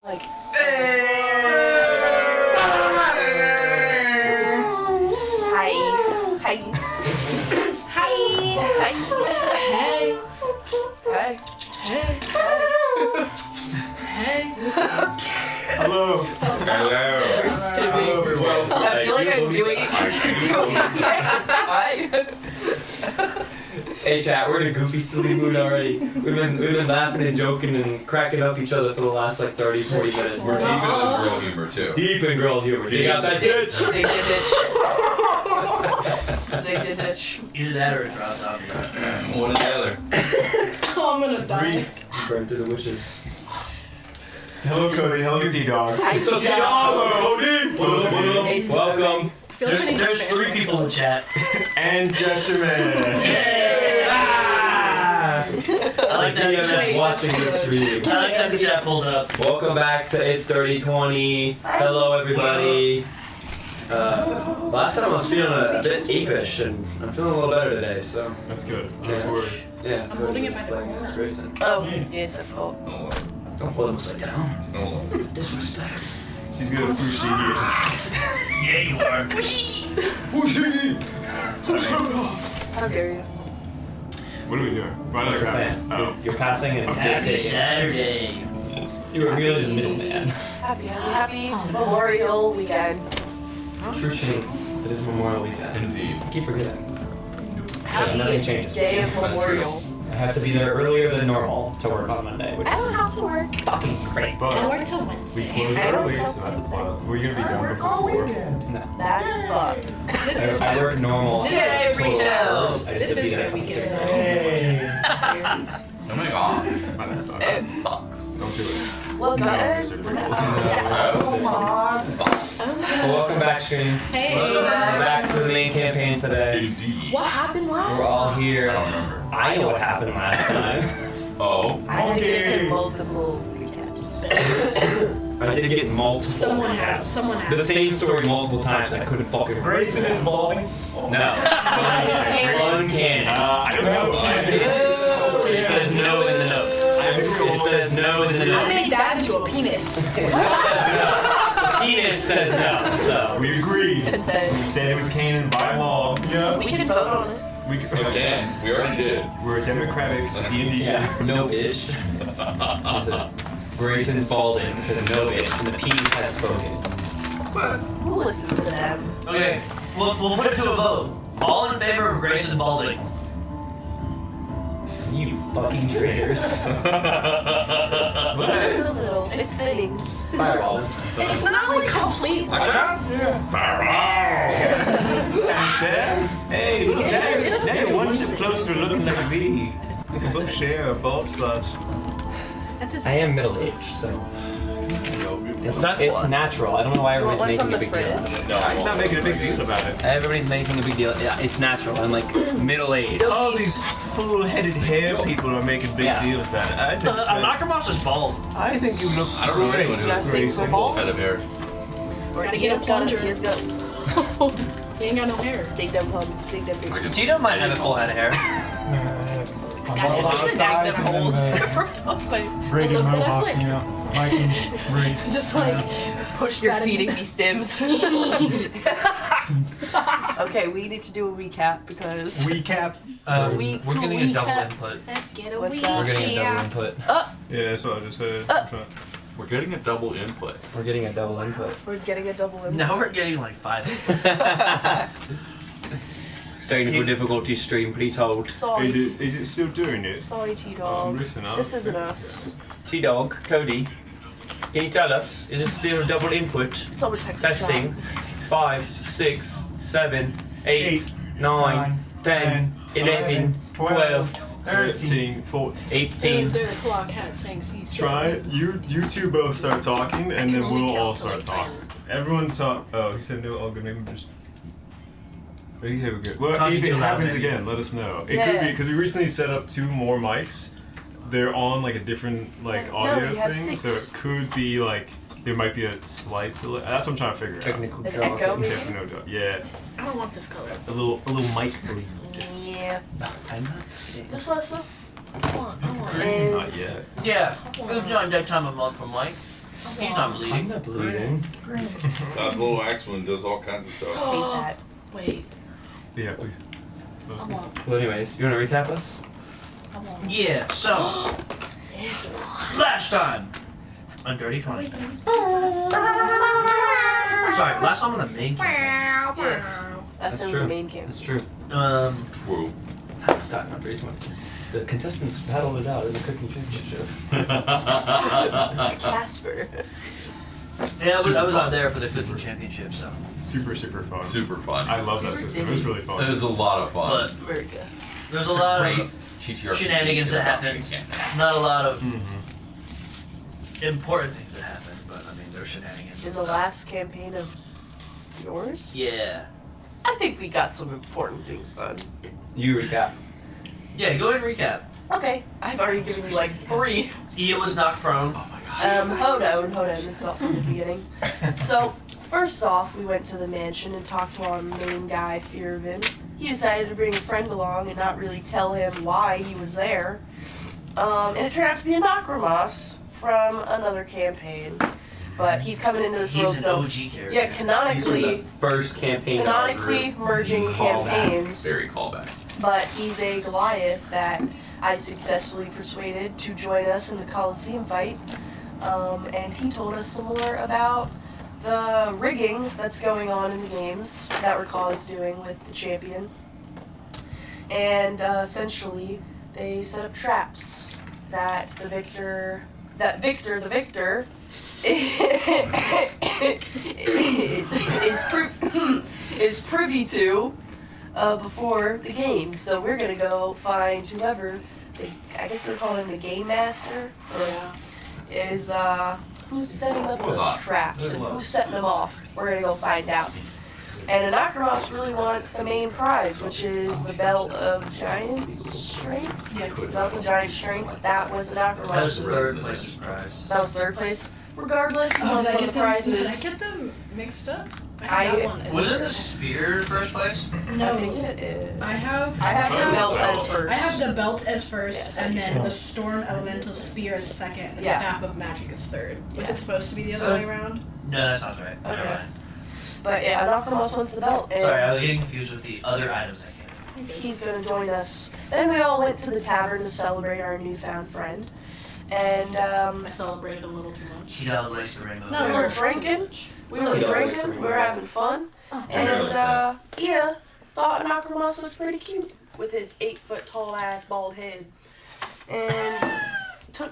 Like, hi. Hi. Hi. Hi. Hey. Hey. Hey. Hey. Hello. Hello. We're stimming. I feel like I'm doing it because you're doing it. Hi. Hey chat, we're in a goofy, silly mood already. We've been laughing and joking and cracking up each other for the last like 30, 40 minutes. We're deep into the girl humor too. Deep in girl humor. Dig out that ditch. Dig the ditch. Dig the ditch. Either that or a drop zombie. One or the other. Oh, I'm gonna die. Burn through the wishes. Hello, Cody. Hello, T-Dog. Hi, So Tito. Cody! Welcome. I feel like There's 3 people in the chat. And Jester Man. I like that the chat. Watching this stream. I like that the chat pulled up. Welcome back to It's 3020. Hello everybody. Last time I was feeling a bit apish and I'm feeling a little better today, so. That's good. Yeah. Yeah, I'm Cody holding was it by playing the as Grayson. Oh, yes, of course. No. Don't hold him upside down. No. Disrespect. She's good at pushy. Yeah, you are. Pushy! How dare you? What are we doing? Why What's not your grab plan? it? Oh. You're passing and Happy taking. Saturday. You were really the middleman. Happy Memorial Weekend. Tristian, it is Memorial Weekend. Indeed. I keep forgetting. Happy nothing changes. Day of Memorial. I have to be there earlier than normal to work on Monday, which I don't is have to work. fucking great. I But work till we Wednesday. closed I don't early, know. so that's a plus. We're gonna be done before all 4. weekend. No. That's fucked. This is I work normal. Yay, total reach out. hours. I just This have to be is there my from weekend. 6 Oh my god. That sucks. It Sucks. Don't do it. Well, guys. No, Come on. Well, welcome back, stream. Hey. We're back to the main campaign today. Indeed. What happened last We're all time? here. I don't remember. I know what happened last time. Oh. I have Okay. given multiple recaps. I did get multiple. Someone had. recaps. Someone The had. same story multiple times. I couldn't fucking. Grayson is balding. No. Uncanny. I don't know. It says no in the notes. It says no in the I notes. made that into a penis. It says no. Penis says no, so. We agreed. It said We said it was canon by law. Yeah. we can vote on it. We Again, we already did. We're a democratic D&D. Yeah, no bitch. It says, Grayson's balding. It says no bitch, and the penis has spoken. Who listens to them? Okay, we'll put it to a vote. All in favor of Grayson Balding. You fucking traitors. Just a little. It's thinning. Fireball. It's not like complete. Hey, Hey, one step closer to looking like a V. We can both share a bald spot. That's his. I am middle-aged, so it's natural. I don't know why You want everybody's one making from a the big deal. fridge? No, I'm not making a big deal about it. Everybody's making a big deal. Yeah, it's natural. I'm like middle-aged. All these full-headed hair people are making big Yeah. deals about it. I think, Knockerboss is bald. I think you look I don't know anyone great. who's Just think Grayson. for ball. head of hair. Or Gotta he get has a got plunger. He has got. He ain't got no hair. Dig them home. Dig them pictures. Tito might have a full head of hair. Just bag them holes. Braided mohawk, you know. Just like push your feeding me stims. Okay, we need to do a recap because Recap. We're getting a double Recap. input. Let's get a What's that? We're getting a double input. Yeah, that's what I just heard. We're getting a double input. We're getting a double input. we're getting a double input. Now we're getting like 5 inputs. Technical difficulty stream, please hold. Sorry, Is it still doing it? sorry, T-Dog. Listen up. This isn't us. T-Dog, Cody, can you tell us, is it still a double input? It's all text in Testing. chat. 5, 6, 7, 8, 9, 10, 11, 12, 13, 14. 18. Their clock has saying C7. Try it. You two both start talking, and then only we'll count all to, start like, talking. Everyone talk. Oh, he said no. All good. Maybe just. Okay, we're good. Well, Talking if it too loud, happens maybe. again, let us know. It Yeah. could be because we recently set up 2 more mics. They're on like a different like No, audio we have thing, 6. so it could be like there might be a slight delay. That's what I'm trying to figure Technical An drop. echo, maybe? out. No doubt. Yeah, I don't want this color. a little mic bleed. Yeah. I'm not. Just let us know. I want it. And Not yet. Yeah, it's not that time of month for Mike. He's not I'm bleeding. not bleeding. That little axe wound does all kinds of stuff. Hate that. Wait. Yeah, please. I want. Well, anyways, you want to recap us? I want. Yeah, so, This one. last time on Dirty 20. Sorry, last time on the main campaign. That's in true. the main camp. That's true. True. Last time on 320. The contestants battled it out in the cooking championship. Casper. Yeah, I was out there for the cooking championship, so. Super fun. Super fun. I love that Super system. It was really fun. It was a lot of fun. But Very good. there's a It's lot great of TTRPG shenanigans that happen. introduction. Not a lot of Mm-hmm. important things that happen, but I mean, there's shenanigans. In and the stuff. last campaign of yours, Yeah. I think we got some important things done. You recap. Yeah, go ahead and recap. Okay, I've already given you like 3. Ea was knocked prone. Hold on, this is all from the beginning. So, first off, we went to the mansion and talked to our main guy, Fearvin. He decided to bring a friend along and not really tell him why he was there. And it turned out to be a Necromos from another campaign. But he's coming into this world, He's so an OG character. yeah, These were the canonically first campaign of our canonically group. merging Callback. campaigns. Very callback. But he's a Goliath that I successfully persuaded to join us in the Coliseum fight. And he told us some more about the rigging that's going on in the games that Raquel is doing with the champion. And essentially, they set up traps that Victor the victor is privy to before the games. So we're gonna go find whoever, I guess we're calling him the game master, is who's setting up Was those I? traps and who's setting them off. We're gonna go find out. And Anakros really wants the main prize, which is the Belt of Giant Strength. Yeah. Belt of Giant Strength. That was That was Anakros's. the third place prize. That was third place. Regardless, he Oh, wants did one of the prizes. I get them mixed up? I- have that one as Wasn't the first. spear first place? I No. think it is. I have the belt as first. I have the belt as first, Yes, and I then the storm elemental spear as second, the Yeah. staff of magic as third. Was Yeah. it supposed to be the other way around? No, that sounds right. Never Okay. mind. But yeah, Anakros wants the belt, and Sorry, I was getting confused with the other items I came. he's gonna join us. Then we all went to the tavern to celebrate our newfound friend. And I celebrated a little too much. Tito likes the rainbow. No, we were drinking. We were Tito drinking. likes We were having fun. Oh. And Ea thought Anakros looked pretty cute with his 8-foot-tall ass bald head,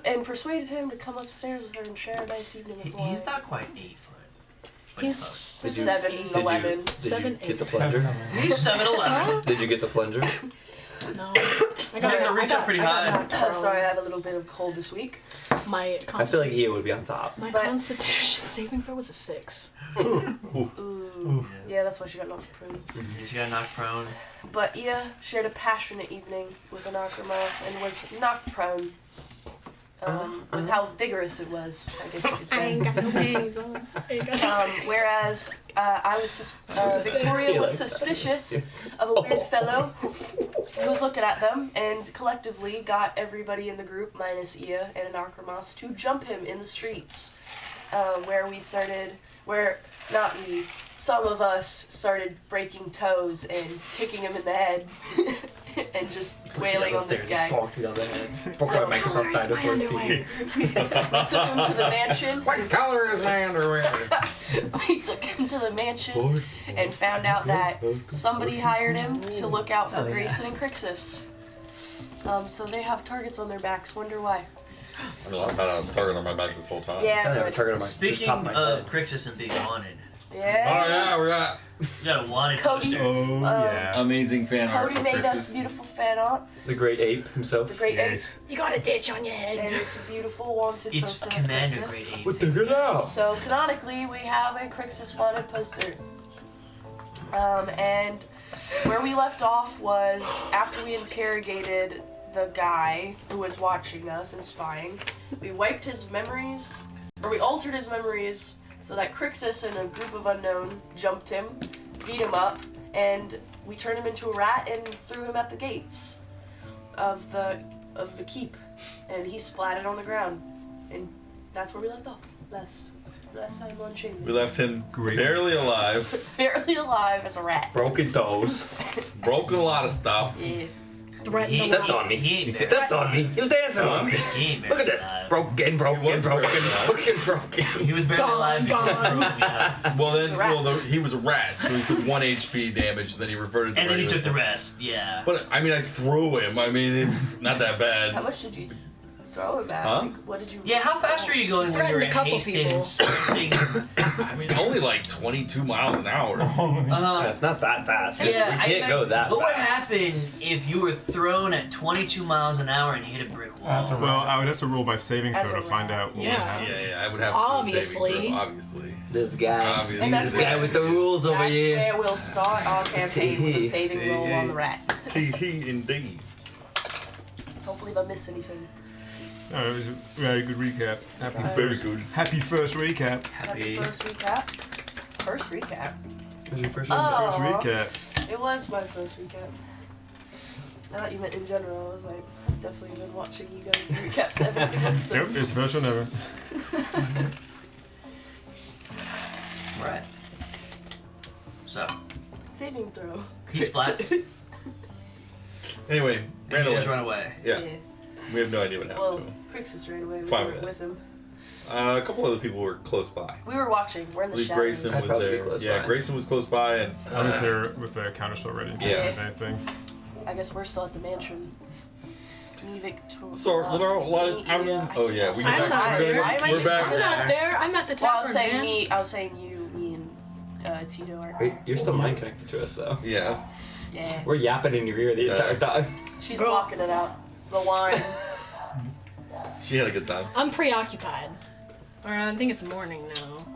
and persuaded him to come upstairs with her and share a nice evening of wine. He's not quite 8 foot. But He's close. Did you- 7'11". Did you 7, get the 8. plunger? He's 7'11". Did you get the plunger? No. So you have to reach up pretty high. Sorry, I have a little bit of cold this week. My I feel like Ea would be on top. my but- constitution saving throw was a 6. Ooh. Yeah, that's why she got knocked prone. She got knocked prone. But Ea shared a passionate evening with Anakros and was knocked prone. With how vigorous it was, I guess you could say. got no panties on. Whereas Victoria was suspicious of a weird fellow who was looking at them and collectively got everybody in the group, minus Ea and Anakros, to jump him in the streets. Some of us started breaking toes and kicking him in the head and just wailing on this guy. Bonk you on the head. So- Microsoft Dinosaur scene. We took him to the mansion. What color is my underwear? We took him to the mansion and found out that somebody hired him to look out for Grayson and Krixis. So they have targets on their backs. Wonder why. I mean, last night I was target on my back this whole time. I Yeah, have a but target on my Speaking top of my of head. Krixis and being wanted, Oh yeah. yeah, we're at you got a wanted Cody. poster. Oh yeah. amazing fan art. Cody of made us Krixis. beautiful fan art. The great ape himself. The great Yes. You got a ditch on your ape, head. and it's a beautiful wanted It's poster of Commander Krixis. Great Ape. What the good out? So canonically, we have a Krixis wanted poster. And where we left off was after we interrogated the guy who was watching us and spying, we wiped his memories, or we altered his memories so that Krixis and a group of unknown jumped him, beat him up, and we turned him into a rat and threw him at the gates of the keep, and he splatted on the ground, and that's where we left off. Last time on Chambers. We left him Great. barely alive, Barely alive as a rat. Broken toes. broken a lot of stuff. Yeah. Threatened the Stepped world. on me. He ain't He stepped on me. He was dancing on me. He ain't Look at this. Broken. He was broken. He was barely alive before Gone. throwing me out. Well, then, a rat. he was a rat, so he took 1 HP damage, then he reverted to And then he regular took the form. rest, yeah. But, I mean, I threw him. I mean, not that How bad. much did you throw him at? Huh? Like, what did you? Yeah, how fast were you going when you were Threatened a couple hasting people. and sprinting? I mean, only like 22 miles an hour. It's not that fast. Yeah, we can't go that What would fast. happen if you were thrown at 22 miles an hour and hit a brick wall? Well, I would have to roll my saving As throw a to find rat. out what would Yeah. happen. Yeah, I would have to do a saving Obviously. throw, obviously. This guy. Obviously. That's This guy with the rules over That's here. where we'll start our campaign with a saving roll on the rat. He indeed. Hopefully, if I miss anything. Oh, it was a very good recap. Happy Right. Very good. Happy first recap. Happy first recap. First recap. Was your first Oh. First recap. It was my first recap. I thought you meant in general. I was like, I've definitely been watching you guys do recaps every single episode. Yep, it's the first one ever. Right. So, Saving throw. he splats. Anyway, And ran you away. just run away. Yeah, we have no idea what happened Well, to him. Krixis ran away. We Fine weren't with with him. A couple other people were close by. We were watching. We're in I the believe shadows. Grayson I'd was probably be there. close Yeah, by. Grayson was close by, and I was there with the counterspell ready in case Yeah. of anything. I guess we're still at the mansion. Me, Victor. So, I mean, oh yeah, we I'm get not back. there. Why am I We're missing back. I'm this? not there. I'm at the Well, I tavern, was saying man. me. I was saying you, me, and Tito are. Wait, you're still mind connected to us though. Yeah. Yeah. We're yapping in your ear the entire time. She's Girl. blocking it out. The wine. She had a good time. I'm preoccupied. Or I think it's morning now.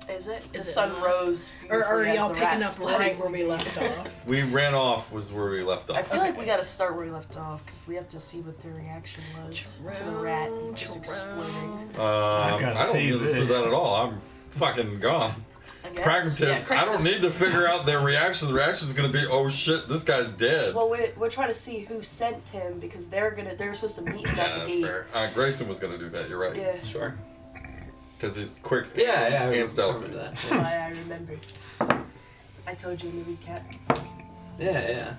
Is it? The Is it sun not? rose. Or are beautifully as y'all the picking rat up split right into where we the- left off? We ran off was where we left I off. feel Okay. like we gotta start where we left off because we have to see what their reaction was to the rat just exploding. I gotta I don't see need to see this. that at all. I'm fucking gone. I guess. Pragmatist. Yeah, I don't Krixis. need to figure out their reaction. The reaction's gonna be, oh shit, this guy's dead. Well, we're trying to see who sent him because they're supposed to meet him yeah, at the that's gate. fair. Grayson was gonna do that. You're right. Yeah, Sure. Because he's quick. Yeah, I and remember stealthy. that. that's why I remembered. I told you in the recap. Yeah.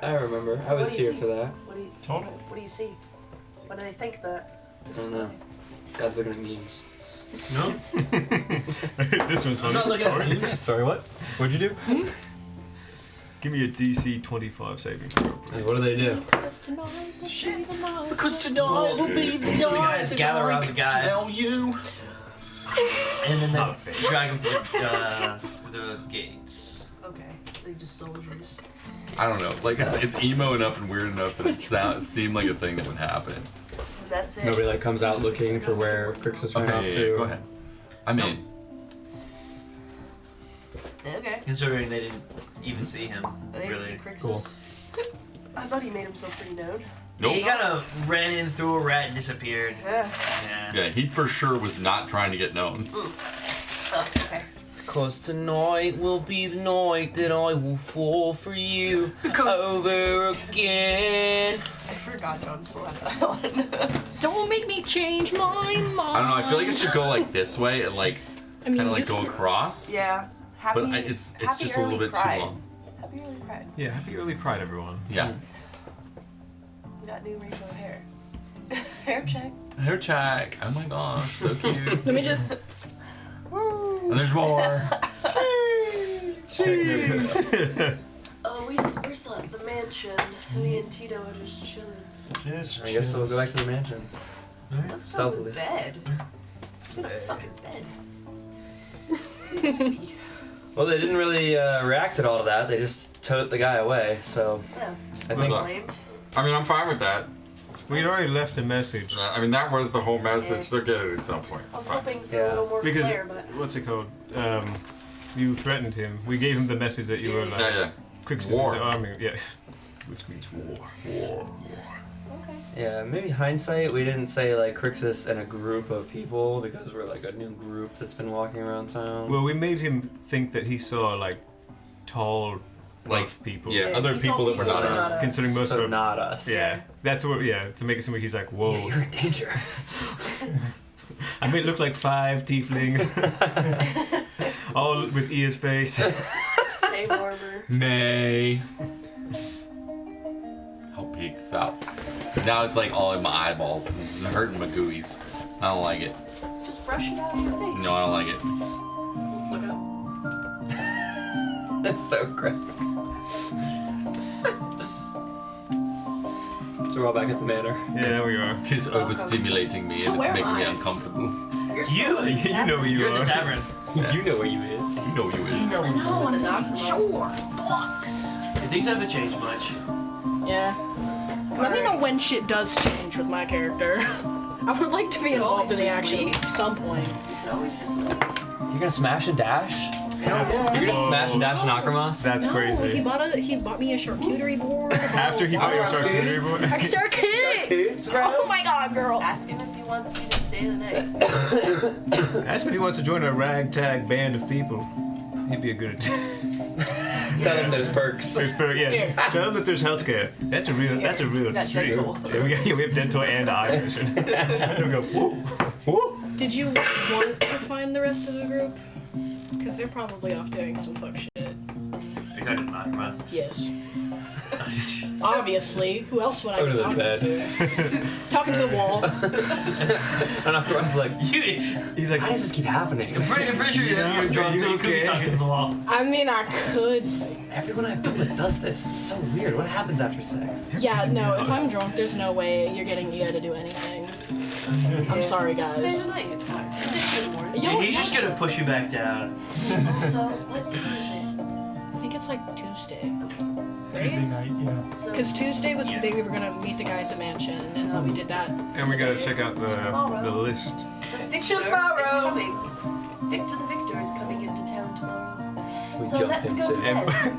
I remember. So I what was do you here see? for that. What do you see? What do they think that? I don't know. God's looking at memes. No? This one's I'm fun. not looking at news. Sorry, what? What'd you do? Give me a DC 25 saving throw. Hey, what do they do? Because tonight will be the night. Because tonight will be the night. So we guys gather around the guy. Smell you. And then not a they face. drag him to the gates. Okay, they just soldiers. I don't know. Like it's emo enough and weird enough that it seemed like a thing that would happen. And that's it. Nobody like comes out looking for where Krixis ran off Okay, to. go ahead. I'm in. Okay. Considering they didn't even see him, They didn't see really. Krixis. Cool. I thought he made himself pretty known. Nope. He kind of ran in through a rat and disappeared. Yeah. Yeah. Yeah, he for sure was not trying to get known. Oh, okay. Cause tonight will be the night that I will fall for you over again. I forgot John still had that one. Don't make me change my mind. I don't know. I feel like it should go like this way and like I mean, kind of like you go can- across. Yeah. Happy, But it's happy just a little early bit Pride. too long. Happy early Pride. Yeah, happy early Pride, everyone. Yeah. We got new rainbow hair. Hair check. Hair check. Oh my gosh, so cute. Let me just. And there's more. Oh, we're still at the mansion. Me and Tito are just chilling. I guess we'll go back to the mansion. Let's go to Stealthily. bed. Let's go to fucking bed. Well, they didn't really react at all to that. They just towed the guy away. So Yeah. I think Well, Lame. I mean, I'm fine with that. We'd already left a message. I mean, that was the whole message. Yeah. They'll get it at some point. I was It's fine. hoping for Yeah. a little more Because, flair, but what's it called? You threatened him. We gave him the message that you were like, Yeah. Krixis' War. army. Yeah. Which means war. War. okay. yeah, maybe hindsight. We didn't say like Krixis and a group of people because we're like a new group that's been walking around town. Well, we made him think that he saw like tall, Like, rough people. Yeah, Yeah, other he saw people that were people not that us. not us. Considering most so of them. not us. Yeah. That's what. Yeah. To make it seem like he's like, whoa. Yeah, you're in danger. I made it look like 5 tieflings. All with Ea's face. Same armor. May. I'll peek this out. Now it's like all in my eyeballs. It's hurting my gooeyes. I don't like it. Just brush it out of your face. No, I don't like it. Look up. That's so aggressive. So we're all back at the manor. Yeah, there we are. It's overstimulating me and it's Where am making me I? uncomfortable. You know who you You're are. at the tavern. You know where you is. You know you is. I want to knock sure. Things haven't changed much. Yeah. Let me know when shit does change with my character. I would like to be involved in the action at some point. You're gonna smash and dash? You're gonna smash and dash an Akramos? That's No, crazy. he bought me a charcuterie board. After he bought your charcuterie board. Charcuterie! Oh my god, girl. Ask him if he wants you to stay the night. Ask him if he wants to join a ragtag band of people. He'd be a good Tell him there's perks. There's yeah. Tell him that there's healthcare. That's a real Got stream. dental. Yeah, we have dental and eye vision. And we go, whoa, whoa. Did you want to find the rest of the group? Because they're probably off doing some fuck shit. I got it knocked around. Yes. Obviously. Who else would I be Talking to the talking to? Talking to the wall. And Akramos is like, He's like, why does this keep happening? I'm pretty sure Yeah, you're drunk, you so you could be okay? talking to the wall. I mean, I could. Everyone I've been with does this. It's so weird. What happens after sex? Yeah, no, if I'm drunk, there's no way you're getting Ea to do anything. I'm sorry, Stay guys. the night. It's fine. Good morning. Yo, He's just gonna push you back down. Also, what day is it? I think it's like Tuesday. Tuesday Right? night, yeah. So, Because Tuesday was the day we were gonna meet the guy at the mansion, and then we did that. and we gotta check out the list. the Victor is coming. Victor the Victor is coming into town tomorrow. We So jump let's go to into bed.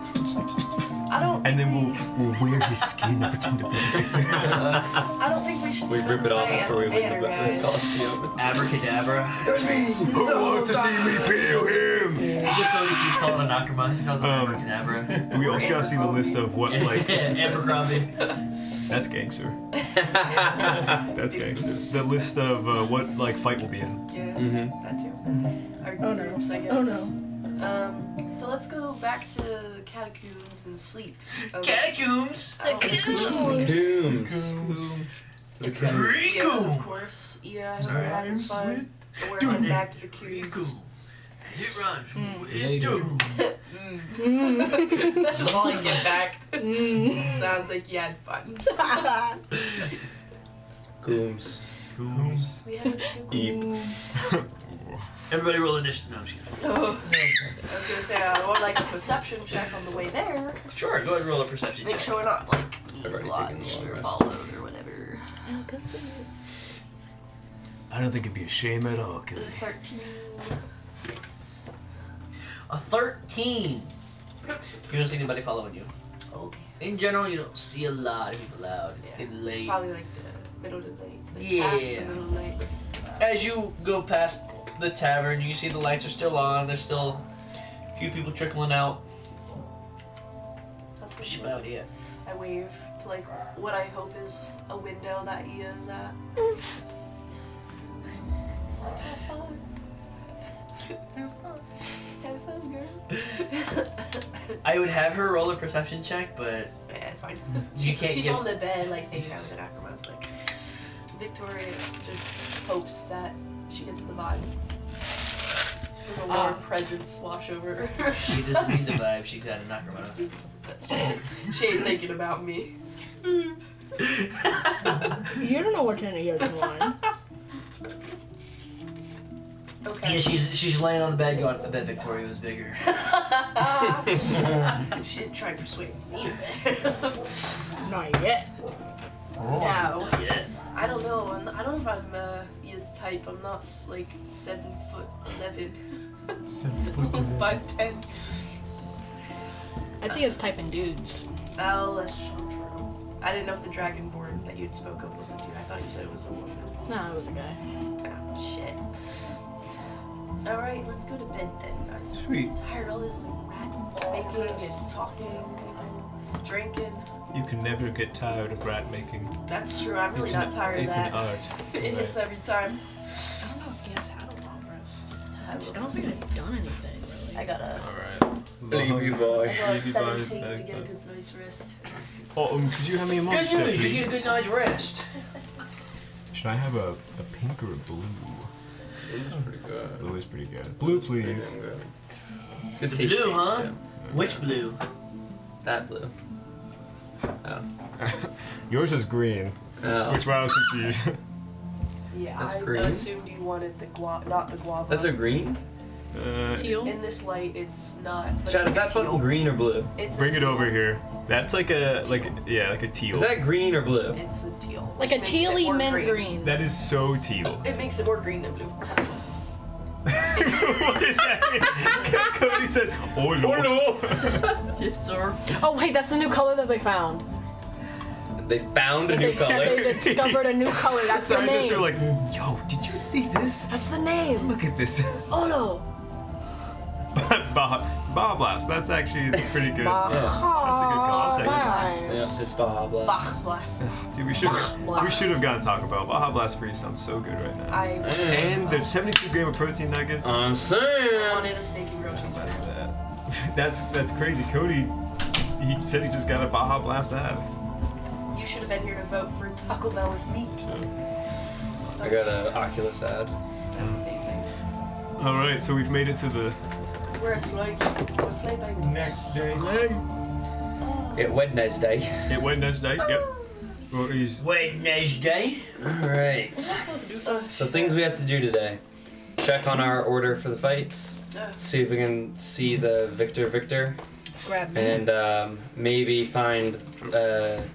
I don't. And then think we'll wear his skin and pretend to be. I don't think we should. We spend rip it the off night after at we the win manor, the guys. Coliseum. Abracadabra. Who wants to see me peel him? Is it Cody keeps calling it Nakamai? He calls it Abracadabra. We also gotta see the list of what, like, Abercrombie. that's gangster. That's gangster. The list of what, like, fight we'll be in. Yeah, Mm-hmm. that too. Our Oh, no. groups, I guess. Oh, no. So let's go back to the catacombs and sleep. Catacombs. Coombs. Except for Very Ea, cool. of course. Ea, I hope Sorry, you're having fun. But we're heading back to the cubes. Hit run. Just while I get back. Sounds like you had fun. Coombs. We had a cubes. Everybody roll initiative. No, I'm just kidding. I was gonna say, I would like a perception check on the way there. Sure, go ahead and roll a perception Make check. sure we're not like I've already taken the watched long or rest. followed or whatever. I don't think it'd be a shame at all, could it? 13. A 13. You don't see anybody following you. Okay. In general, you don't see a lot of people out. It's getting It's late. probably like the middle of the night. Like Yeah. past the middle of the night. As you go past the tavern, you see the lights are still on. There's still a few people trickling out. That's what She's she about it. I wave to like what I hope is a window that Ea is at. Like, have fun. Have fun, girl. I would have her roll a perception check, but Yeah, it's fine. You can't She's give- on the bed, like hanging out with an acromats. Like Victoria just hopes that she gets the vibe. There's a warm presence wash over her. she doesn't need the vibe. She's at a Nakaros. That's true. She ain't thinking about me. You don't know what's in your one. Okay. Yeah, she's laying on the bed going, I bet Victoria was bigger. She didn't try to persuade me. Not yet. No. Yeah. I don't know. I don't know if I'm Ea's type. I'm not like 7'11". 5'10". I'd say it's typing dudes. Oh, that's true. I didn't know if the dragonborn that you'd spoke of was a dude. I thought you said it was a woman. Nah, it was a guy. Oh, shit. Alright, let's go to bed then, guys. Sweet. I'm tired of all this like rat making and talking and drinking. You can never get tired of rat making. That's true. I'm really not tired of It's that. an art. It hits every time. I don't know if I I will don't think I've done anything really. I got a Alright. Sleepy boy. I got a Easy 17 vibes, to get a back. good night's rest. Oh, could you have me a Good monster, news, you get a please? good night's rest. Should I have a pink or a blue? Blue's pretty good. Blue is pretty good. Blue, please. It's good The taste blue, change, huh? too. Which blue? That blue. Oh. Yours is green, Oh. which is why I was confused. Yeah, That's I green. assumed you wanted the not the guava. That's a green? Teal? In this light, it's not. But Chad, it's is that teal. fucking green or blue? It's a Bring it teal. over here. That's like a teal. Is that green or blue? It's a teal. Like which a makes it tealy more mint green. That is so teal. It makes it more green than blue. What is that? Cody said, "Oh no." Yes, sir. Oh wait, that's the new color that they found. They found a new That color. they discovered a new color. That's the Scientists name. are like, "Yo, did you see this? That's the name. Look at this." Oh no. Baja Blast. That's actually pretty good. Baja That's a good call. I'll take it. Blast. Yeah, it's Baja Blast. Bach blast. Dude, we should have gotten Taco Bell. Baja Blast Free sounds so good right now. And there's 72 gram of protein nuggets. I'm saying. wanted a steak and grilled cheese burger. That's crazy. Cody, he said he just got a Baja Blast ad. You should have been here to vote for Taco Bell with me. I got an Oculus ad. That's amazing. All right, so we've made it to the We're asleep. We're sleeping. next day. It Wednesday. It Wednesday. Yep. Well, Wednesday. Alright. So things we have to do today. Check on our order for the fights. See if we can see the Victor. Grab me. And maybe find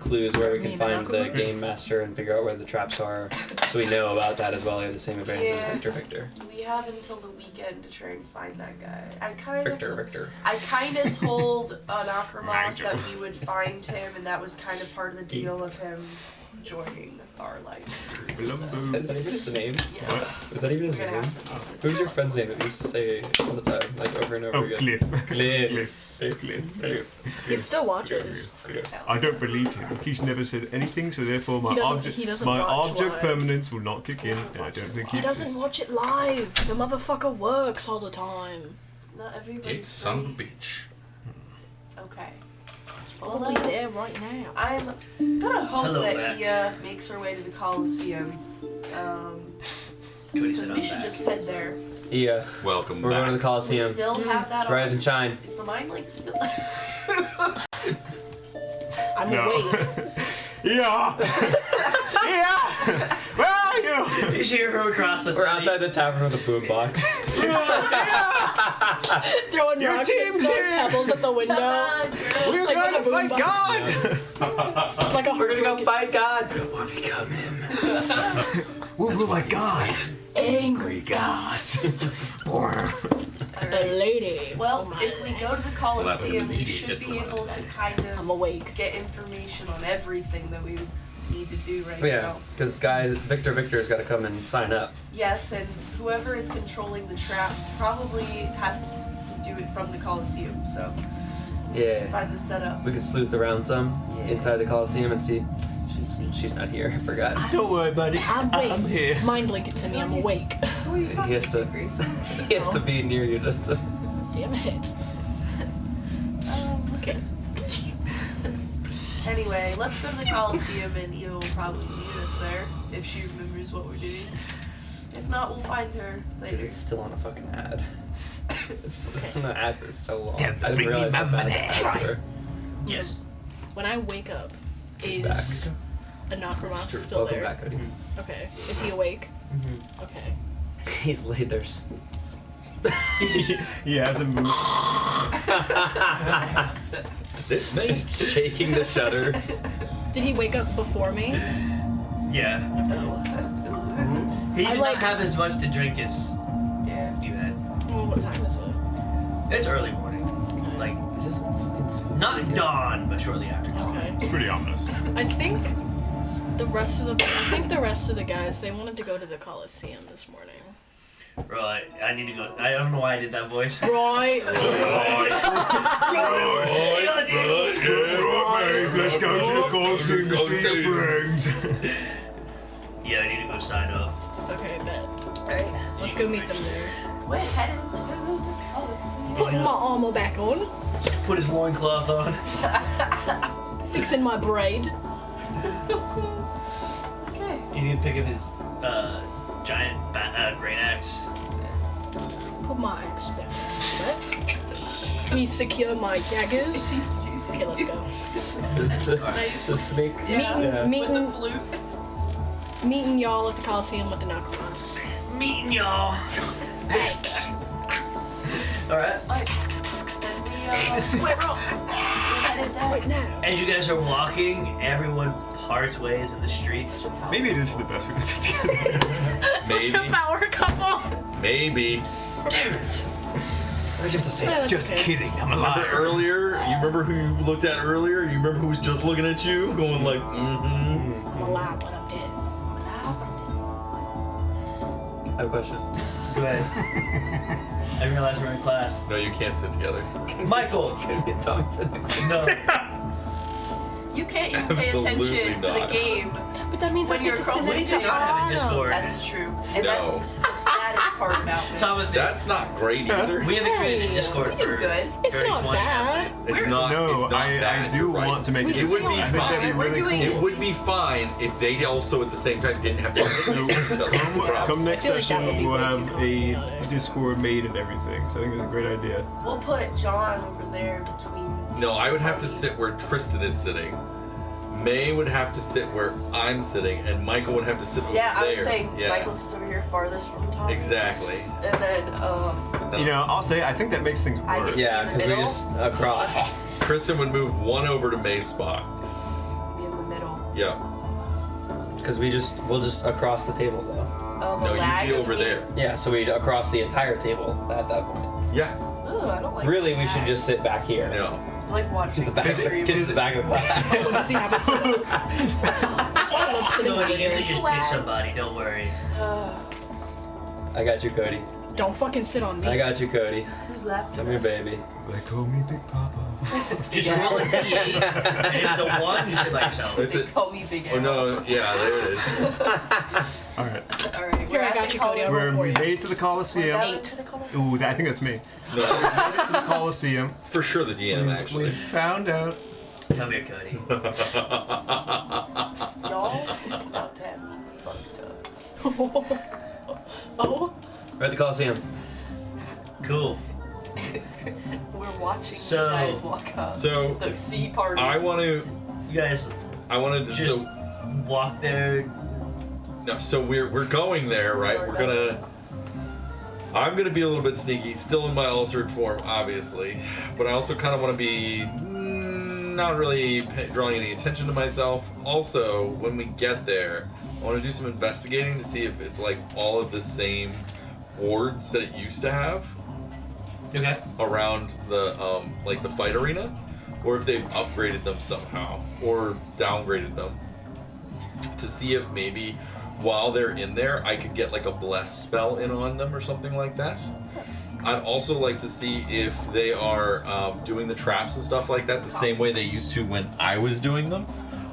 clues where we Me can and find the Malcolm. game master and figure out where the traps are, so we know about that as well. I have the same advantage Yeah. as Victor. We have until the weekend to try and find that guy. I kind of Victor. I kind of told Anachromos that we would find him, and that was kind of part of the deal of him joining our life. Is that even his name? Yeah. What? Is that even his We're gonna name? have to look at Who's your this. friend's name that we used to say all the time, like over and over Oh, again? Cliff. Cliff. He still watches. I don't believe him. He's never said anything, so therefore my He doesn't- object he doesn't my watch object live. permanence will not kick in, and I don't think He doesn't exists. watch it live. The motherfucker works all the time. Not Gay everybody's son of a free. bitch. Okay. Probably Well, there right now. I'm gonna hope Hello, that back. Ea makes her way to the Coliseum. Cody Because said we I'm should back. just head there. Yeah, Welcome we're back. going to the We Coliseum. still have that Rise on. and shine. Is the mind link still? I'm No. awake. Yeah. Yeah. Where are you? He's here from across the We're city. outside the tavern with a boombox. Throwing Your rocks team's and throwing here. pebbles at the window. We're Like going with to a fight boombox. God. Like a We're gonna go heartbreaking- fight God. Or become him. We're like God. angry gods. a lady. Well, Oh my if we God. go to the Coliseum, we immediate should hit be from able to kind I'm of awake. get information on everything that we need to do right Yeah, now. because guys, Victor's got to come and sign up. Yes, and whoever is controlling the traps probably has to do it from the Coliseum, so Yeah. find the setup. We could sleuth around some Yeah. inside the Coliseum and see. She's not here. I forgot. Don't worry, buddy. I'm awake. I'm here. Mind link it to me. I'm awake. Who are you talking has to, to- Grayson? He has to be near you. Damn it. Okay. Anyway, let's go to the Coliseum and Ea will probably meet us there if she remembers what we're doing. If not, we'll find her later. It's still on a fucking ad. The ad is so long. Yeah, I didn't bring me realize my how bad money. the ads were. Yes. When I wake up, is Back. Anachromos True. still Welcome there? back, Cody. Okay. Is he awake? Okay. He's laid there. He hasn't moved. This mate shaking the shutters. Did he wake up before me? Yeah. Oh. He I did like- not have as much to drink as Yeah. you had. Well, what time is it? It's early morning. Like, Is this fucking spooky? not dawn, but shortly after dawn. Okay. It's pretty ominous. I think the rest of the guys, they wanted to go to the Coliseum this morning. Right, I need to go. I don't know why I did that voice. Right. Let's go to the Coliseum to see your friends. Yeah, I need to go sign up. Okay, bet. Alright. Let's go meet them there. We're headed to the Coliseum. Putting my armor back on. Put his loincloth on. Fixing my braid. Okay. He's gonna pick up his giant great axe. Put my axe back. Me secure my daggers. Okay, let's go. The snake. Meeting y'all at the Coliseum with the Necromans. Meeting y'all. Hey. Alright. Then we square up. We're headed there. Right now. As you guys are walking, everyone parts ways in the streets. Maybe it is for the best we can sit together. Such a Maybe. power couple. Maybe. Damn it. Why'd you have to say Yeah, that? that's okay. kidding. I'm Remember earlier? You remember who you looked at earlier? You remember who was just looking at you, going like, I'm alive, but I'm dead. I have a question. Go ahead. I realize we're in class. No, you can't sit together. Michael! No. You can't even pay Absolutely attention to the not. game But that means when I you're get to sit across We next do to not have a Anna. Discord. That's true. And No. that's the saddest part about this. Timothy, That's not great either. we haven't created a Hey, Discord we do for good. It's very not 20 bad. It's not. No, it's not I bad. do You're right. want to make We it. can It would see be on I think that'd be fine. We're really doing cool. It would be fine if they also at the same time didn't have to. Come next I feel like that would session, be we'll way have too a complicated. Discord made and everything. So I think that's a great idea. We'll put John over there between. No, I would have to sit where Tristan is sitting. May would have to sit where I'm sitting, and Michael would have to sit over Yeah, there. I was saying Yeah, Michael sits over here farthest from Tom. exactly. And then You know, I'll say I think that makes things I worse. get Yeah, in the because we middle. just across. Tristan would move one over to May's spot. Be in the middle. Yeah. Because we'll just across the table though. Oh, the No, lag you'd be of over me. there. Yeah, so we'd across the entire table at that point. Yeah. Ugh, I don't like Really, the we should lag. just sit back here. No. I like watching Get the back, the get stream. to the back of the class. So does he have a I love sitting No, back you here. can just pick somebody, don't worry. I got you, Cody. Don't fucking sit on me. I got you, Cody. Who's that? Come here, baby. They call me Big Papa. Just roll a D8, and if it's a 1, you sit by yourself. It's They a, call me Big oh Al. no, yeah, there it is. Alright. Alright, Here, we're I at got the you, Cody. I'll Coliseum. roll We for you. made it to the We're Coliseum. down to the Coliseum. Ooh, I think that's me. No, We made it to the Coliseum. it's for sure the DM We actually. found out. Come here, Cody. Y'all about to have me fucked up. Oh, We're at the Coliseum. Cool. We're watching So- you guys walk up. So The sea party. I want to. You guys Just just walk there. no. So we're going there, right? We're gonna. I'm gonna be a little bit sneaky, still in my altered form, obviously, but I also kind of want to be not really drawing any attention to myself. Also, when we get there, I want to do some investigating to see if it's like all of the same wards that it used to have Okay. around the like the fight arena, or if they've upgraded them somehow or downgraded them, to see if maybe while they're in there I could get like a bless spell in on them or something like that. I'd also like to see if they are doing the traps and stuff like that the same way they used to when I was doing them,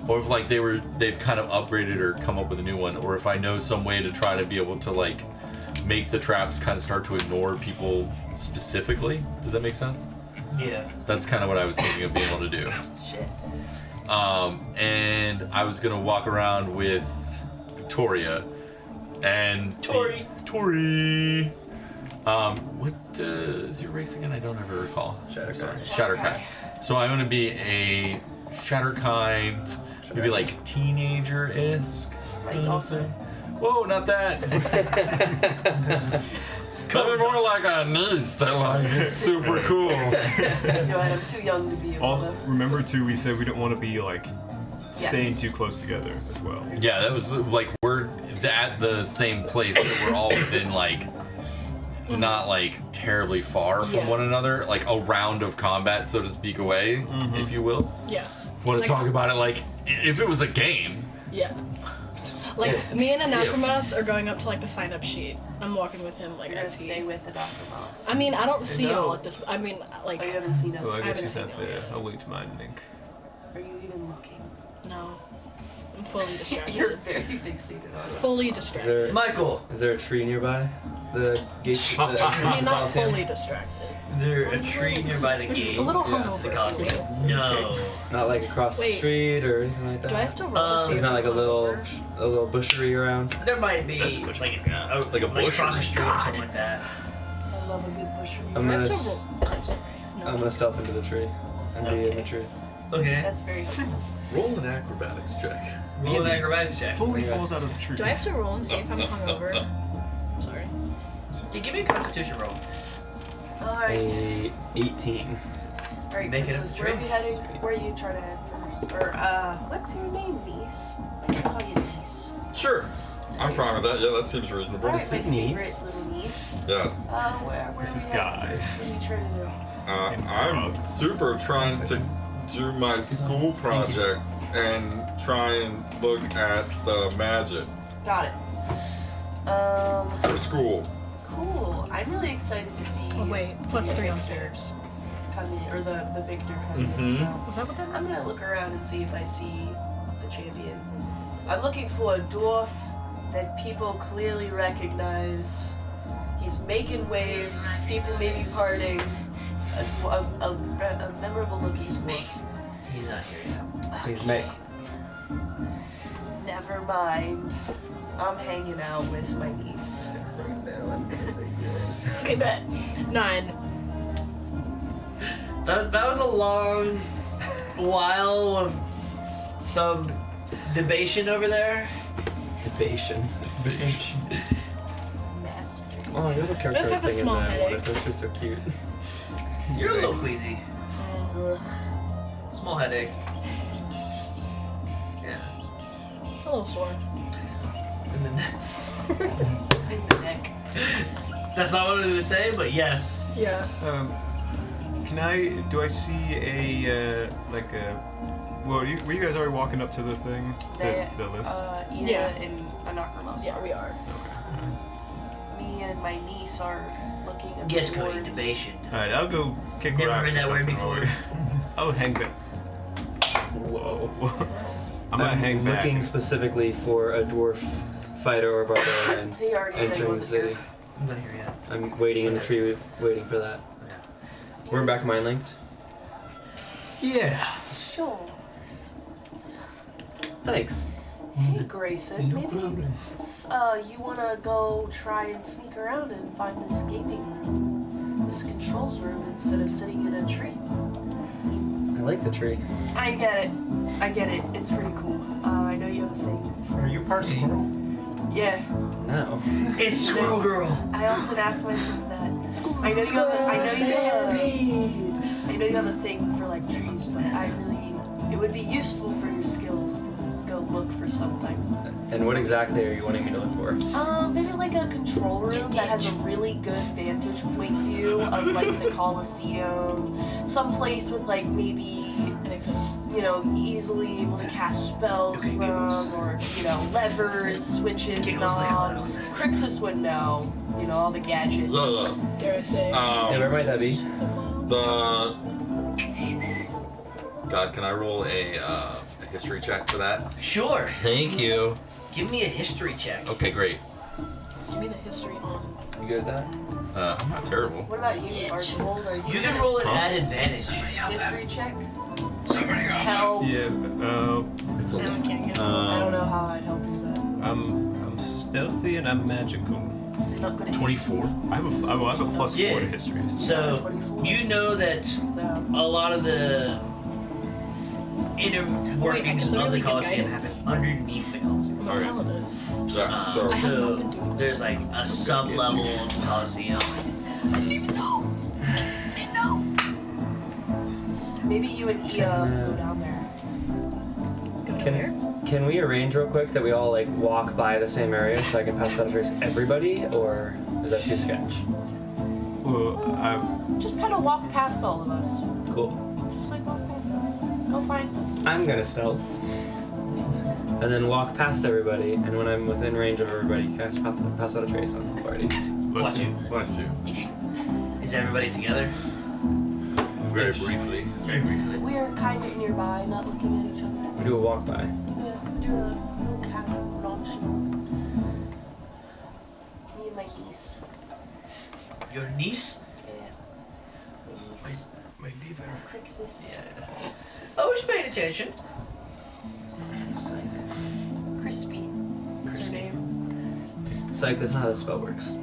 or if like they've kind of upgraded or come up with a new one, or if I know some way to try to be able to like make the traps kind of start to ignore people specifically. Does that make sense? Yeah. That's kind of what I was thinking of being able to do. Shit. And I was gonna walk around with Victoria and Tori. Tori. What is your race again? I don't ever recall. Shadar-kai. Shadar-kai. So I'm gonna be a Shadar-kai, maybe like teenager-esque. My daughter. Whoa, not that. Coming more like a niece that like is super cool. Yo, I'm too young to be able to. Remember too, we said we don't want to be like staying Yes. too close together as well. Yeah, that was like we're at the same place, but we're all within like not like terribly far from Yeah. one another, like a round of combat, so to speak, away, if you will. yeah. Want to Like- talk about it like if it was a game. Yeah. Like, me and Anachromas are going up to, like, the sign-up sheet. I'm walking with him, like, You're gonna as he... stay with the Dr. Moss. I mean, I don't see know. y'all at this... I mean, like... Oh, you haven't seen us. Well, I haven't guess you seen have it a late mind link. Are you even looking? No. I'm fully distracted. You're very fixated on it. Fully Is distracted. there, Michael, is there a tree nearby? The gate. I mean, not fully distracted. is there a tree nearby the gate? A little Yeah. hungover. The Coliseum? No. Not like across the Wait. street or anything like that. Do I have to roll to see There's if not I'm like hungover? a little bushery around. There might be That's a bush. like Like a bush across or- the street or something like that. I love a good bushery. I'm Do I gonna, have to roll? I'm sorry. No. I'm gonna stealth into the tree and be in the tree. Okay. That's very cool. Roll an acrobatics check. Roll an acrobatics check. Fully Yeah. falls out of the tree. Do I have to roll and see if I'm hungover? Sorry. Yeah, give me a Constitution roll. Alright. A 18. Alright, Make it Krixis, a where are tree. we heading? Where are you trying to head first? Or, what's your name, niece? I can call you niece. Sure. I'm fine with that. Yeah, that seems reasonable. Alright, my is niece. favorite little niece. Yes. Where This are is we Guy. heading first? What are you trying to do? I'm super trying to do my school project and try and look at the magic Got it. for school. Cool. I'm really excited to see Oh wait, plus the 3 on Victor saves. come in, or the Victor come in. Mhm. So Was that what that I'm meant? gonna look around and see if I see the champion. I'm looking for a dwarf that people clearly recognize. He's making waves. People may be parting. A memorable looking dwarf. He's not here yet. Please make. Never mind. I'm hanging out with my niece. Okay, bet. 9. That was a long while of some debation over there. Debation. Master. Oh, you have a character Just have a thing in small there. headache. That's just so cute. You're a little Thanks. queasy. Ugh. Small headache. Yeah. A little sore. And then In the neck. that's not what I was gonna say, but yes. Yeah. Do I see a, well, were you guys already walking up to the thing? The list? Ea Yeah. and Anachronos. Yeah, we are. Me and my niece are looking at Guess the coding wards. debation. Alright, I'll go kick Never rocks heard or that word something before. while I'll hang back. Whoa. I'm gonna hang back. looking specifically for a dwarf fighter or barbarian He already said he entering the wasn't city. here. I'm not here yet. I'm waiting in the tree, waiting for that. We're back mind linked. Yeah. Sure. Thanks. Hey, Grayson, maybe you wanna go try and sneak around and find this gaming room, this controls room, instead of sitting in a tree? I like the tree. I get it. It's pretty cool. I know you have a thing. Are you part squirrel? Yeah, No. It's Squirrel Girl. I often ask myself that. I know you have a thing for like trees, but it would be useful for your skills to go look for something. And what exactly are you wanting me to look for? Maybe like a control room that has a really good vantage point view of like the Coliseum. Some place with like maybe, easily able to cast spells Okay, giggles. from, or, levers, switches, Giggles like knobs. Krixis would know, all the gadgets. Dare I say? Yeah, where might that be? God, can I roll a history check for that? Sure. Thank you. Give me a history check. Okay, great. Give me the history on. You good at that? I'm not terrible. What about you, Archibald? Are You can roll it at advantage. history check? Help. Yeah. No, I can't get it. I don't know how I'd help you with that. I'm stealthy and I'm magical. So you're not good at 24. I have a plus 4 Yeah. to history. So 24. you know that So, a lot of the inner workings of literally the get Coliseum guidance. happen underneath the Coliseum. I'm a Okay. paladin. Yeah, so I have not been So doing there's like a sub level of the Coliseum. maybe you and Ea go down there. Can we arrange real quick that we all like walk by the same area so I can pass out a trace everybody, or is that too sketch? Well, Just kind of walk past all of us. Cool. Just like walk past us. Go find us. I'm gonna stealth. And then walk past everybody, and when I'm within range of everybody, pass out a trace on the party. Watch you. bless you. Is everybody together? Very briefly. Very briefly. We're kind of nearby, not looking at each other. Do a walk by. Yeah, do a little casual nocturnal. Me and my niece. Your niece? Yeah. My niece. My lever. Krixis. Yeah. Oh, she's paying attention. Psych. Crispy. Is her name? Psych, that's not how the spell works.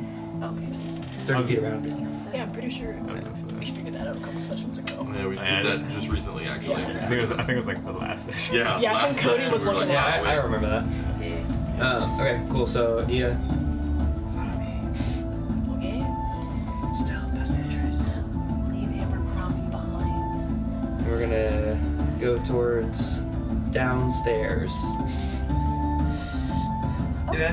Okay. It's 30 feet around me. Yeah, I'm pretty sure I was gonna say we that. figured that out a couple sessions ago. Yeah, we did that just recently, actually. Yeah. I think it was like the last session. Yeah, Yeah, I last think Cody session was we were looking like, at Yeah, I remember that. Yeah. Okay, cool. So, Ea, Okay. Stealth, best interest. Leave Abercrombie behind. we're gonna go towards downstairs. Okay.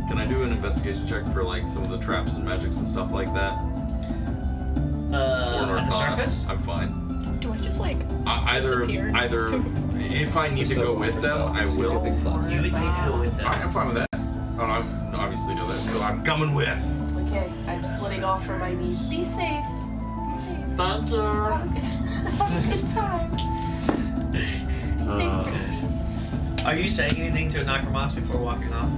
Can I do an investigation check for like some of the traps and magics and stuff like that? Or an At the Arcana? surface? I'm fine. Do I just like Either disappear? if I need to go with them, I will. Big plus. You would need to go with them. I'm fine with that. Oh, I obviously know that, so I'm coming with. Okay, I'm splitting off from my niece. Be safe. Be safe. Thank you. Have a good time. Be safe, Crispy. Are you saying anything to a Necromancer before walking off?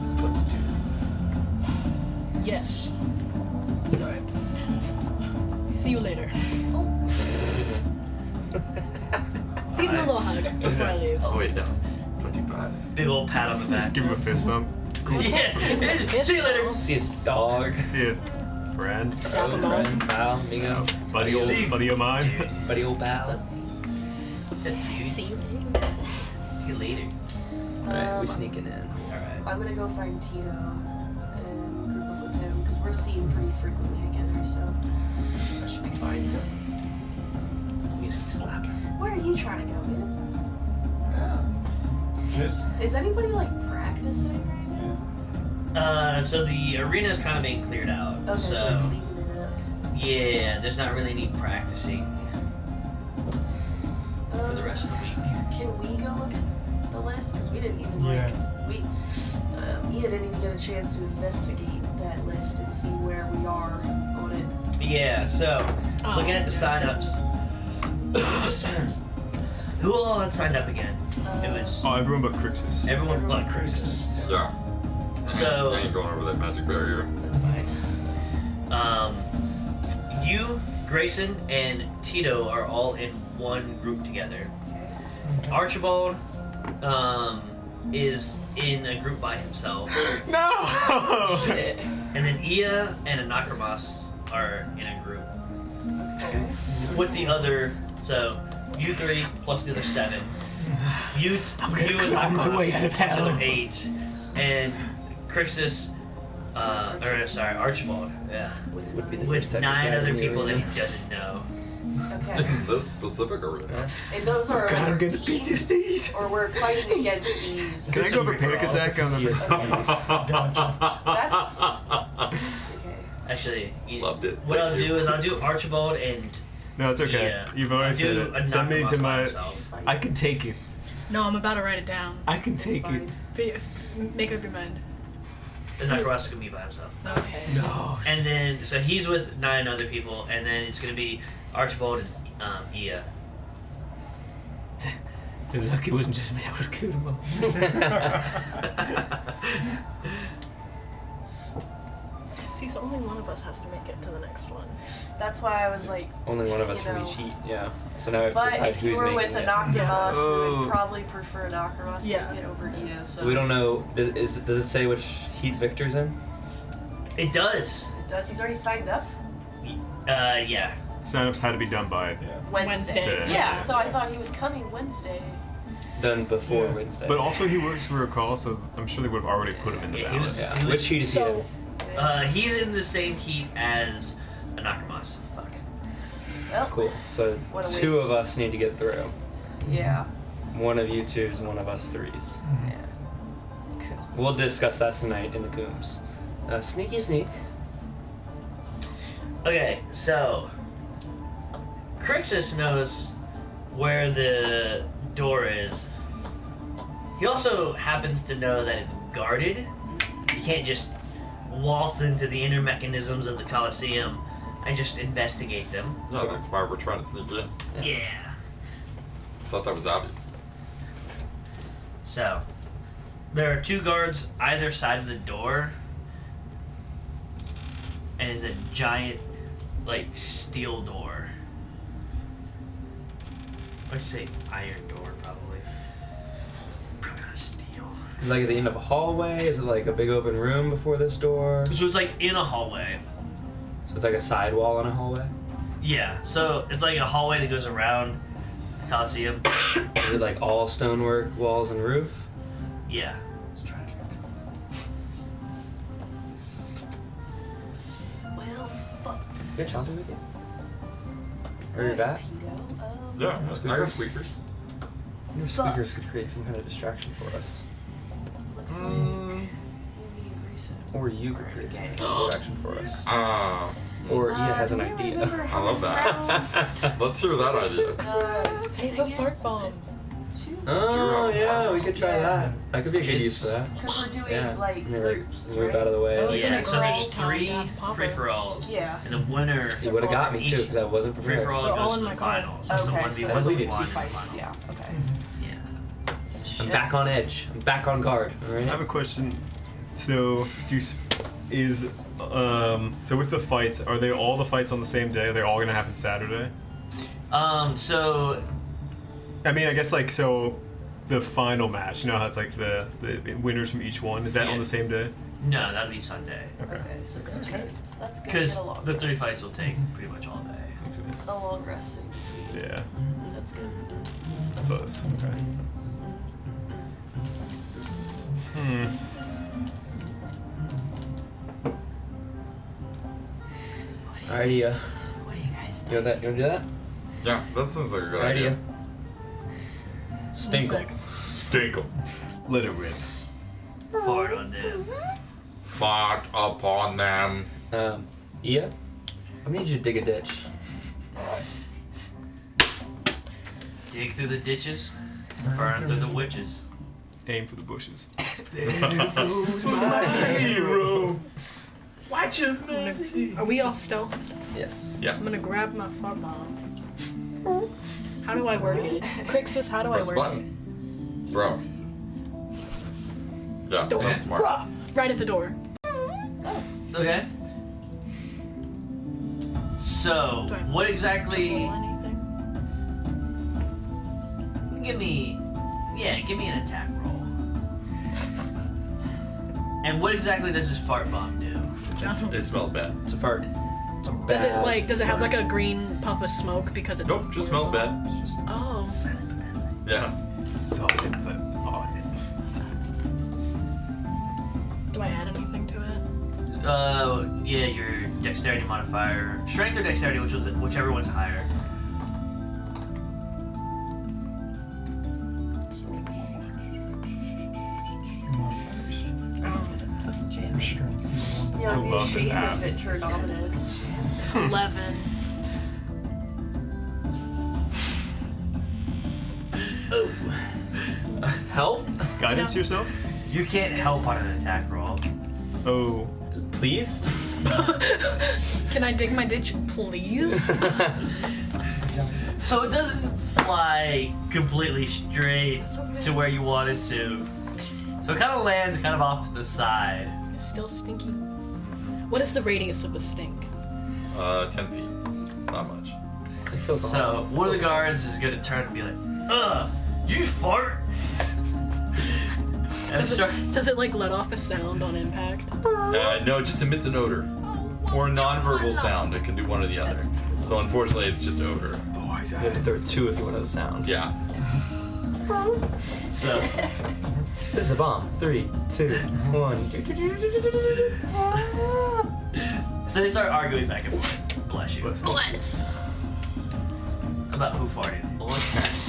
Yes. Sorry. See you later. Give him a little hug before I leave. Oh wait, no. 25. Big old pat on the back. Just give him a fist bump. Yeah. See you later. See a dog. See it, friend. Dap him up. Friend, pal, amigo. Buddy of mine. Dude. Buddy old pal. What's up, dude? See you later. See you later. Alright, we sneaking in. Alright. I'm gonna go find Tito and group up with him because we're seen pretty frequently together, so that should be fine. Music slap. Where are you trying to go, man? Yes. Is anybody like practicing right now? So the arena is kind of being cleared out. Okay, so So, I'm cleaning it up. yeah, there's not really any practicing for the rest of the week. Can we go look at the list? Because we didn't even Ea didn't even get a chance to investigate that list and see where we are on it. Yeah, so Oh, looking at the yeah. sign-ups. Who all had signed up again? It was Oh, everyone but Krixis. everyone but Krixis. Yeah. So, I ain't going over that magic barrier. That's fine. you, Grayson, and Tito are all in one group together. Archibald is in a group by himself. No! Shit. And then Ea and Anakremas are in a group. Okay. With the other, so you three plus the other 7. You and Anakremas plus the other 8. And Krixis, Archibald, yeah. Would be the With first time 9 we've other died in the people that arena. he doesn't know. Okay. In this specific arena. And those are God, I'm other gonna beat teams, these. or we're fighting against these. Can I go for panic Free-for-all. attack on the? That's okay. Actually, Loved it. what Thank I'll you. do is I'll do Archibald and No, it's okay. Ea. You've already I'll said do it. Send me Anakremas to by my. himself. It's fine. I can take it. No, I'm about to write it down. I can It's take fine. it. Make up your mind. Anakremas is gonna be by himself. Okay. No. And then, so he's with 9 other people, and then it's gonna be Archibald and Ea. You're lucky it wasn't just me. I would have killed them all. See, so only one of us has to make it to the next one. That's why I was like. Only one of us you from know. each heat, yeah. So now we have to But decide if you who's were making with it. Anakremas, we Oh. would probably prefer Anakremas Yeah. to get over Ea. So We don't know. Does it say which heat Victor's in? It does. It does. He's already signed up Yeah. Signups had to be done by. Wednesday. Wednesday. Yeah. So I thought he was coming Wednesday. Done before Wednesday. But also he works for a call, so I'm sure they would have already put him in the Yeah, he ballot. was- yeah. Which heat is he in? So, He's in the same heat as Anakremas. Fuck. Well. Cool. So What a 2 waste. of us need to get through. Yeah. One of you 2s, one of us 3s. Yeah. Cool. We'll discuss that tonight in the Coombs. Sneaky sneak. Okay, so Krixis knows where the door is. He also happens to know that it's guarded. You can't just waltz into the inner mechanisms of the Colosseum and just investigate them. No, that's why we're trying to sneak in. Yeah. Thought that was obvious. So, there are 2 guards either side of the door, and it's a giant, like, steel door. Let's say iron door, probably. Probably not steel. Like at the end of a hallway? Is it like a big open room before this door? So it's like in a hallway. So it's like a sidewall in a hallway? Yeah, so it's like a hallway that goes around the Coliseum. Is it like all stonework, walls, and roof? Yeah. Let's try it. Well, fuck. You got Chompy with you? Or your bat? Tito. Yeah, I got squeakers. Your squeakers could create some kind of distraction for us. Looks like you need Grayson. Or you could create some kind of distraction for us. Or Or Ea has an idea. I love that. Let's hear that idea. Take a fart bomb. Oh yeah, we could try that. That could be a good use for that. Because we're doing Yeah. like And they're like groups, move right? out of the way. Oh, like- yeah. Yeah, so there's Time 3 to popper. free-for-alls. Yeah. And the winner You would have got me each too, because I wasn't prepared. free-for-all They're goes all to in the my car. finals. It's the Okay, 1v1 so I believe there's you. two 1 fights. final. Yeah. Okay. Yeah. I'm Shit. back on edge. I'm back on guard. All I have right. a question. So, so with the fights, are they all the fights on the same day? Are they all gonna happen Saturday? So I mean, I guess like so, the final match. You know how it's like the winners from each one. Is that Yeah. on the same day? no, that'll be Sunday. Okay. Okay, so it's 2 days. That's good. Because Get a long the 3 rest. fights will take pretty much all day. A long rest in between. Yeah. That's good. So it's okay. Alright, Ea. What do you guys You want that? You want to do that? Yeah, that sounds like a good Alright, Ea. idea. Stinkle. Stinkle. Let it rip. Fart on them. Fart upon them. Ea, I need you to dig a ditch. Dig through the ditches, burn through the witches. Aim for the bushes. Hero. Watch your mercy. Are we all stealth? Yes. Yeah. I'm gonna grab my fart bomb. How do I work it? Krixis, how do Press I the work button. Bro. Yeah, Door. that's smart. it? Right at the door. Okay. So, Do I what exactly? roll anything? Give me an attack roll. And what exactly does this fart bomb do? It smells bad. It's a fart. Does it have like a green puff of smoke because it's Nope, just smells bad. Oh. Yeah. Solid but fun. Do I add anything to it? Yeah, your dexterity modifier, strength or dexterity, whichever one's higher. Yeah, I'd I be love this ashamed app. if it turned ominous. 11. Help? Guidance yourself? You can't help on an attack roll. Oh. Please? Can I dig my ditch, please? So it doesn't fly completely straight to where you want it to. So it kind of lands kind of off to the side. It's still stinky. What is the radius of the stink? 10 feet. It's not much. It feels So one of the guards is gonna turn and be like, "Ugh, you fart!" And start. Does it like let off a sound on impact? No, it just emits an odor. Or a non-verbal sound. It can do one or the other. So unfortunately, it's just odor. Boys, You have to throw 2 if you want the sound. Yeah. So This is a bomb. 3, 2, 1. so they start arguing back and forth. Bless you. Bless. About who farted. Blood cast.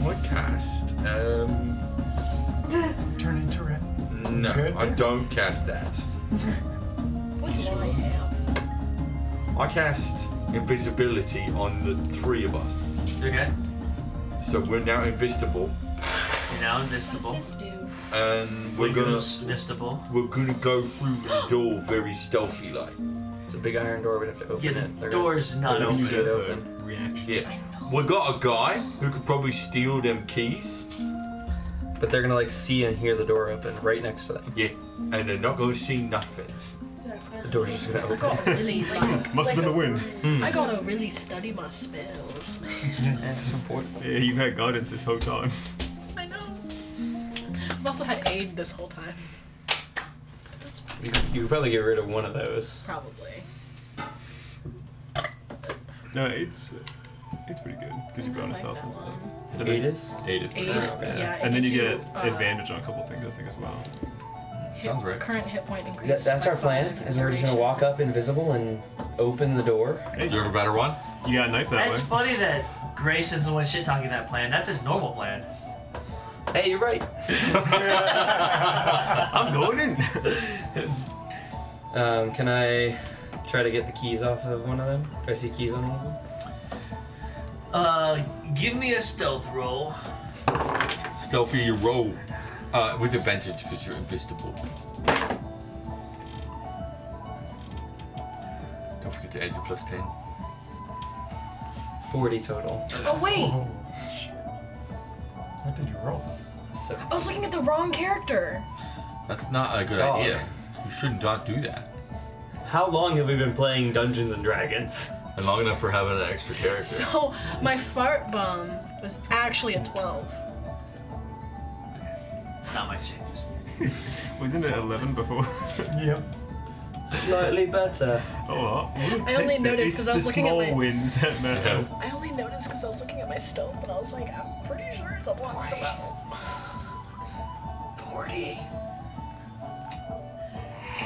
What cast? Turn into red. No, Good. I don't cast that. What do I have? I cast invisibility on the 3 of us. Okay. So we're now invisible. You're now invisible. What's this do? and we're Windows vistable. gonna go through the door very stealthy like. It's a big iron door. We'd have to open Yeah, it. the door's not You can use open. that as a open. reaction. Yeah. We got a guy who could probably steal them keys. But they're gonna like see and hear the door open right next to them. Yeah. And they're not gonna see nothing. The door's just gonna I open. gotta really like. Must have been the wind. I gotta really study my spells, man. That's important. Yeah, you've had guidance this whole time. I know. I've also had aid this whole time. That's You could probably get rid of one of those. probably. No, it's pretty good. Gives you bonus health and stuff. And Eight then- is? 8 is Aid, pretty good. yeah. And then you gives get advantage on a couple things, I think, as well. Sounds right. Current hit point increase. That's by our plan. 5 Is we're just gonna walk up invisible and open the door. Hey, Do you have a better one? you got a knife that That's way. funny that Grayson's the one shit talking that plan. That's his normal plan. Hey, you're right. I'm going in. Can I try to get the keys off of one of them? Do I see keys on one of them? Give me a stealth roll. Stealthy you roll. With advantage because you're invisible. Don't forget to add your plus 10. 40 total. Oh wait, What did you roll? I was looking at the wrong character. That's not a good Dog. idea. You should not do that. How long have we been playing Dungeons and Dragons? And long enough for having an extra character. So my fart bomb was actually a 12. Not much changes. Wasn't it 11 before? Yep. Slightly better. Oh, I only noticed 'cause I was looking at It's the my- small wins that matter. I only noticed because I was looking at my stealth and I was like, I'm pretty sure it's a 112. 40.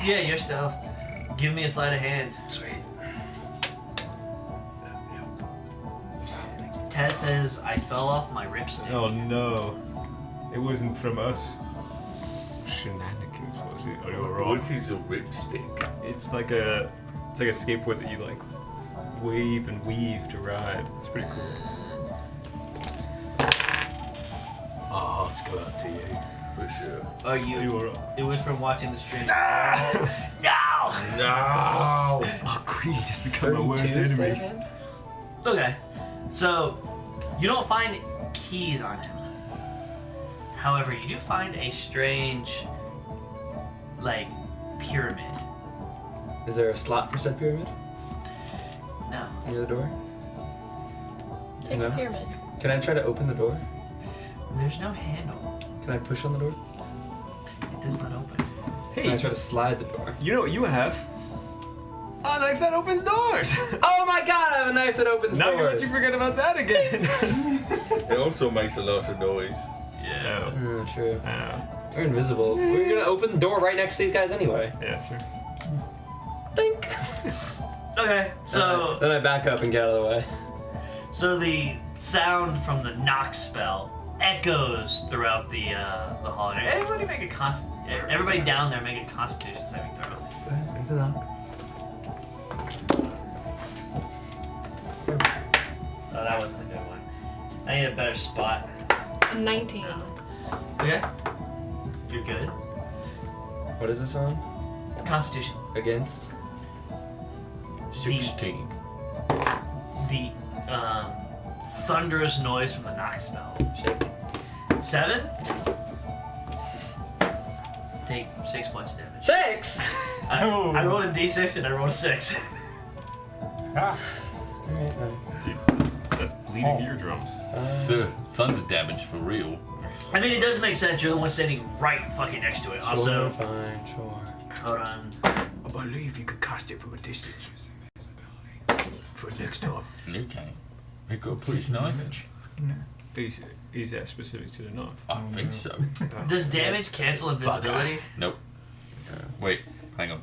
Yeah, you're stealth. Give me a sleight of hand. Sweet. Tess says I fell off my ripstick. Oh no. It wasn't from us. Shenanigans, was it? Or you were wrong. What is a ripstick? It's like a skateboard that you like wave and weave to ride. It's pretty cool. Our hearts go out to you. For sure. Oh, You were It was from watching the stream. No! No! our greed has become our worst 32 sleight of enemy. hand? Okay, so you don't find keys on him. However, you do find a strange, like, pyramid. Is there a slot for said pyramid No. near the door? Take No. the pyramid. Can I try to open the door? There's no handle. Can I push on the door? It does not open. Can I Hey, try to slide the door? you know what you have? A knife that opens doors! Oh my god, I have a knife that opens Now you doors! let you forget about that again. It also makes a lot of noise. Yeah. Oh, true. Oh. We're invisible. We're gonna open the door right next to these guys anyway. Yeah, sure. Think. Okay, so Then I back up and get out of the way. so the sound from the knock spell echoes throughout the hall. Everybody make a everybody down there make a Constitution saving throw. Go ahead, make the knock. Oh, that wasn't a good one. I need a better spot. A 19. Okay, you're good. What is this on? Constitution. Against? 16. The thunderous noise from the knock spell. Shake. 7. Take 6 points of damage. 6! I rolled a d6 and I rolled a 6. Alright, Dude, that's bleeding eardrums. Thunder damage for real. I mean, it does make sense. You're the one standing right fucking next to it. Also, fine, sure. hold on. I believe you could cast it from a distance. For next time. You can. It got pretty knife. Is that specific to the knife? I think so. Does damage cancel invisibility? Nope. Wait, hang on.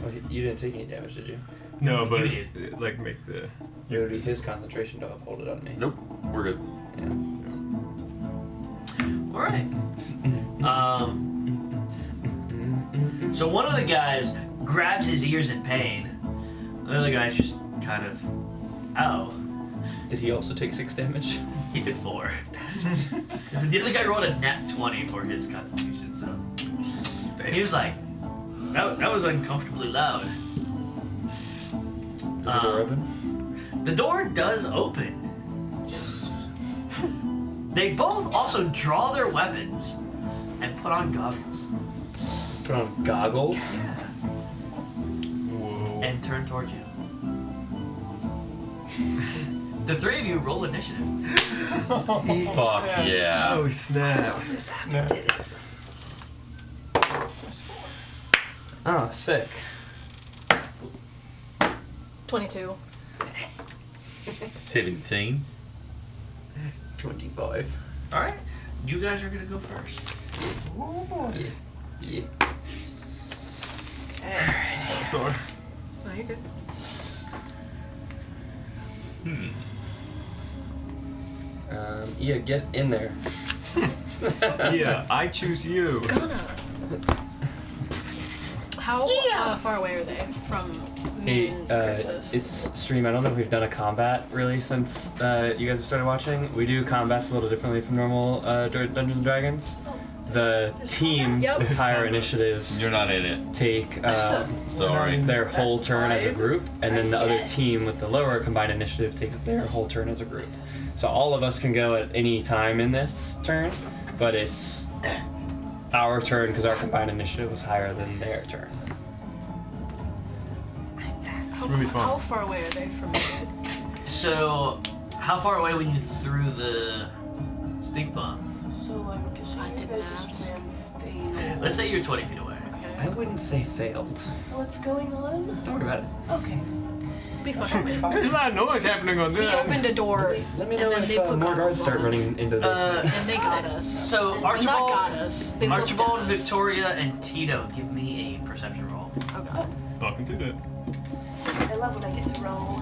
Oh, you didn't take any damage, did you? No, but You like make the. It would be his concentration to uphold it on me. Nope. We're good. All right. So one of the guys grabs his ears in pain. The other guy's just kind of, oh, Did he also take 6 damage? he did 4. The other guy rolled a nat 20 for his Constitution He was like, that was uncomfortably loud. Does the door open? The door does open. They both also draw their weapons and put on goggles. Put on goggles? Whoa. And turn towards you. The three of you roll initiative. Fuck yeah. Oh snap! Oh, sick. 22. 17. 25. All right, you guys are gonna go first. Yeah. Okay. Sorry. Oh, you're good. Ea, get in there. Yeah, I choose you. Gonna. How far away are they from Hey, me and Krixis? it's stream. I don't know if we've done a combat really since you guys have started watching. We do combats a little differently from normal Dungeons and Dragons. The teams Yep. with higher initiatives You're not in it. take Sorry. their whole That's turn as a fine. group, and then the other Yes. team with the lower combined initiative takes their whole turn as a group. So all of us can go at any time in this turn, but it's our turn because our combined initiative was higher than their turn. It's really fun. How far away are they from me? So, how far away when you threw the stink bomb? So I'm guessing I you didn't guys ask. just failed. Let's say you're 20 feet away. I Okay. wouldn't say failed. What's going on? Don't worry about it. Okay. Be fine. There's a lot of noise happening on He this. opened a door Let me and know then if they put more goggles guards start on. running into this. And they got us. So Well, not Archibald, got us. They looked Archibald, at us. Victoria, and Tito, give me a perception roll. Oh god. Fucking do that. I love when I get to roll.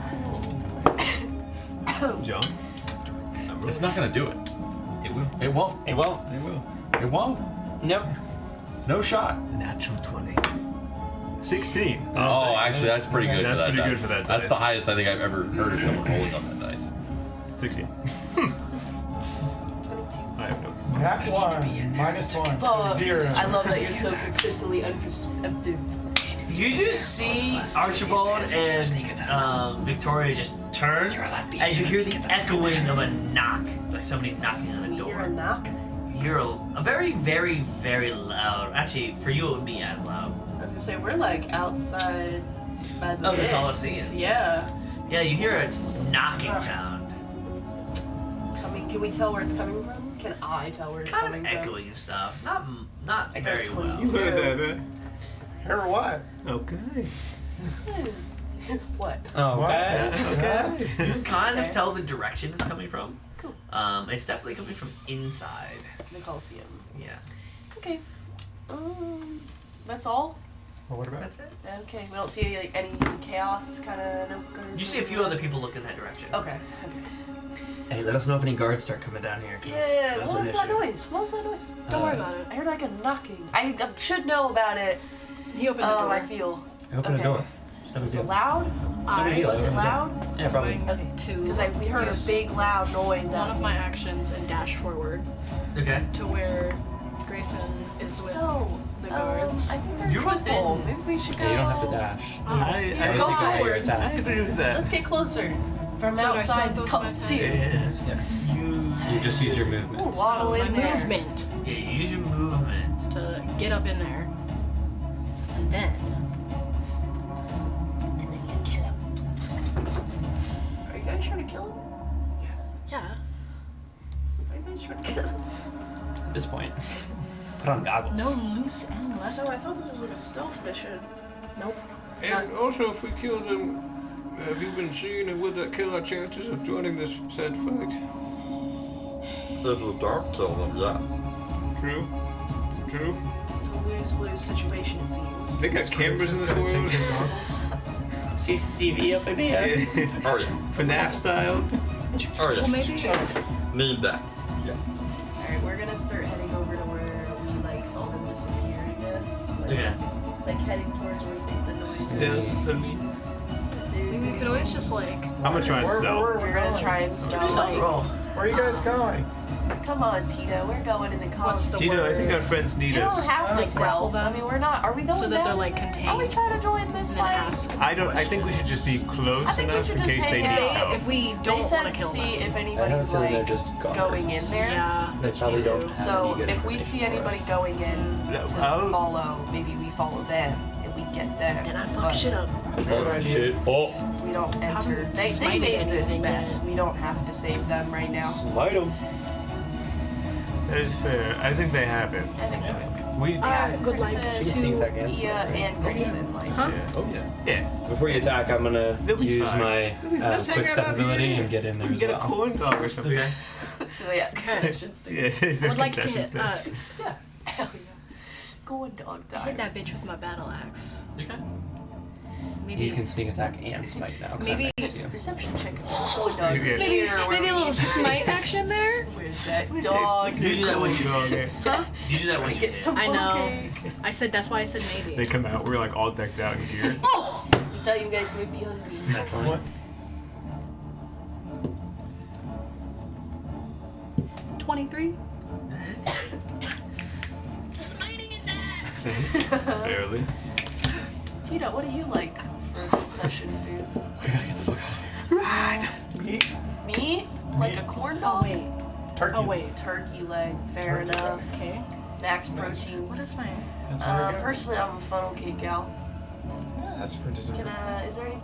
John? It's not gonna do it. It will. It won't. It won't. It will. It won't. Nope. No shot. Natural 20. 16. Oh, actually, that's pretty good. That's for that pretty good dice. for that That's dice. the highest I think I've ever heard of someone rolling on that dice. 16. 22. I have no. Nat 1, minus 1, so Fuck. 0. I love that you're so consistently unperceptive. You just see Archibald and Victoria just turn as you hear the echoing of a knock, like somebody knocking on a You hear a door. knock? You hear a very, very, very loud. Actually, for you it would be as loud. I was gonna say, we're like outside by the Of the mist. Coliseum. Yeah. Yeah, you hear a knocking sound, Can we tell where it's coming from? Can I tell where it's kind coming of from? echoing and stuff. Not I very guess well. you heard that, man. Hear what? Okay. What? Okay. Okay. You kind of Okay. tell the direction it's coming from. Cool. It's definitely coming from inside. The Coliseum. Yeah. Okay. That's all? Well, what about? That's it. Okay. We don't see like any chaos kind of. You see a few other people look in that direction. Okay. Okay. Hey, let us know if any guards start coming down here. 'cause Yeah. that's What an was that issue. noise? What was that noise? Don't worry about it. I heard like a knocking. I should know about it. He opened the door. I feel. Open the Okay. door. It's no big Was it deal. loud? no big deal. Was it Open the door. loud? Yeah, probably. Going Okay. to Because we heard a use big loud noise. one of my actions and dash forward Okay. to where Grayson is with So, the guards. I think they're You're trouble. within- Maybe we should go. Yeah, you don't have to dash. Yeah, I go take away your forward. attack. agree with that. Let's get closer. From So do I start outside the both my Coliseum. attacks? Yes. You You just use your movement. Waddle my in there. movement yeah, you use your movement. to get up in there, and then you kill him. Are you guys trying to kill him? Yeah. Are you guys trying to kill him? At this point, put on goggles. No loose end left. So I thought this was like a stealth mission. Nope. And also, if we kill them, have you been seeing it? Would that kill our chances of joining this said fight? If the dark kill them, yes. True. True. It's a lose-lose situation, it seems. They got cameras in this world. CCTV up in here. Oh yeah. FNAF style. Oh yeah. Well, maybe. Need that. Alright, we're gonna start heading over to where we like saw them disappear, I guess. Like, Okay. like heading towards where we think the noise is. Stealthily. We could always just like. I'm gonna try and stealth. We're gonna try and stealth. Stealth roll. Where are you guys going? Come on, Tito. We're going in the What's college. the Tito, I word? think our friends need You don't us. have to Like grapple stealth. them? I mean, we're not. Are we going So that down they're, like, there? contained. Are we trying to join this And then fight? ask. I think we should just be close I think we enough should in just case they hang need out. help. If we They don't said want to to kill see them. if I have a anybody's feeling they're like just going in there. Yeah. They probably don't have So any good if we see anybody information for us. going in to I'll- follow, maybe we follow them and we get them. Then I fuck But shit up. That's a good idea. Shit. Oh, We don't enter. haven't They smited made this anything mess. yet. We don't have to save them right now. smite them. That is fair. I think they have it. I think We. yeah, good luck. Krixis, She can sneak attack and Ea, smite, right? and Grayson. Like, Huh? Yeah. Oh yeah. Yeah. Before you attack, I'm gonna They'll be use fine. my Let's hang quick out step out ability here. and get in there We as get a well. corn dog or something. Okay. yeah, concessions too. Yeah, there's I a would like concession to stand. Yeah. Hell yeah. Go on, dog hit time. that bitch with my battle axe. Okay. Maybe. You can sneak attack and smite now. 'cause I'm Maybe- next to you. Perception check. Go on, dog. Yeah. Maybe, Here, where maybe a we little need to smite be. action there. Where's that dog? You do that when you- dog. Huh? You do that Trying when to you get some I know. cake. I said that's why I said They maybe. come out. We're like all decked out in gear. We thought you guys would be hungry. That's one. What? 23. Smiting his ass. Barely. Tito, what do you like for concession food? Me? Me? Like a corn Oh dog? wait. Turkey. Oh wait. Turkey leg, fair Turkey enough. Okay. Max protein. What is my? That's what I got. Personally, I'm a funnel cake gal. Yeah, that's for dessert. Can is there any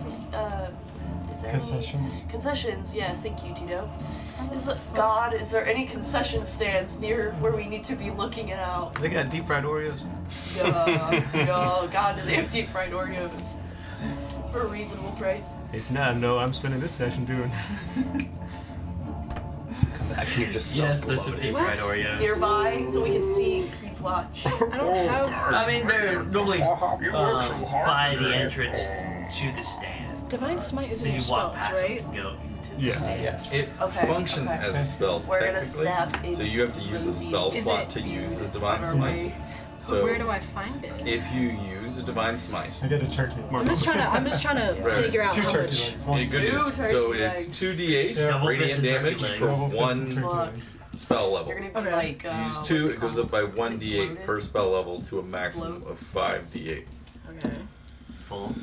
is there Concessions. any concessions? Yes, thank you, Tito. God, is there any concession stands near where we need to be looking out? They got deep fried Oreos. Yeah, God, do they have deep fried Oreos for a reasonable price? If not, no, I'm spending this session doing. Actually, just Yes, so there's some bloated. deep fried Oreos. Nearby, so we can see, keep watch. I don't have I mean, they're normally by the entrance to the stand. divine smite. Is So in you your walk spells, past right? them and go into the Yeah. stand. Yes. It Okay, functions okay. as a spell We're gonna technically. step in. So you have to use a spell Is slot it to use a on divine our smite. way? So Where do I find it? if you use a divine smite, I got a turkey. I'm just trying to Right. figure out Two how turkey much. legs. One good Two news. turkey So legs. it's 2d8 Yeah. Double radiant fisted turkey damage legs. for Double fisted one turkey Fuck. legs. spell level. You're gonna be Okay. like, Use what's 2, it it goes called? up by Is it 1d8 bloated? per spell level to a maximum Bloat? of 5d8. Okay. Full.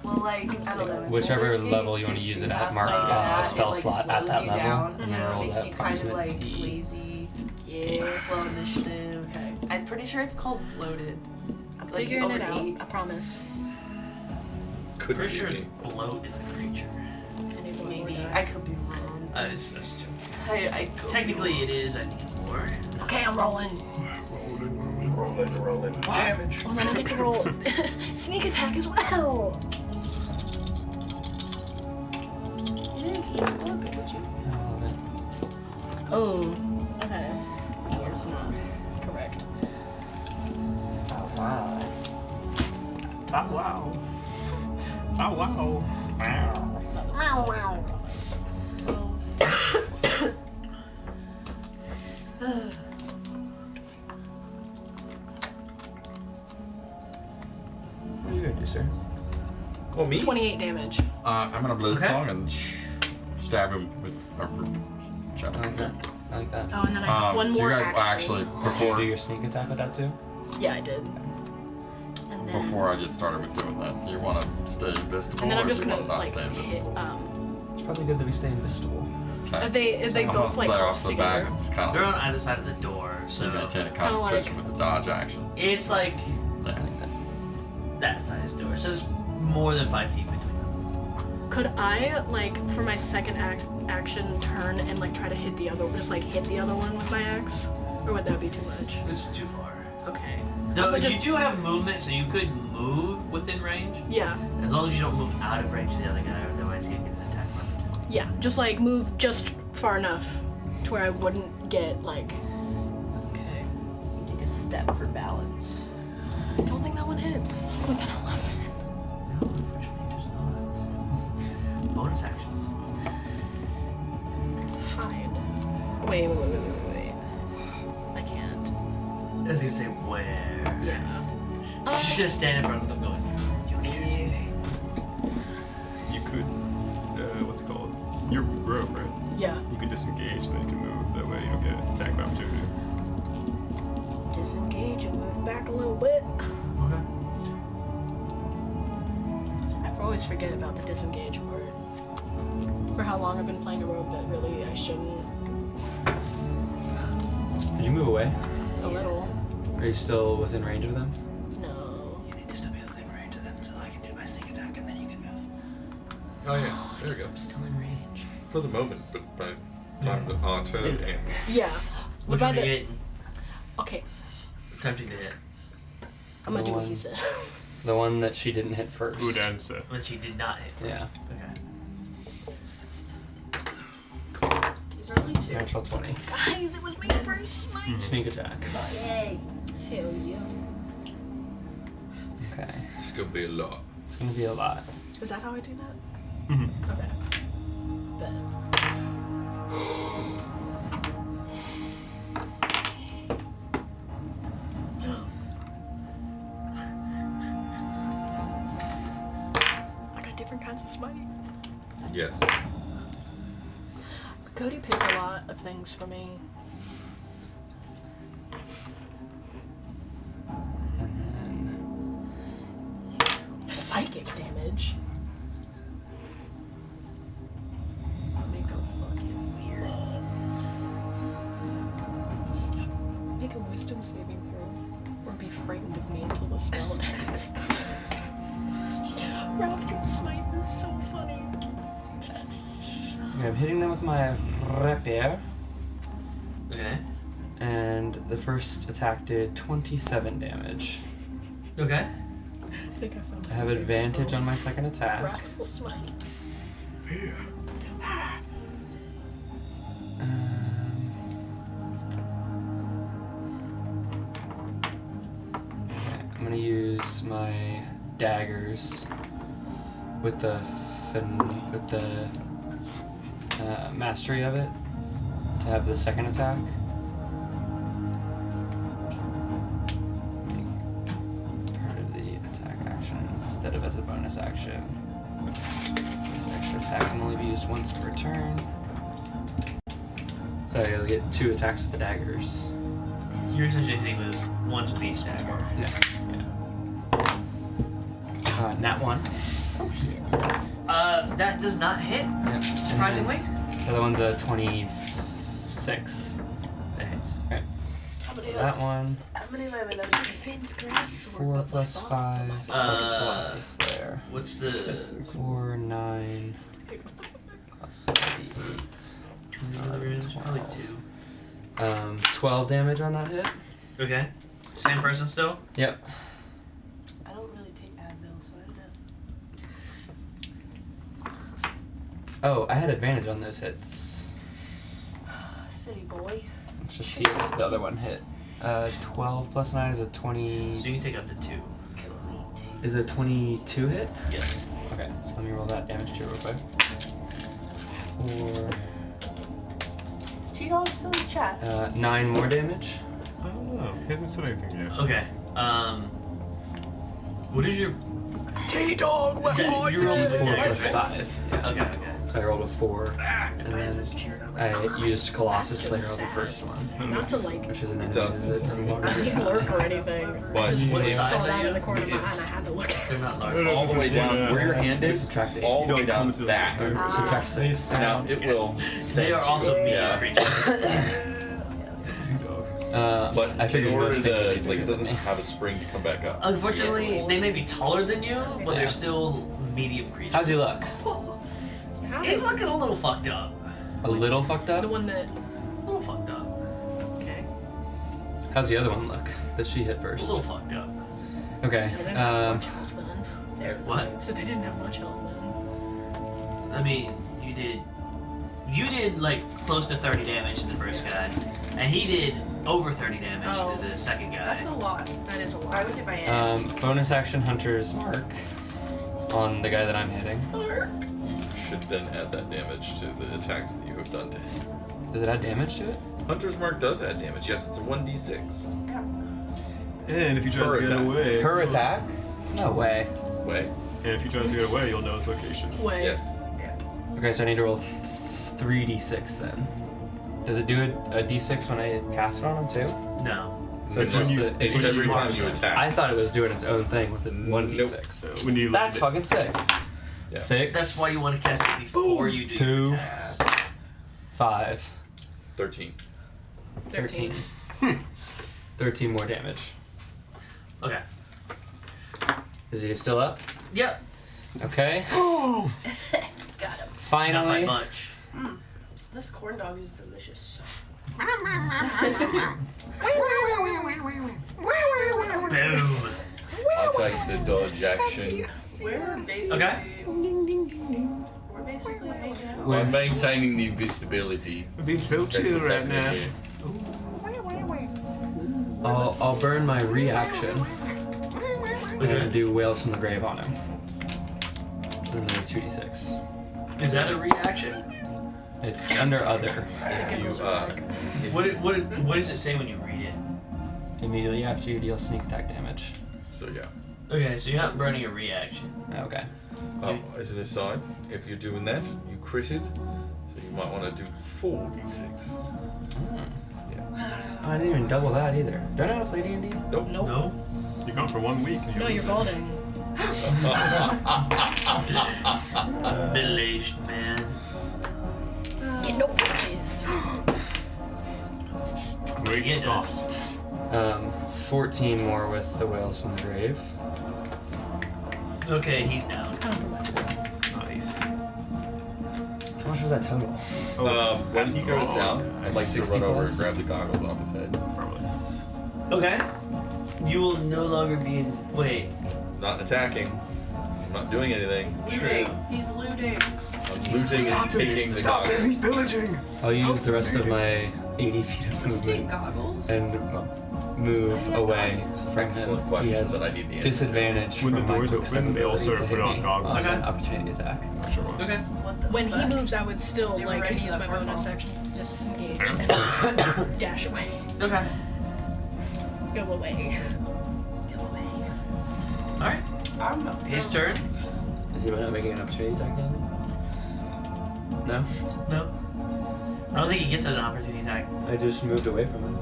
Well, like, I don't know. in Whichever Baldur's Gate, level you want to if use you it at, have, mark like, off that, a spell it, like, slot at slows that you level, down, and then it roll makes that you kind of like approximate lazy, Yeah. slow initiative. Okay. I'm pretty sure it's called bloated. I'm Like, figuring it overeat. out. I promise. Could Pretty be sure me. bloat is a creature. Maybe. I could be wrong. That's joking. I could Technically, be it is. I need more. Okay, I'm rolling. Rolling. Damage. Oh, then I get to roll sneak attack as well. wrong. You didn't eat the book, did you? Oh. Okay. No, it's not correct. Oh, wow. Oh wow. Oh wow. Wow. 12. What are you gonna do, sir? Oh, me? 28 damage. I'm gonna blow the Okay. song and stab him with a I like that. I like that. Oh, and then I have one do more you guys actually Do before your sneak attack with that too? Yeah, I did. And then, before I get started with doing that, do you want to stay invisible and then I'm or just do you gonna want to not like stay hit. invisible? It's probably good that we stay invisible. Okay. Are they I'm both gonna like stay close off the back together? and just kind They're of on either side of the door, so maintain a like- concentration with the dodge action. it's like Yeah. that size door. So there's more than 5 feet between them. Could I like for my second action turn and like try to hit the other, just like hit the other one with my axe, or would that be too much? It's too far. Okay. Though But you just- do have movement, so you could move within range, Yeah. as long as you don't move out of range of the other guy. Otherwise, you get an attack of opportunity. Yeah. Just like move just far enough to where I wouldn't get like. Okay. Take a step for balance. I don't think that one hits with an 11. No, unfortunately, it does not. Bonus action. Hide. Wait. I can't. I was gonna say where. Yeah. You're just gonna stand in front of them going, you can't see me. Yeah. You can disengage, then you can move. That way you don't get attack of opportunity. Disengage and move back a little bit. Okay. I always forget about the disengage part. For how long I've been playing a rogue that really I shouldn't. Did you move away? A little. Are you still within range of them? No. You need to still be within range of them until I can do my sneak attack, and then you can move. Oh yeah, there we go. I'm still in range. For the moment, but by the time the turn ends. Yeah. Which But one by did you the, hit? okay, Attempting to hit. I'm gonna The do what one- he said. The one that she didn't hit first. Udanse. When she did not hit first. Yeah. Okay. These are only 2. Natural 20. Guys, it was me first. Sneak attack. Yay. Hell yeah. Okay. It's gonna be a lot. It's gonna be a lot. Is that how I do that? Mm-hmm. Okay. Bet. I got different kinds of smiting. Yes. Cody picked a lot of things for me. And then Psychic damage. Make a fucking weird. Make a wisdom saving throw. Or be frightened of me until the spell ends. Wrath can smite is so funny. okay, I'm hitting them with my rapier, Okay. and the first attack did 27 damage. Okay. I think I found I have advantage on my second attack. Wrathful smite. Okay, I'm gonna use my daggers with the mastery of it to have the second attack. Part of the attack action instead of as a bonus action. This extra attack can only be used once per turn. So you'll get 2 attacks with the daggers. So you're essentially hitting with one with each dagger. Yeah. Nat 1. That does not hit, Yep. surprisingly. The other one's a 26. That hits. Okay. How So many, that one, how many live in It's them? like Finn's grass sword, 4 but plus like 5 Bob. plus Colossus Slayer. What's the... 4, 9, plus 8. Probably 2. 12 damage on that hit. Okay. Same person still? Yep. I don't really take Advil, so I don't know. Oh, I had advantage on those hits. City boy. Let's just see if the other one hit. 12 plus 9 is a 20. So you can take up to 2. Is a 22 hit? Yes. Okay, so let me roll that damage too real quick. 4, Is Tito still in chat? 9 more damage. I don't know. He hasn't said anything yet. Okay. What is your... T-Dog, where are You you? rolled a 4 dagger, plus right? 5. Yeah. Okay, okay. So I rolled a 4. And Why is then this chair not I used Colossus That's Slayer just on the sad. first one, Not to like, which is an enemy Does. that's I larger. didn't lurk or anything. But I just what saw size that are in you? the corner of my eye It's- and I had to look at it. They're not large. No, All the way down Yeah. where your hand is, Subtract 8. all the way Don't down come to the that. left. Subtract 6. Now it will. They send are you. also medium Yeah. creatures. But I figured in order most things would be to, bigger like, it than doesn't me. have a spring to come back up. Unfortunately, they may be taller than you, but Yeah. they're still medium creatures. How's he look? He's looking a little fucked up. A little fucked up? The one that, A little fucked up. Okay. How's the other one look that she hit A first? little fucked up. Okay. they didn't have much health then. What? So they didn't have much health then. I mean, you did like close to 30 damage to the first guy, and he did over 30 damage Oh. to the second guy. That's a lot. That is a I lot. would get my ass. Bonus action Hunter's Mark on the guy that I'm hitting. You should then add that damage to the attacks that you have done to him. Does it add damage to it? Hunter's Mark does add damage. Yes, it's a 1d6. And if he tries Her to get attack. away, Her attack? No way. Way. And if he tries to get away, you'll know his location. Way. Yes. Okay, so I need to roll 3d6 then. Does it do a d6 when I cast it on him too? No. So it's When just you- the, It's when every you time launch you it. attack. I thought it was doing its own thing with the 1d6. So when you That's land fucking sick. Yeah. 6. That's why you want to cast it before you do 2, your attacks. 5, 13. 13. 13 more damage. Okay. Is he still up? Yep. Okay. Got him. Not by Finally. much. This corn dog is delicious. Boom. I'll take the dodge action. We're basically. Okay. We're basically hanging out. I'm maintaining the invisibility. I'm being so That's chill what's right now. happening here. I'll burn my reaction and do Whales from the Grave on him. And then 2d6. Is that a reaction? It's under other. If you, if What does it say when you read it? Immediately after you deal sneak attack damage. So yeah. Okay, so you're not burning a reaction. Okay. As an aside, if you're doing that, you critted, so you might want to do 4d6. I didn't even double that either. Do I know how to play D&D? Nope. No. You're gone for 1 week. And No, you're balding. Middle-aged man. Get no bitches. Great Yeah, it Scott. does. 14 more with the Whales from the Grave. Okay, he's down. Kind of progressive. Nice. How much was that total? When he goes down, I'd like to 60 run over plus? and grab the goggles off his head. Probably. Okay. You will no longer be in. Wait. Not attacking. I'm not doing anything. Looting. He's looting. I'm looting and taking the goggles. He's pillaging! I'll use the rest of my 80 feet of movement Goggles. and move away from Excellent him. question He has that I need the answer. disadvantage When the from my doors Quickstep open, they also ability to put hit on me goggles. on Okay. an opportunity attack. Not sure why. Okay. What the When he fuck? moves, I would still They were like ready to for use that my first bonus ball. action to disengage and dash away. Okay. Go away. Go away. Alright. I'm not. His turn. Is he not making an opportunity attack now? No? No. I don't think he gets an opportunity attack. I just moved away from him.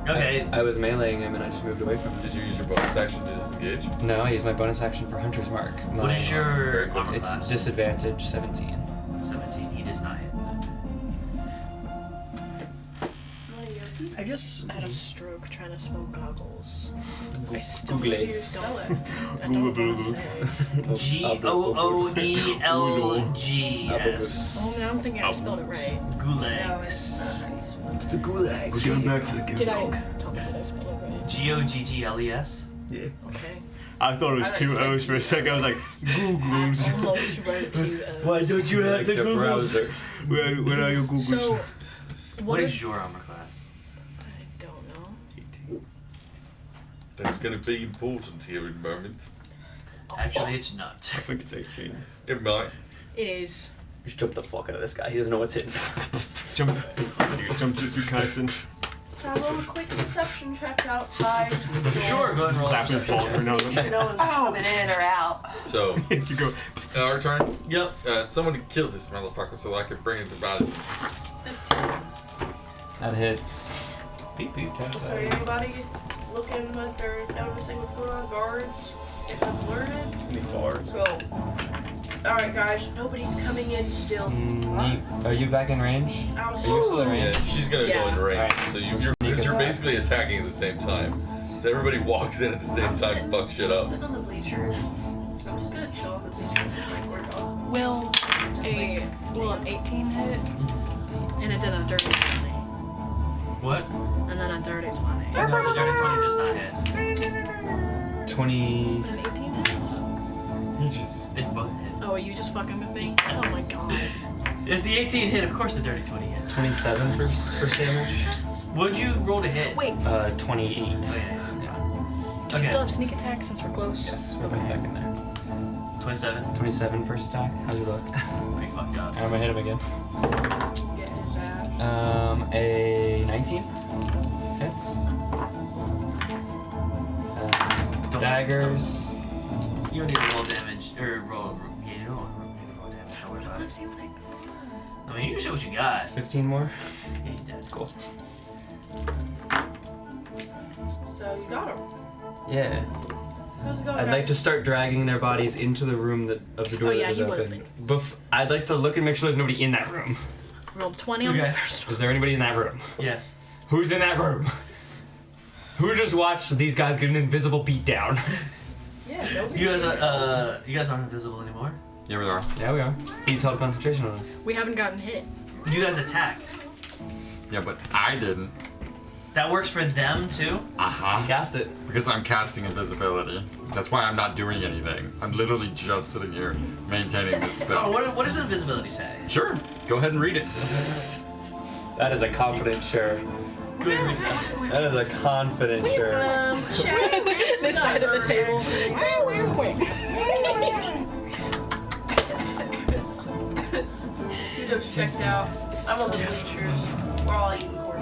Okay. I was meleeing him and I just moved away from him. Did you use your bonus action to disengage? No, I used my bonus action for Hunter's Mark. What is your armor It's class? disadvantage 17. 17. He does not hit. I just had a stroke trying to spell goggles. I still Google do it. spell it. I Google don't want to Google. say. Googlelgs. Oh, now I'm thinking I spelled it right. Gulags. The gulag. We're going back to the Did I? gulag. Tell me that I spelled it right. Goggles. Yeah. Okay. I thought it was 2 O's for a second. I was like, Googles. Almost right to. Why don't you have the Googles? browser. Where are your Googles? So, What is your armor class? I don't know. That's going to be important here in a moment. Actually, it's not. I think it's 18. It might. It is. Just jump the fuck out of this guy. He doesn't know what's hitting. Jump. Jump Jutsu Kaisen. Can I roll a quick perception check outside? Sure, go ahead and roll. Slap his balls every now and No then. one's coming in or out. So, You go. our turn. Yep. Somebody kill this motherfucker so I can bring it to battle. 15. That hits. Beep beep. So anybody looking like they're noticing what's going on? Guards? Getting alerted? 24. Go. Alright guys, nobody's coming in still. Are you back in range? I'm Are you still in Yeah, range? she's going to go Yeah. into range. Alright. So Sneak you're attack. basically attacking at the same time. So everybody walks in at the same time and fucks shit I'm up. sitting on the bleachers. I'm just gonna chill on the bleachers with my corn dog. Will an 18 hit? And it did a dirty 20. What? And then a dirty 20. No, the dirty 20 does not hit. 20. And 18 hits? They both hit. Oh, are you just fucking with me? Oh my god. If the 18 hit, of course the dirty 20 hit. 27 first damage. What'd you roll to hit? Wait, 28. Oh, yeah. do we still have sneak attack since we're close? Yes, we're back in there. 27. 27 first attack. How's he look? Pretty fucked up. I'm gonna hit him again. Get his ass. A 19 hits. Daggers. You don't need to roll damage, or roll, yeah, you don't need to roll damage, don't worry about it. See what I goes on. I mean, you can show what you got. 15 more. Yeah, he's dead. Cool. So you got him. Yeah. How's it going, I'd like to start dragging their bodies into the room of the door Oh, yeah, that is he would've open. I'd like to look and make sure there's nobody in that room. Rolled 20 on the Okay. first one. Is there anybody in that room? Yes. Who's in that room? Who just watched these guys get an invisible beatdown? Yeah, don't You guys aren't invisible anymore. Here we are. Yeah, we are. He's held concentration on us. We haven't gotten hit. You guys attacked. Yeah, but I didn't. That works for them too. Uh-huh. Cast it. Because I'm casting invisibility. That's why I'm not doing anything. I'm literally just sitting here maintaining this spell. Oh, what does invisibility say? Sure. Go ahead and read it. That is a confident sure. That is a confident sure. This side of the table. Tito's checked out. I'm on the bleachers. We're all eating corn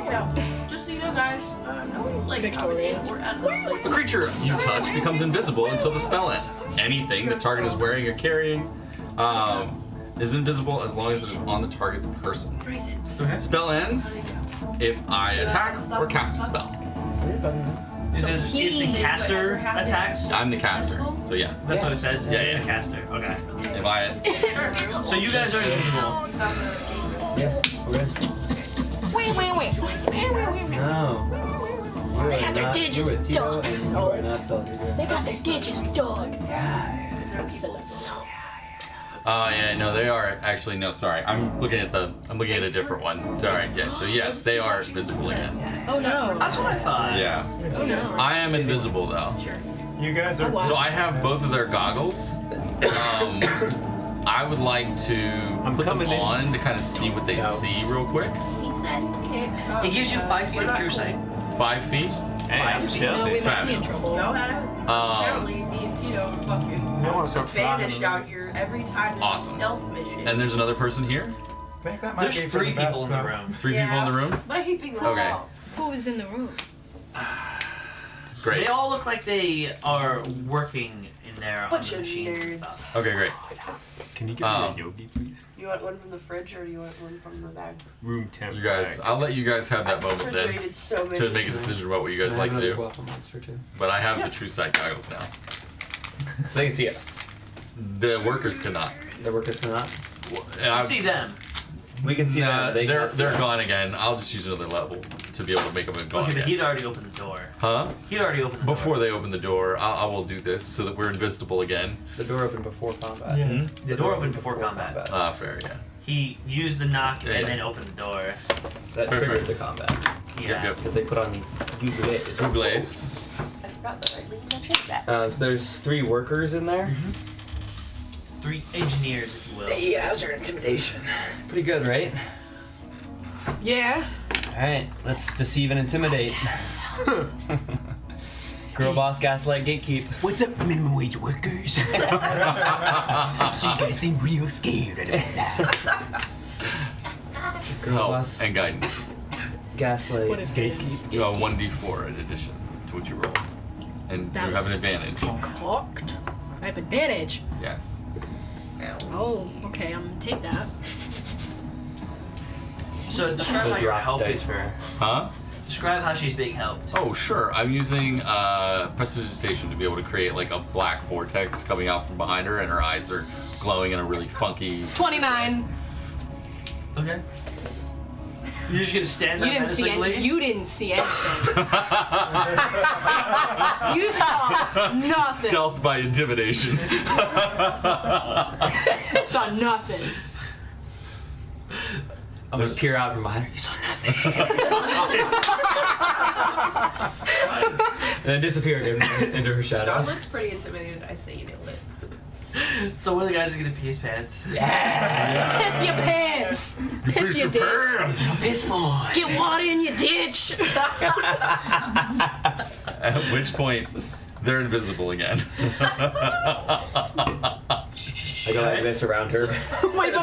dogs. Just so you know, guys, nobody's like coming in or out of this place. The creature you touch becomes invisible until the spell ends. Anything the target is wearing or carrying is invisible as long as it is on the target's person. Grayson. Spell ends if I attack or cast a spell. If the caster attacks, I'm the caster, so yeah. that's what it says. Yeah. The caster. Okay. If I So you guys are invisible. Yeah, we're good. No. They got their digits, You with Tito dog. and you are not stealthy. They got their digits, dog. Is there people still? yeah, no, they are actually no. Sorry, I'm looking at a different one. Sorry, yeah. So yes, they are visible again. Oh no. That's what I thought. Yeah, Oh no. I am invisible though. You guys are. So I have both of their goggles. I would like to put them coming in. on to kind of see what they see real quick. It gives you 5 feet of true sight. 5 feet. Hey, I'm No, stealthy. we might be in Fabulous. trouble. Go ahead. Apparently, me and Tito are fucking I want to start vanished flying. out here every time there's Awesome. a stealth mission. And there's another person here. I think that might There's be for 3 the best people in the stuff. room. 3 people in the room. But I hate being left Okay. out. Who is in the room? Great. They all look like they are working in there on Bunch the of machines and nerds. stuff. Okay, great. Can you get me a yogi, please? You want one from the fridge or do you want one from the bag? Room temp. You guys, I'll let you guys have that moment then refrigerated so many. to make a decision about what you guys Can I like have to another do. guapo monster too? But I have the true sight goggles now. So they can see us. The workers cannot. The workers cannot. And I- See them. We can see Nah, them. They they're can't see they're us. gone again. I'll just use another level to be able to make them gone Okay, but again. he'd already opened the door. Huh? He'd already opened the Before door. they open the door, I will do this so that we're invisible again. The door opened before combat. Yeah. The door opened before combat. Ah, fair, yeah. He used the knock Yeah. and then opened the door. That triggered the combat. Yeah. Yep. Because they put on these googlets. Googlaze. I forgot that I linked my check back. So there's 3 workers in there. 3 engineers, if you will. Hey, how's your intimidation? Pretty good, right? Yeah. Alright, let's deceive and intimidate. Girl boss, gaslight, gatekeep. What's up, minimum wage workers? You guys seem real scared right about that. Girl Help boss, and guidance. gaslight, What is gatekeep. You have 1d4 in addition to what you roll. And That you was- have an advantage. Cocked. I have advantage. Yes. Oh, okay, I'm gonna take that. So describe The how your drop help dice is for. Huh? Describe how she's being helped. Oh, sure. I'm using prestidigitation to be able to create like a black vortex coming out from behind her, and her eyes are glowing in a really funky. 29. Okay. You're just gonna stand there You didn't see menacingly? any. You didn't see anything. You saw nothing. Stealth by intimidation. Saw nothing. I'm gonna peer out from behind her. You saw nothing. And then disappear again into her shadow. Goblin's pretty intimidated. I say you nailed it. So one of the guys is gonna pee his pants. Piss your pants. Piss your dick. Piss boy. Get water in your ditch. At which point, they're invisible again. I go like this around her. Wait,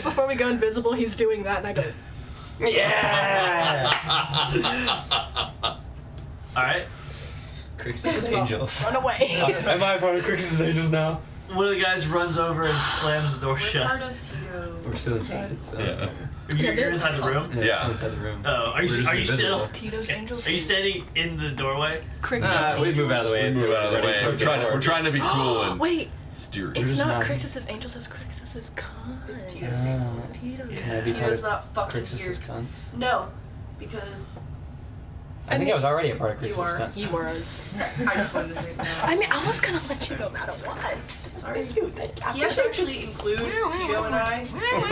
before we go invisible, he's doing that, and I go. Yeah! Alright. Krixis' angels. Run away. Am I part of Krixis' angels now? one of the guys runs over and slams the door We're shut. part of Tito. We're still inside. So. Yeah. You're inside the room? Yeah. Still inside the room. Oh, are We're you just still? Tito's Angels. Are you standing in the doorway? Crixis' We move out of the way. We move out of the way. We're We're trying to be cool and Wait, steer. it's just not not- Crixis' Angels, it's Crixis' It's cons. Tito. Tito. Can I be part Tito's of not fucking Krixis' here. cunts? No, because I think I was already a part of You Krixis' are. cunts. You was. I just wanted to say that. I mean, I was gonna let you no matter what. Sorry. Thank you, thank you. I He has to appreciate actually include Tito and I in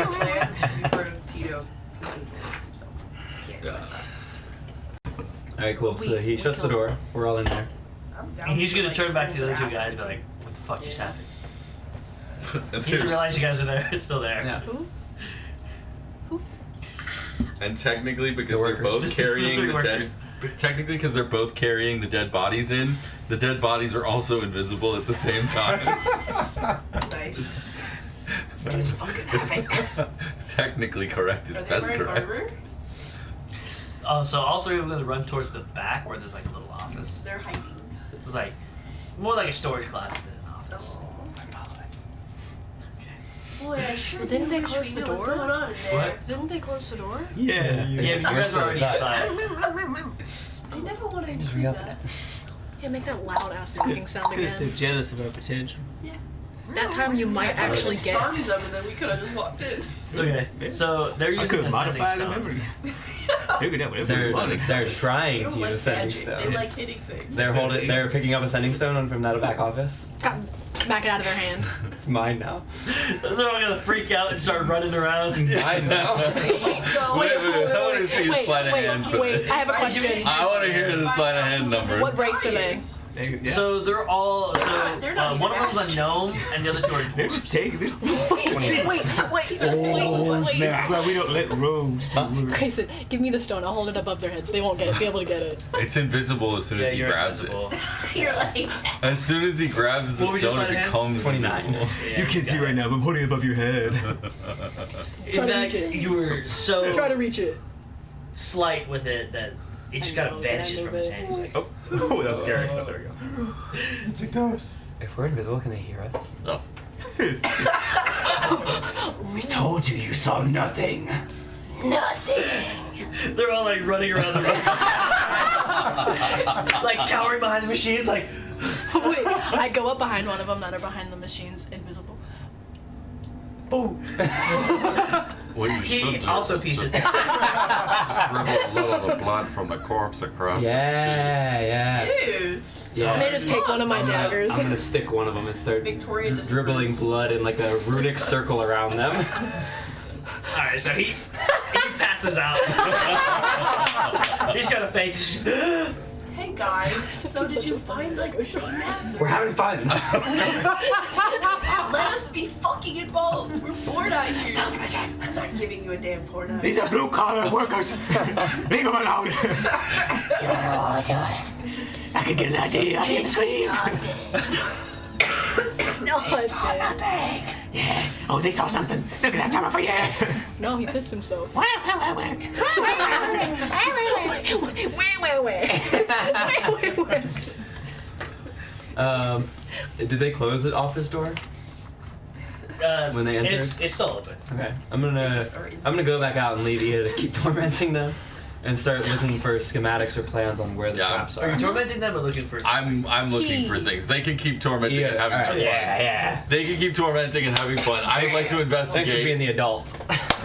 plans to be part of Tito. So, can't Yeah. let us. Alright, cool. So he shuts the kill door. We're all in there. I'm down He's for, gonna like, turn back to the other two harassing guys and be like, what the fuck just happened? And He doesn't realize you guys are there, still there. Yeah. And technically, because The they're workers. both carrying The the three dead, technically because they're both carrying the dead bodies in, the dead bodies are also invisible at the same time. Nice. Dude's fucking havoc. Technically correct is Are they best wearing correct. armor? So all three of them are gonna run towards the back where there's like a little office. They're hiding. It was like more like a storage closet than an office. Boy, I sure Well, didn't they wish close we the knew what's door? going on in there. What? Didn't they close the door? Yeah. Yeah, but you guys still are already inside. inside. I never want to Just include reopen us. Yeah, make that loud ass talking sound Because they're again. jealous of our potential. That time you might actually Just get. charms them, and then we could have just walked in. Okay, so they're I using could a sending modify the stone. memory. Maybe that would They're, be funny. they're trying They to don't use a like sending magic. They stone. like hitting things. They're picking up a sending stone from that back office. Smack it out of their hand. It's mine now. They're all gonna freak out and start running around. Mine now. So, Wait, I want to see you slide a hand. for wait, this. I have a question. I want to hear the slide of hand number. What race are they? Yeah. So they're all They're not even one of them's a asking. gnome and the other two are they're just taking this. Wait. That's why we don't let rogues do it. Grayson, give me the stone. I'll hold it above their heads. They won't be able to get it. It's invisible as soon as he grabs invisible. You're like, As soon as he grabs the What was your stone, slide it of hand? becomes 29. invisible. Yeah, You can't see right now, but I'm holding it above your head. In Try to fact, reach it. you were so Try to reach it. slight with it that it just I kind know, of can I vanishes move from his it? hand. He's like, Oh, that's scary. There we go. It's a ghost. If we're invisible, can they hear us? Yes. We told you you saw nothing. they're all like running around the room, like cowering behind the machines, like. Wait, I go up behind one of them that are behind the machines, invisible. What you should He do also is teaches. just scribble a little of the blood from the corpse across Yeah. dude, Yeah. I may just take one of my daggers. I'm gonna stick one of them and start Victoria just dribbling blood in like a runic circle around them. All right, so he passes out. He's got a face. Hey guys, so did you find like the master? We're having fun. Let us be fucking involved. We're bored out here. I'm not giving you a damn porn eye. These are blue collar workers. Leave them alone. You don't know what we're doing. I can get an idea. I hear the screams. No, I did. Nothing. Yeah. Oh, they saw something. They're gonna have time for years. No, he pissed himself. Did they close the office door? When they entered? It's still open. Okay. I'm gonna go back out and leave Ea to keep tormenting them, and start looking for schematics or plans on where the Yeah. traps Are are. you tormenting them or looking for? I'm looking for things. They can keep tormenting and having alright, fun. yeah. They can keep tormenting and having fun. I would like to Thanks for being investigate. the adult.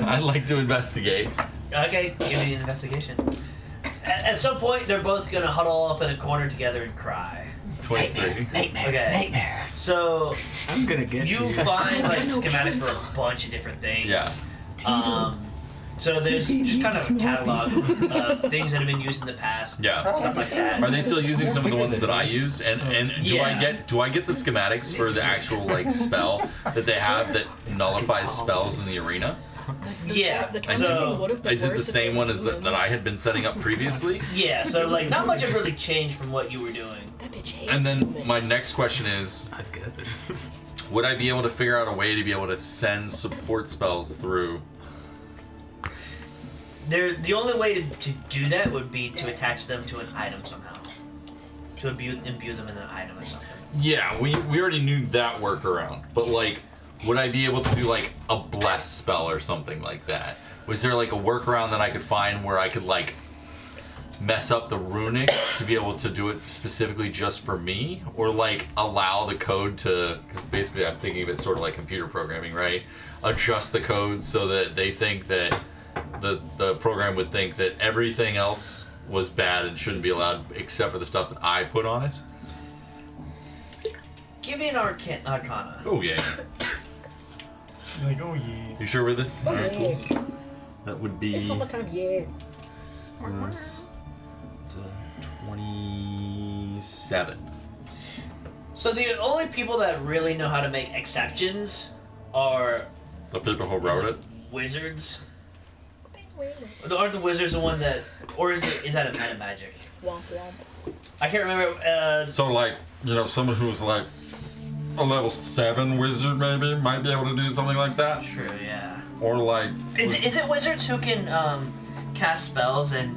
I'd like to investigate. Okay, give me an investigation. At some point, they're both gonna huddle up in a corner together and cry. 23. Nightmare. Okay. Nightmare. So I'm gonna get you find like schematics for a bunch of different things. Yeah. So there's just kind of a catalog of things that have been used in the past. Yeah. Stuff like that. Are they still using some of the ones that I used? And do I Yeah. get the schematics for the actual like spell that they have that nullifies spells in the arena? Yeah. The And tormenting would have been is it the worse if same they one were as that I humans. had been setting up previously? Yeah. So like not much has really changed from what you were doing. That bitch hates And then humans. my next question is, I've got this. would I be able to figure out a way to be able to send support spells through? The only way to do that would be to attach them to an item somehow. To imbue them in an item or something. Yeah, we already knew that workaround, but like, would I be able to do like a bless spell or something like that? Was there like a workaround that I could find where I could like mess up the runic to be able to do it specifically just for me, or like allow the code to? Because basically, I'm thinking of it sort of like computer programming, right? Adjust the code so that they think that the program would think that everything else was bad and shouldn't be allowed except for the stuff that I put on it. Give me an arcana. Oh yeah. Like, oh yeah. You sure with this? Oh, Alright, yeah. cool. That would be. It's summertime, yeah. It's a 27. So the only people that really know how to make exceptions are The people who wrote it. wizards. Aren't the wizards the one that, or is that a meta magic? Womp womp. I can't remember. So, like, you know, someone who's like a level 7 wizard maybe might be able to do something like that. True, yeah. Or like. Is it wizards who can cast spells and?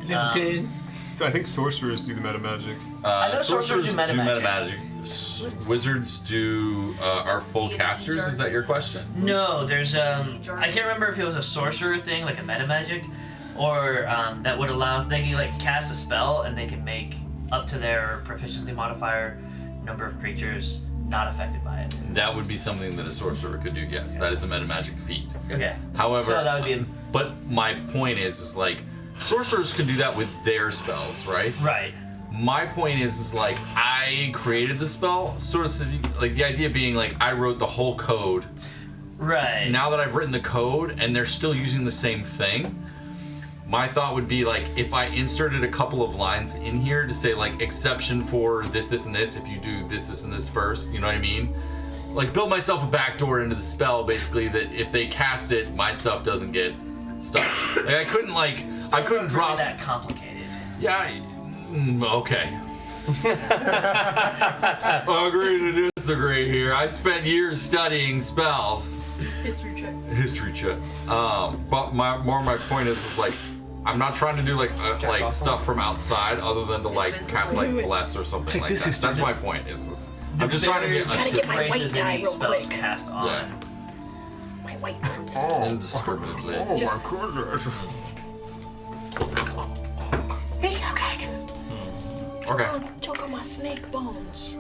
So I think sorcerers do the meta magic. I know sorcerers do meta magic. Wizards do are full casters. Is that your question? No, there's I can't remember if it was a sorcerer thing, like a meta magic, or that would allow they can like cast a spell and they can make up to their proficiency modifier number of creatures not affected by it. That would be something that a sorcerer could do. Yes, that is a meta magic feat. Okay. However, so that would be. But my point is like sorcerers can do that with their spells, right? Right. My point is like I created the spell, sort of like the idea being like I wrote the whole code. Right. Now that I've written the code and they're still using the same thing, my thought would be like if I inserted a couple of lines in here to say like exception for this, this, and this if you do this, this, and this first, you know what I mean? Like build myself a backdoor into the spell basically that if they cast it, my stuff doesn't get stuck. Like I couldn't drop really that complicated. Yeah. Okay. Agree to disagree here. I spent years studying spells. History check. But my point is like I'm not trying to do like stuff from outside other than to like cast like bless or something Take like this that. history. That's my point. Is I'm just trying to get Trying to get my white Phrases die any real spells quick. cast on. yeah My white ones. indiscriminately. Just- my goodness. It's okay. Okay. Choke on my snake bones.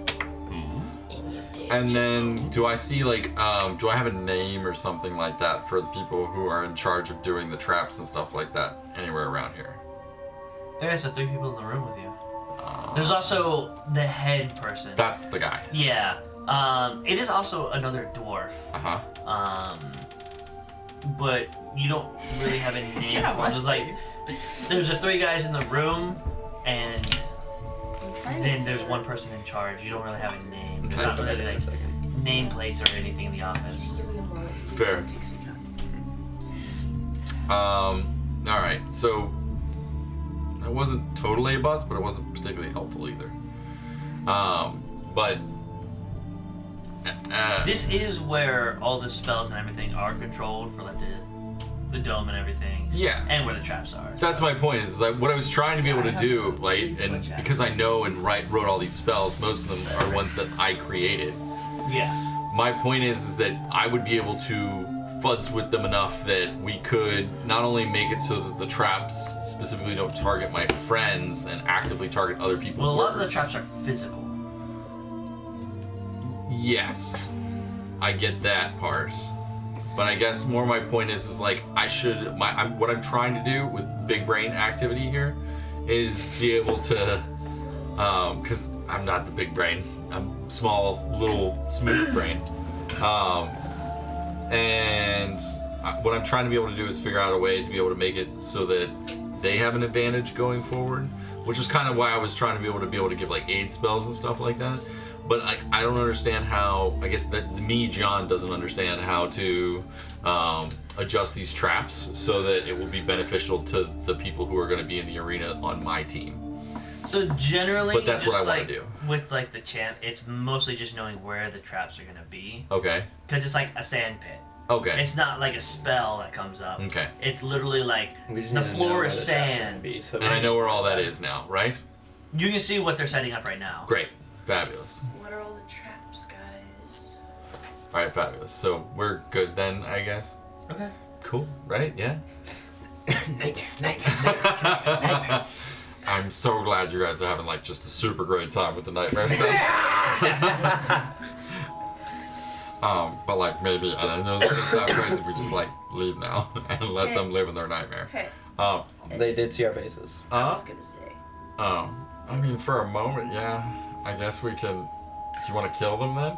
In your ditch. And then, do I see like, do I have a name or something like that for the people who are in charge of doing the traps and stuff like that anywhere around here? There's the 3 people in the room with you. There's also the head person. That's the guy. Yeah. It is also another dwarf. Uh huh. But you don't really have a name for them. There's the 3 guys in the room, and then there's one person in charge. You don't really have a name. There's not really like nameplates or anything in the office. Fair. All right. So I wasn't totally a bust, but it wasn't particularly helpful either. But This is where all the spells and everything are controlled for like the dome and everything. Yeah. And where the traps are. That's my point. Is like what I was trying to be able to do, like, and because I know and wrote all these spells, most of them are ones that I created. Yeah. My point is that I would be able to fudge with them enough that we could not only make it so that the traps specifically don't target my friends and actively target other people. Well, a lot of the worse. traps are physical. Yes, I get that part, but I guess more my point is like I should what I'm trying to do with big brain activity here is be able to because I'm not the big brain, I'm small little smooth brain, and what I'm trying to be able to do is figure out a way to be able to make it so that they have an advantage going forward, which is kind of why I was trying to be able to give like aid spells and stuff like that. But I don't understand how, I guess that me, John, doesn't understand how to adjust these traps so that it will be beneficial to the people who are going to be in the arena on my team. So generally, But that's just what I wanna like do. with like the champ, it's mostly just knowing where the traps are gonna be. Okay. Because it's like a sand pit. Okay. It's not like a spell that comes up. Okay. It's literally like We just the need to know floor where is the traps are gonna sand. be, so And I know where all that is now, right? You can see what they're setting up right now. Great. Fabulous. What are all the traps? Alright, fabulous. So we're good then, I guess? Okay. Cool, right? Yeah? Nightmare. I'm so glad you guys are having like just a super great time with the nightmare stuff. But like maybe, and I know this sounds crazy, we just like leave now and let them live in their nightmare. Hey, They did see our faces. I was gonna say. I mean, for a moment, yeah. I guess we can. You want to kill them then?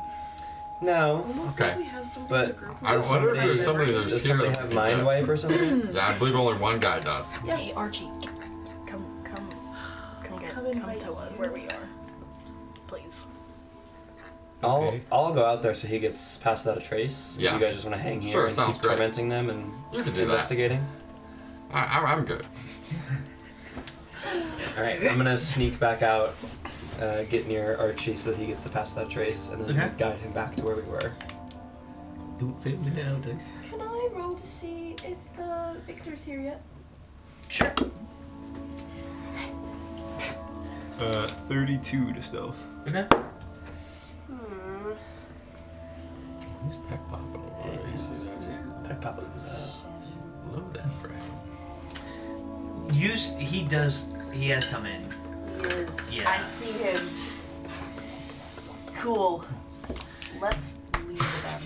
No. Almost Okay. like we have somebody But in the group. I wonder if there's somebody Does that's here. somebody that have can mind get- wipe or something? Yeah, I believe only one guy does. Yeah, hey Archie, come invite to you. where we are, please. I'll go out there so he gets passed without a trace. Yeah. You guys just want to hang here Sure, and sounds keep great. tormenting them and You can do that. investigating? I'm good. Alright, I'm gonna sneak back out, get near Archie so that he gets to pass without a trace, and then Okay. guide him back to where we were. Don't fail me now, Dice. Can I roll to see if the victor's here yet? Sure. 32 to stealth. Okay. He's peck popping over there. Love that for him. He has come in. He is. Yeah. I see him. Cool. Let's leave them.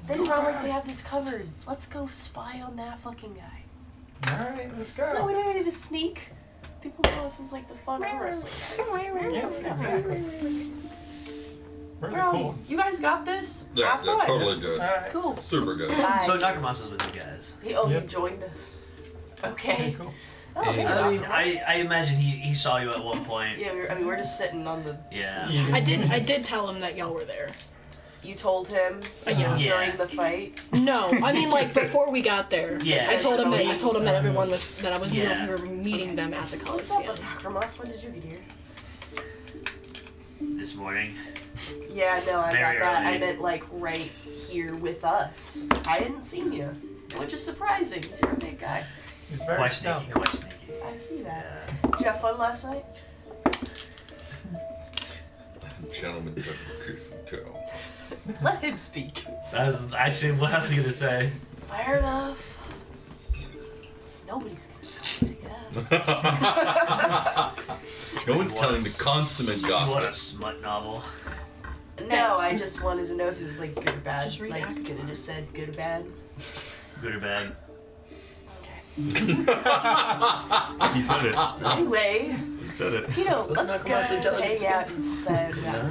They sound like they have this covered. Let's go spy on that fucking guy. Alright, let's No, go. we don't even need to sneak. People know us as like the fun arm wrestling guys. Yes, exactly. Really Bro, cool. you guys got this? Yeah, Have yeah, fun. totally good. Alright. Cool. Super good. Bye. So Nakamas is with you guys. He Yep. joined us. Okay, Okay. cool. Oh, thank you, I mean, Nakamas. I imagine he saw you at one point. Yeah, we're just sitting on the. Yeah. I did tell him that y'all were there. You told him Yeah. Yeah. during the fight. No, I mean like before we got there. Yeah. I told him that Yeah. everyone was Yeah. we were meeting them at the What's up, Coliseum. Nakamas? When did you get here? This morning. Yeah, no, I Very got that. early. I meant like right here with us. I hadn't seen you, which is surprising. You're a big guy. He's very Quite stealthy. sneaky, quite sneaky. I see that. Yeah. Did you have fun last night? Gentleman doesn't kiss and tell. Let him speak. That was actually what I was gonna say. Fair enough. Nobody's gonna tell me, I guess. No one's telling the consummate You want a gossip. smut novel? No, I just wanted to know if it was like good or bad. Just read like, Act. could have just said good or bad. Good or bad? Okay. He said it. Anyway, He said it. Tito, So let's let's go not come out intelligence hang out and spend that.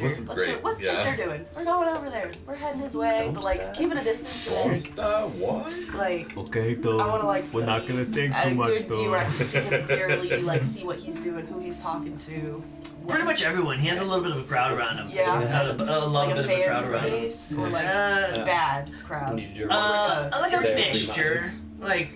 Wasn't Let's great. go. What's Yeah. Victor doing? We're going over there. We're heading his way, but like keep it a distance. What? Like Okay, though. I wanna, like, We're not gonna think at too a much, good view though. where I can see him clearly, like see what he's doing, who he's talking to. Pretty much everyone. He has a little bit of a crowd around him. Yeah. A long Like bit a of a crowd fan around him. base or like Uh, bad crowd. Need you to like a There, mixture. 3 miles. Like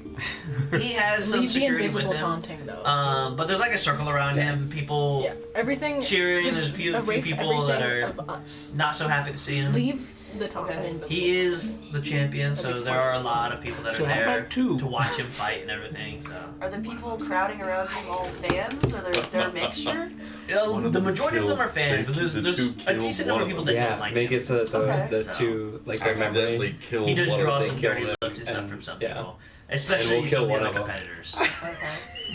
he has some Leave the security invisible with him. taunting though. But there's like a circle around him. People Yeah, everything. cheering. Just There's a few erase people that everything are of us. not so happy to see him. Leave the taunting Okay. invisible. He is the champion, so That'd be there are a fun. lot of people that are So how there about two? to watch him fight and everything. So Are the people crowding around him all fans, or they're a mixture? the majority of them are fans, but there's a decent number of people that Yeah, don't like make him. it so that Okay. the So- two, like their Accidentally memory. killed He does one draw of they some kill dirty them, looks and stuff and- from some yeah. people, especially we'll kill some of one the of them. competitors. Okay.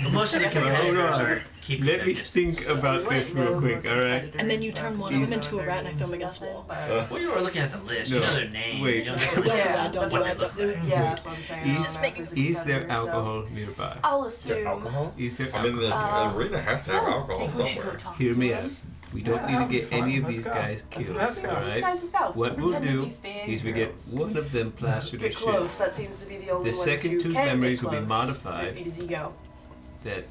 But most of the Hold competitors on. are keeping Let their me distance. think about this real quick, alright? And then you turn one of them into a rat and I throw him against the wall. Well, you were looking at the list. You No, know their names. wait. You don't know Don't do Yeah, that, don't that's do what that. look like. Yeah, that's what I'm saying. I don't know if there's a Is there competitor, so alcohol nearby? I'll Is there assume. alcohol? Is there I mean, the alcohol? arena has to have alcohol think we should go somewhere. talk Hear to me him. out. We don't need to get any of these guys killed, Let's go. These alright? guys about. What we'll Pretend to do be fan is we get girls. one of them plastered Get as close. shit. That seems to be the only The ones second who two can memories get will be close. modified. Defeat his ego. That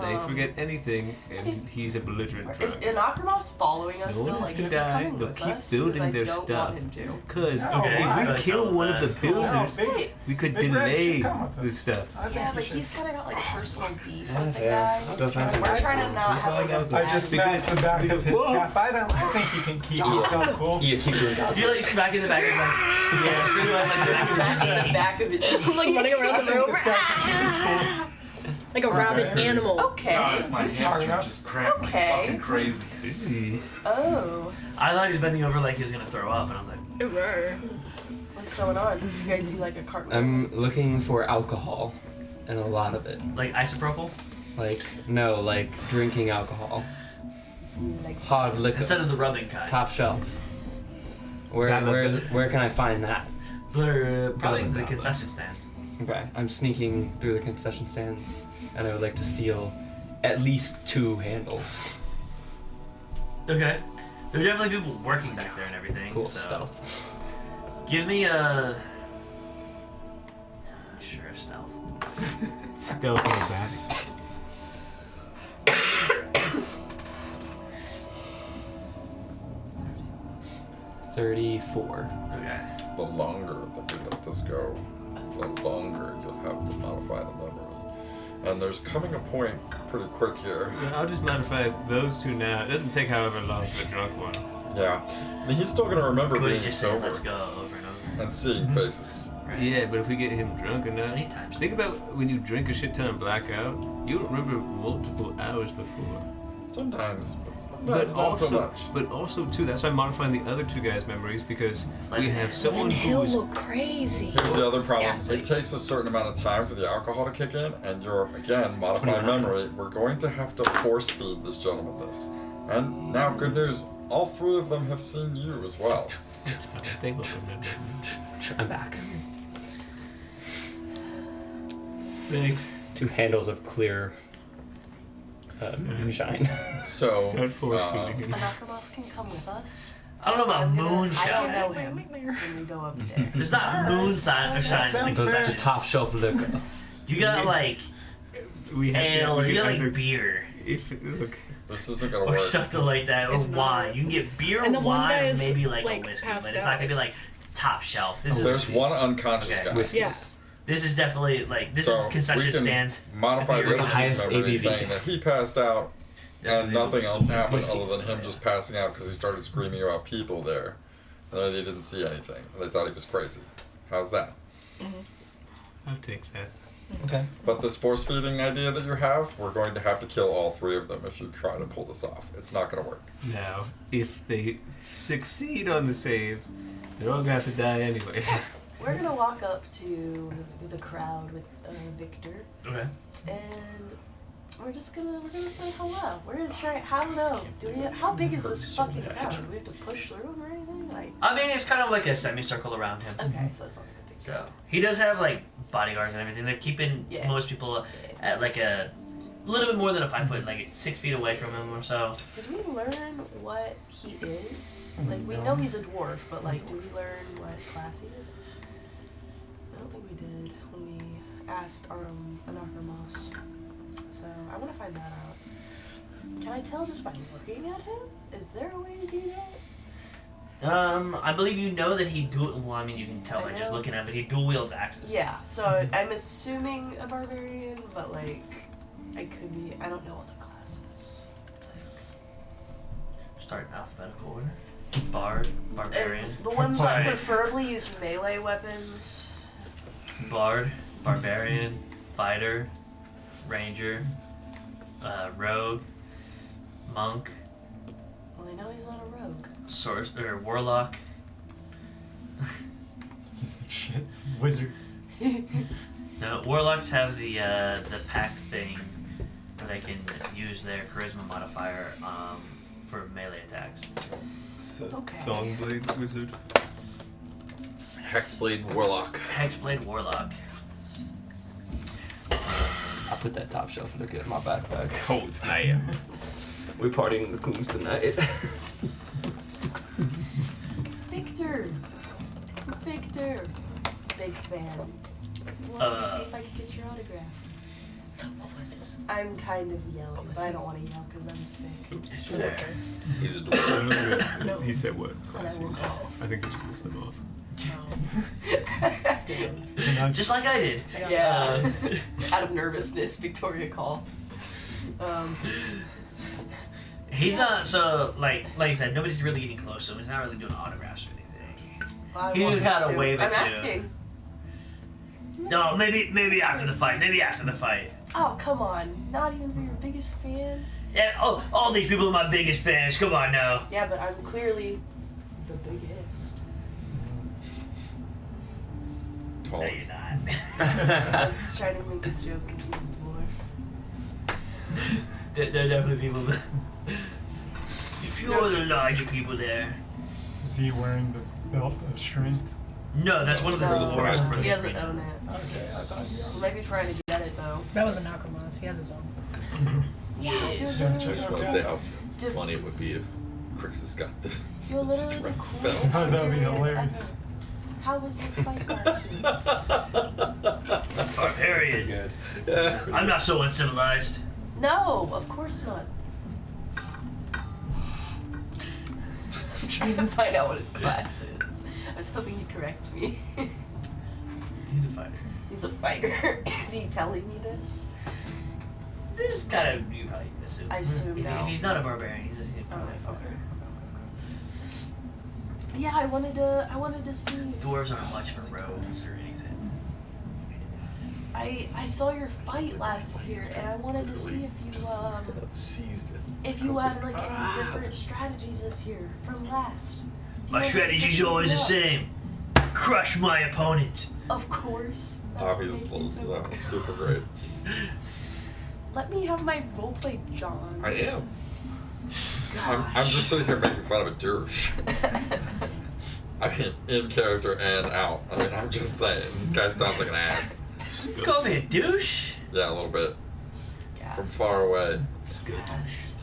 they forget anything and he's a belligerent Is drunk. Inakrimas following us No still? one Like, has to is he die. coming They'll with keep us? 'Cause building I their don't stuff. want him to. Because Okay, if we gotta kill tell one of the that. builders, Big- Wait. we could Big Red delay should come with the us. stuff. I think Yeah, he but should. he's kind of got like a personal beef Yeah, with the fair. guy. I'll go find some We're trying to alcohol. not have like a I bad just smacked the back of his Whoa. cap. I think he can keep himself cool. Yeah, keep doing that. You like smack in the back of him, like, yeah, pretty much like the back of his smack in the knee. back of his I'm like running around the room. This guy can keep his cool. Like a rabid animal. Okay. Guys, my hamstring just cramped like fucking crazy. Oh. I thought he was bending over like he was gonna throw up, and I was like, What's going on? Did you guys do like a cartwheel? I'm looking for alcohol, and a lot of it. like isopropyl? Like drinking alcohol. Like Hard liquor. Instead of the rubbing kind. Top shelf. Where can I find that? Probably the concession stands. Okay, I'm sneaking through the concession stands, and I would like to steal at least 2 handles. Okay. There are definitely people working back there and everything. Cool, so. stealth. Give me a... Sure, stealth. Stealth acrobatic. $34. Okay. The longer that we let this go, the longer you'll have to modify the memory. And there's coming a point pretty quick here. Yeah, I'll just modify those 2 now. It doesn't take however long for the drunk one. Yeah. I mean, he's still going to remember Could being he just say, sober let's go over and over? and seeing faces. Right. Yeah, but if we get him drunk enough, Many times. think about when you drink a shit ton and black out, you don't remember multiple hours before. Sometimes, but But sometimes not also, so much. but also too, that's why I'm modifying the other 2 guys' memories because we have someone He'll who's look crazy. Here's the other problem. Ghastly. It takes a certain amount of time for the alcohol to kick in, and you're, again, modifying memory. We're going to have to force feed this gentleman this. And now, good news, all 3 of them have seen you as well. they will remember. I'm back. Thanks. 2 handles of clear moonshine. So, Start force feeding him. Anarchibald can come with us. I don't know about I moonshine. don't know him when we go up there. There's not moonshine or shine. Like, The top shelf liquor. you got like We have ale, or we you got either- like beer. If look, this isn't going to Or work. something like that, or It's wine. not. You can get beer, And the one wine, guy or is, maybe like like, a whiskey, passed but it's out. not gonna be like top shelf. This There's is one unconscious Okay. guy. Whiskeys. Yeah. this is definitely like this So is concession we can stands. modify I think the we're other the team's highest memory ABV. saying that he passed out and nothing else happened Whiskeys. other than him just passing out because he started screaming about people there. And then they didn't see anything. And they thought he was crazy. How's that? I'll take that. Okay. But this force feeding idea that you have, we're going to have to kill all 3 of them if you try to pull this off. It's not going to work. Now, if they succeed on the save, they're all gonna have to die anyway. We're gonna walk up to the crowd with Victor, Okay. and we're gonna say hello. We're gonna try. I don't know. How big is this fucking crowd? Do we have to push through them or anything? Like. I mean, it's kind of like a semicircle around him. Okay, so it's not like a big. So he does have like bodyguards and everything. They're keeping Yeah. most people at like a little bit more than a 5 foot, like 6 feet away from him or so. Did we learn what he is? Like we know he's a dwarf, but like, did we learn what class he is? I don't think we did when we asked our Anarchamos. So I want to find that out. Can I tell just by looking at him? Is there a way to do that? I believe you know that he dual. Well, I mean, you can tell by just looking at him, but he dual wields axes. Yeah. So I'm assuming a barbarian, but like, I could be. I don't know what the class is. Start in alphabetical order. Bard, barbarian. And the ones that Right. preferably use melee weapons. Bard, barbarian, fighter, ranger, rogue, monk, Well, I know he's not a rogue. sorcerer, warlock. He's like shit. Wizard. No, warlocks have the pact thing where they can use their charisma modifier for melee attacks. Okay. Songblade wizard. Hexblade Warlock. Hexblade warlock. I'll put that top shelf liquor in my backpack. Cold fire. We're partying in the Coombs tonight. Victor. Victor. Big fan. Wanted to see if I could get your autograph. What was this? I'm kind of yelling, but I don't want to yell because I'm sick. There. He's a dwarf. No. He said what? And I will cough. I think he just missed them off. Damn. Just like I did. Yeah. Out of nervousness, Victoria coughs. He's not so like I said, nobody's really getting close to him. He's not really doing autographs or anything. I He want kinda to. wave at I'm you. asking. No, maybe after the fight. Maybe after the fight. Oh, come on. Not even for your biggest fan? Yeah, all these people are my biggest fans. Come on now. Yeah, but I'm clearly the biggest. No, you're not. I was trying to make a joke because he's a dwarf. There are definitely people that... You're the larger people there. Is he wearing the belt of strength? No, that's one of the rewards. He doesn't own it. Okay, I thought he He might be trying to get it though. That was an alchemist. He has his own. Yeah, I just want to say how funny it would be if Krixis got the You're literally the strength coolest belt. That'd be barbarian hilarious. ever. How was your fight last week? Barbarian. Good. I'm not so uncivilized. No, of course not. I'm trying to find out what his class is. I was hoping he'd correct me. He's a fighter. He's a fighter. Is he telling me this? This is kind of, you probably assume. I assume If now. he's not a barbarian, he's a Oh, okay. Yeah, I wanted to see. Dwarves aren't much for rogues or anything. I saw your fight last year, and I wanted to see if you Seized it. if you had like any different strategies this year from last. My strategy's always the same. Crush my opponent. Of course. That's what makes Obviously, you so yeah, good. super great. Let me have my roleplay, John. I am. I'm just sitting here making fun of a douche. I mean, in character and out. I mean, I'm just saying, this guy sounds like an ass. You call me a douche? Yeah, a little bit. From Gasp. far away. It's good. Gasp.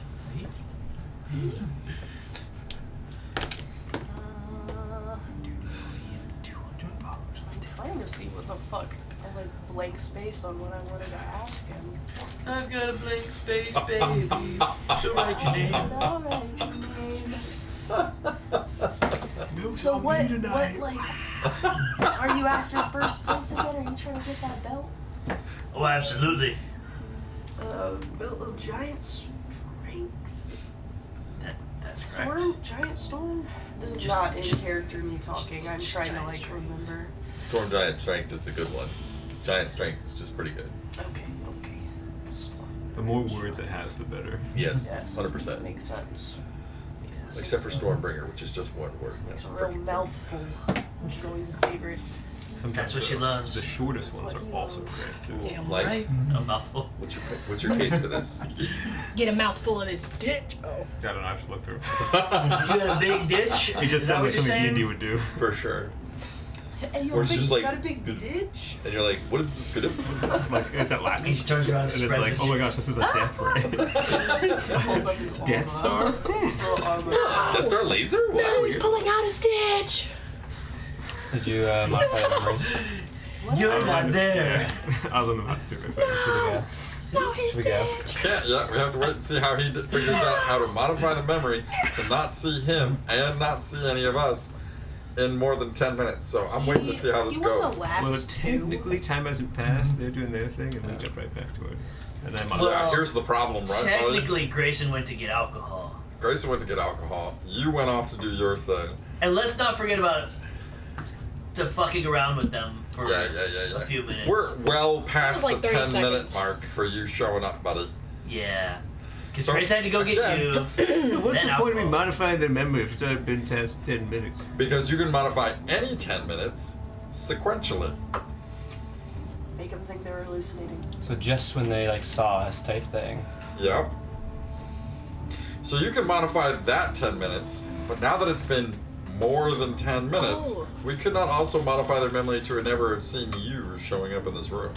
I'm trying to see what the fuck. I like blank space on what I wanted to ask him. I've got a blank space, baby. So write your name. All right, your name. Milk's So on what me tonight. like? Are you after first place again? Are you trying to get that belt? Oh, absolutely. Belt of giant strength. That's correct. Storm, giant storm. This is not in character me talking. I'm trying to like remember. Storm Giant Strength is the good one. Giant Strength is just pretty good. Okay. Storm. The more words it has, the better. Yes, Yes. 100%. Makes sense. Except for Stormbringer, which is just one word. It's That's a real freaking mouthful, which is always a favorite. Sometimes That's what she loves. The shortest That's ones what are he also loves. great too. Damn Like- right. A mouthful. What's your case for this? Get a mouthful of his dick. Oh. I don't know. I should look through. You got a big ditch? It just Is that sounds what like you're something saying? Indy would do. For sure. And Or it's just like- got a big ditch? And you're like, what is this good? Like, is that Latin? He just turns around and And it's spreads like, his oh my cheeks. gosh, this is a death ray. Pulls up his armor. Death Star? His little armor. Death Star Laser? Wow. He's pulling out his ditch. Did you modify your memories? You're not there. I was on the map too. I think. No, his Should we go? ditch. Yeah, we have to wait and see how he figures out how to modify the memory to not see him and not see any of us in more than 10 minutes. So I'm waiting to see how this He won goes. the last Well, two. technically, time hasn't passed. They're doing their thing, and we jump right back to it. And then Well, Yeah, here's the problem, right? Technically, Grayson went to get alcohol. Grayson went to get alcohol. You went off to do your thing. And let's not forget about the fucking around with them for Yeah. a few minutes. We're well past That was like the 30 10-minute seconds. mark for you showing up, buddy. Yeah. Because So, Grayson had to go get again, you. What's then the point of me alcohol. modifying their memory if it's already been past 10 minutes? Because you can modify any 10 minutes sequentially. Make him think they're hallucinating. So just when they like saw us type thing. Yep. So you can modify that 10 minutes, but now that it's been more than 10 minutes, Oh. we could not also modify their memory to never have seen you showing up in this room.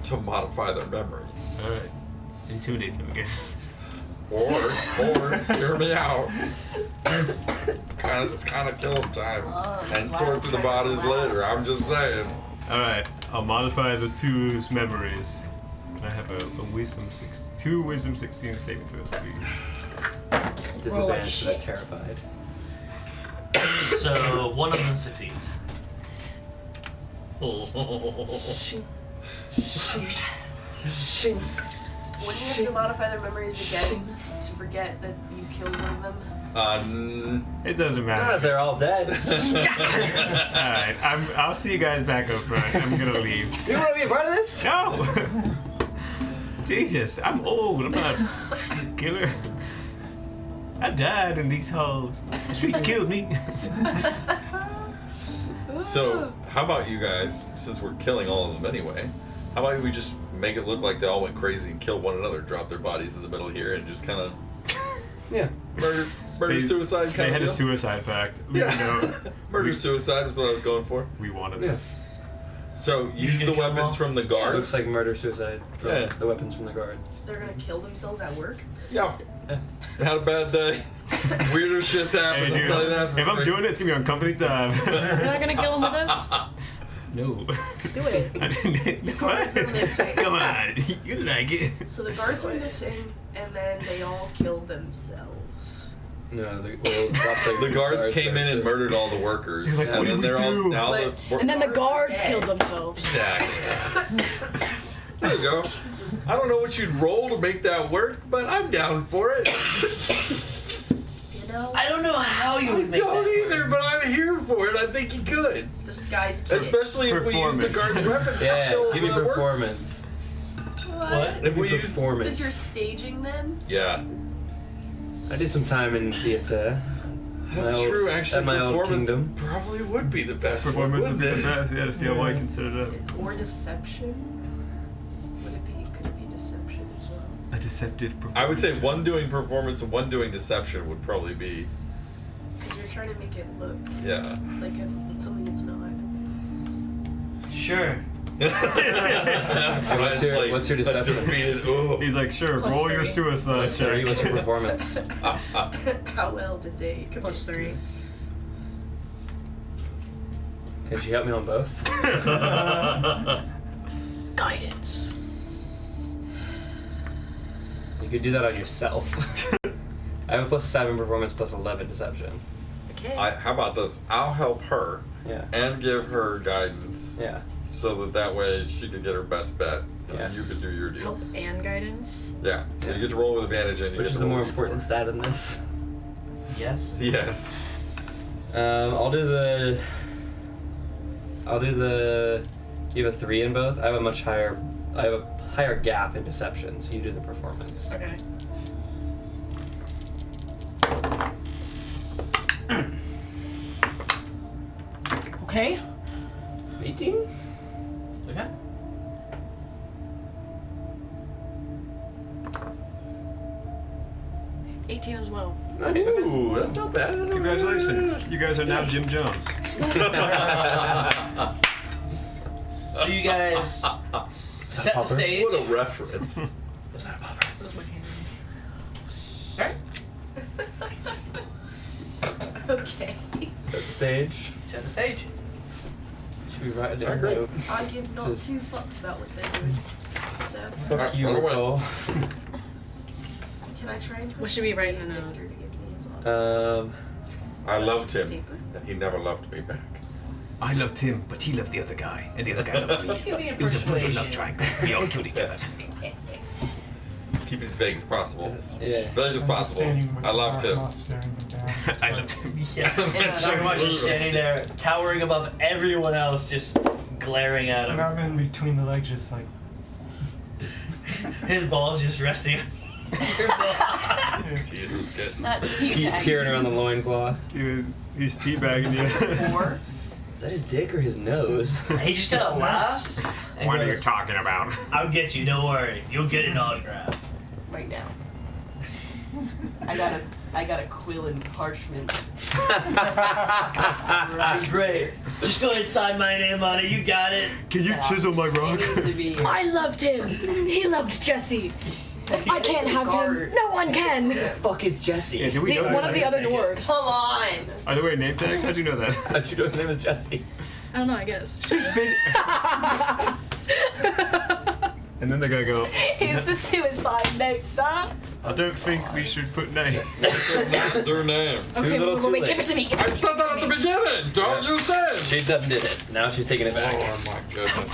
To modify their memory. Alright. Intimidate them again. Or hear me out. It's kind of killing time. And sort through the bodies later. I'm just saying. Alright, I'll modify the two's memories. Can I have a wisdom 6? 2 wisdom 16 saving throws, please. Disadvantage, they're shit. terrified. So one of them succeeds. Wouldn't you have to modify their memories again to forget that you killed one of them? It doesn't Not if matter. they're all dead. Alright, I'll see you guys back up front. I'm gonna leave. You want to be a part of this? No! Jesus, I'm old. I'm not a killer. I died in these halls. The streets killed me. So, how about you guys, since we're killing all of them anyway, how about we just make it look like they all went crazy and killed one another, drop their bodies in the middle here, and just kind of murder suicide kind They of had a deal? suicide pact. Murder suicide was what I was going for. We wanted this. So use the weapons from the guards. Looks like murder suicide. From the weapons from the guards. They're gonna kill themselves at work? Yeah. Had a bad day. Weirder shit's happened. Hey, I'll dude, tell you that. for if I'm free. doing it, it's gonna be on company time. You're not gonna kill him with this? No. Do it. I didn't. The guards are missing. Come on, you like it. So the guards are missing, and then they all killed themselves. No, The guards came in and murdered all the workers, He's like, and what then did we they're all do? now. And then the guards killed themselves. Exactly. There you go. I don't know what you'd roll to make that work, but I'm down for it. You know? I don't know how you I would make don't that. either, but I'm here for it. I think you could. Disguise kid. Especially if we use the guards' weapons to Yeah, kill give me the workers. performance. What? If we use performance. Is your staging them? Yeah. I did some time in theater. That's My old- true, actually. At my old Performance kingdom. probably would be the best. Performance one, would be wouldn't the it? best. Yeah, to see how I can set it up. Or deception? Would it be? Could it be deception as well? A deceptive performance. I would say one doing performance and one doing deception would probably be. Because you're trying to make it look Yeah. like something it's not. Sure. What's your deception? Defeated. Ooh. He's like, sure, Plus roll 3. your suicide What's your check. performance? How well did they commit Plus 3. Can she help me on both? Guidance. You could do that on yourself. I have a +7 performance, +11 deception. Okay. How about this? I'll help her Yeah. and give her guidance Yeah. so that way she could get her best bet. And Yeah. you could do your deal. Help and guidance. Yeah. So you get to roll with advantage and you Which get is to the roll more D4. important stat in this? Yes. Yes. I'll do the. You have a 3 in both. I have a much higher. I have a higher gap in deception, so you do the performance. Okay. Okay. 18. Okay. #18 as well. Ooh, that's not bad. Congratulations. You guys are now Jim Jones. So you guys set the Popper? stage. What a reference. Was that a popper? That was my hand. Okay. Set the stage. Set the stage. Should we write it down? Alright, Note? I give not Says- two fucks about what they're doing. So, Fuck you, Alright, Nicole. can I try and What should we write in persuade a note? Victor to give me his I loved him, paper? and he never loved me back. I loved him, but he loved the other guy, and the other guy loved me. Give me a It was a brutal love persuasion. triangle. We all killed each other. Keep it as vague as possible. Yeah. Vague as possible. I loved him. I loved him. Yeah. So much just standing there, towering above everyone else, just glaring at And him. I'm in between the legs, just like. His balls just resting. Tito's getting. Not Peering around the loincloth. Dude, he's teabagging you. 4. Is that his dick or his nose? He just kind of laughs and What are you goes, talking about? I'll get you, don't worry. You'll get an autograph. Right now. I got a quill and parchment. Right, great. Just go ahead and sign my name on it. You got it. Can you chisel my rock? It needs to be. I loved him. He loved Jesse. If I can't have him, no one can. Fuck is Jesse? Yeah, do we know One of the other Take it. dwarves. Come on. Are they wearing name tags? How'd you know that? How'd you know his name is Jesse? I don't know, I guess. And then they're gonna go, He's the suicide note, sir. I don't think we should put names. Their names. Okay, little too wait, late. give it to me. Give I it to said me. that at the beginning. Don't use names. She done did it. Now she's taking it back. Oh my goodness.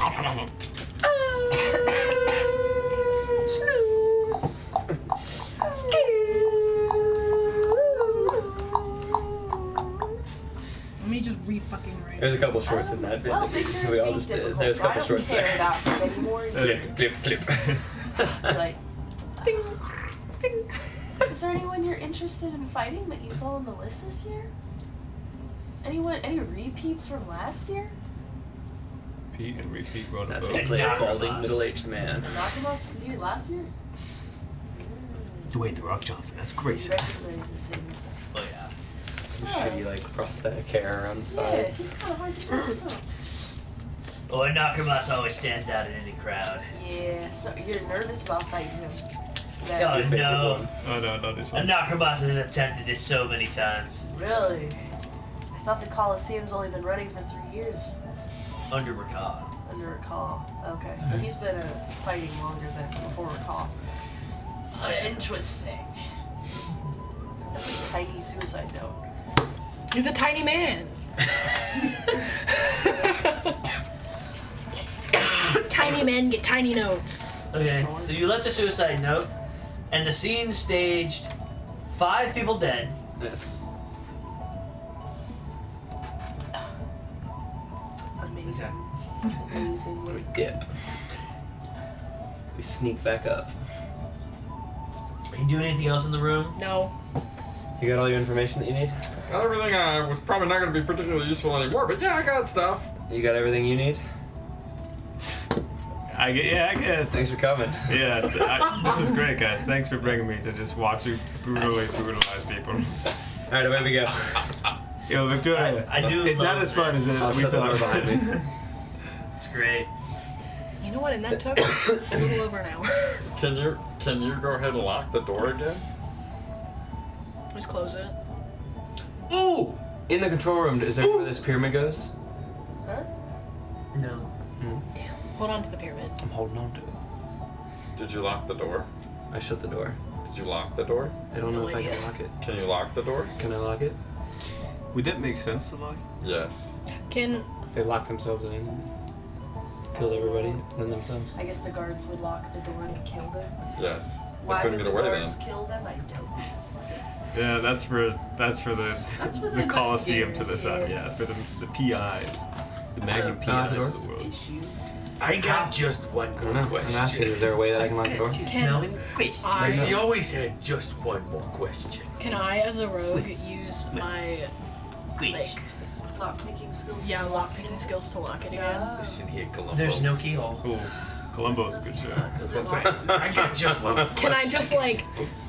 Let me just re-fucking write. There's a couple shorts in that bit. Well, that Victor's we all being just did. difficult, There's a so I couple don't shorts care there. about him anymore. Clip, clip, clip. Like, ding, ding. Is there anyone you're interested in fighting that you saw on the list this year? Anyone? Any repeats from last year? Repeat and repeat. Run That's above. actually a balding middle-aged man. Nakamas competed last year? Dwayne The Rock Johnson, that's So he Grayson. recognizes him. Oh yeah. Some shitty like prosthetic hair on the Yeah, sides. he's kind of hard to pass up. Oh, and Nakamas always stands out in any crowd. Yeah, so you're nervous about fighting him. Oh Your favorite no. one. Oh no, not this And one. Nakamas has attempted this so many times. Really? I thought the Coliseum's only been running for 3 years. Under Rakah. Under Recall. Okay, so he's been fighting longer than before Recall. Interesting. That's a tiny suicide note. He's a tiny man. Tiny men get tiny notes. Okay, so you left a suicide note, and the scene staged 5 people dead. Yes. Amazing. Amazing. We dip. We sneak back up. Are you doing anything else in the room? No. You got all your information that you need? Not everything was probably not going to be particularly useful anymore, but yeah, I got stuff. You got everything you need? I guess. Thanks for coming. Yeah, this is great, guys. Thanks for bringing me to just watch you brutally brutalize people. Alright, away we go. Yo, Victoria, I do it's not love as fun this. as I'll we shut the door thought. behind me. It's great. You know what? And that took a little over an hour. Can you go ahead and lock the door again? Just close it. Ooh! In the control room, is there where this pyramid goes? Huh? No. Hold on to the pyramid. I'm holding on to it. Did you lock the door? I shut the door. Did you lock the door? I don't know No if I idea. can lock it. Can you lock the door? Can I lock it? Would that make sense to lock? Yes. Can They lock themselves in. Killed everybody, then themselves. I guess the guards would lock the door to kill them. Yes. They Why couldn't would get the away then. guards kill them? I don't know. Yeah, that's for the That's for the Coliseum to the investigators, side. Yeah, for the PIs, the Magnum a PIs of door? the world. Issue. I got just one I more don't know. I'm question. asking, is there a way that I can lock the door? Can Because he always had just one more question. Can I, as a rogue, use my like Lock-picking skills. yeah lockpicking skills to lock it again? Listen here, Columbo. There's no keyhole. Cool. Columbo's a good show. That's what I'm saying. I got just one more Can I just like?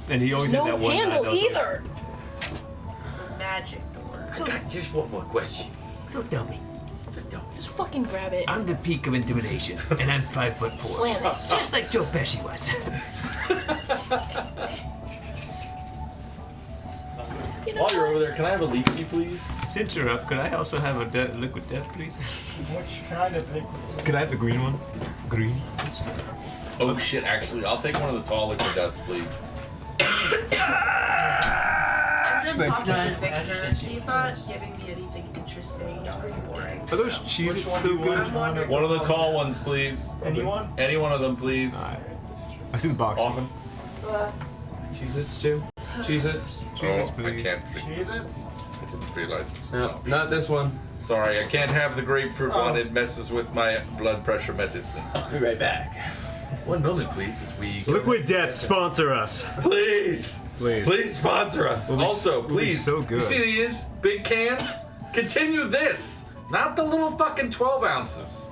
And he always There's had no that one guy handle that was like, either. It's a magic door. I got just one more question. So tell me, Just fucking grab it. I'm the peak of intimidation, and I'm 5'4". Slam it. Just like Joe Pesci was. You know While you're what? over there, can I have a leechy, please? Since you're up, could I also have a liquid death, please? Which kind of liquid? Could I have the green one? Green. Oh shit, actually, I'll take one of the tall liquid deaths, please. I'm done Thanks. talking to Victor. He's not giving me anything interesting. He's pretty boring. Are those so. Cheez-Its Which one still do you good? want? wondering- One of the tall ones, please. Anyone? Any one of them, please. Alright. I see the box. Often. Cheez-Its too? Cheez-Its? Cheez-Its, I please. can't drink this. Cheez-It? I didn't realize this was No, out. not this one. Sorry, I can't have the grapefruit Oh. one. It messes with my blood pressure medicine. Be right back. One moment, please, as we. Liquid Death, sponsor us. Please! Please. Please sponsor us. We'll be- Also, we'll be please. so good. You see these big cans? Continue this, not the little fucking 12 ounces.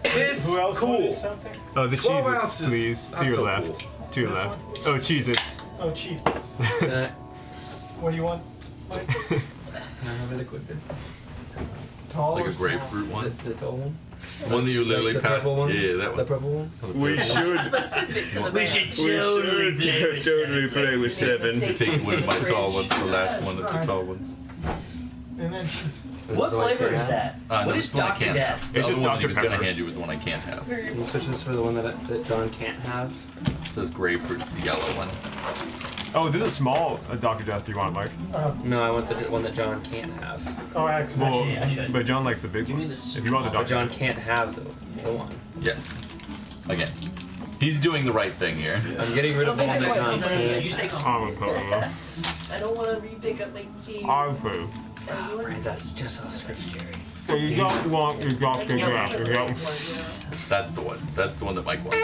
This Who else cool. wanted something? Oh, the 12 Cheez-Its, ounces. please. Not To your so left. cool. To your This left. Oh, Cheez-Its. Oh, Chief. Can I What do you want? Mike? have a liquid bit? Tall Like or a grapefruit The, one. the tall one? The one that you literally the passed. purple one? Yeah, that The one. purple one? We should. Specific to the We band. should totally play with seven. play with seven. You take one of my tall ones, the last one of the tall ones. And then What flavor is that? No, What it's is the one I Dr. can't Death? have. The It's other just one that he Dr. was gonna Pepper. hand you is the one I can't have. Can you switch this for the one that John can't have? It says grapefruit, the yellow one. Oh, there's a small Dr. Death. Do you want it, Mike? No, I want the one that John can't have. oh, Well, accident. I should. but John likes the big Give me ones. this If you want the But Dr. John Death. can't have the one. Yes. Again. He's doing the right thing here. I'm getting rid of the one that John No, you can't. stay calm. I'm a put I don't want to re-pick up my cheese. I'm poo. Princess is just so sweet, Jerry. So you don't want your Dr. Death. You don't. That's the one. That's the one that Mike wants.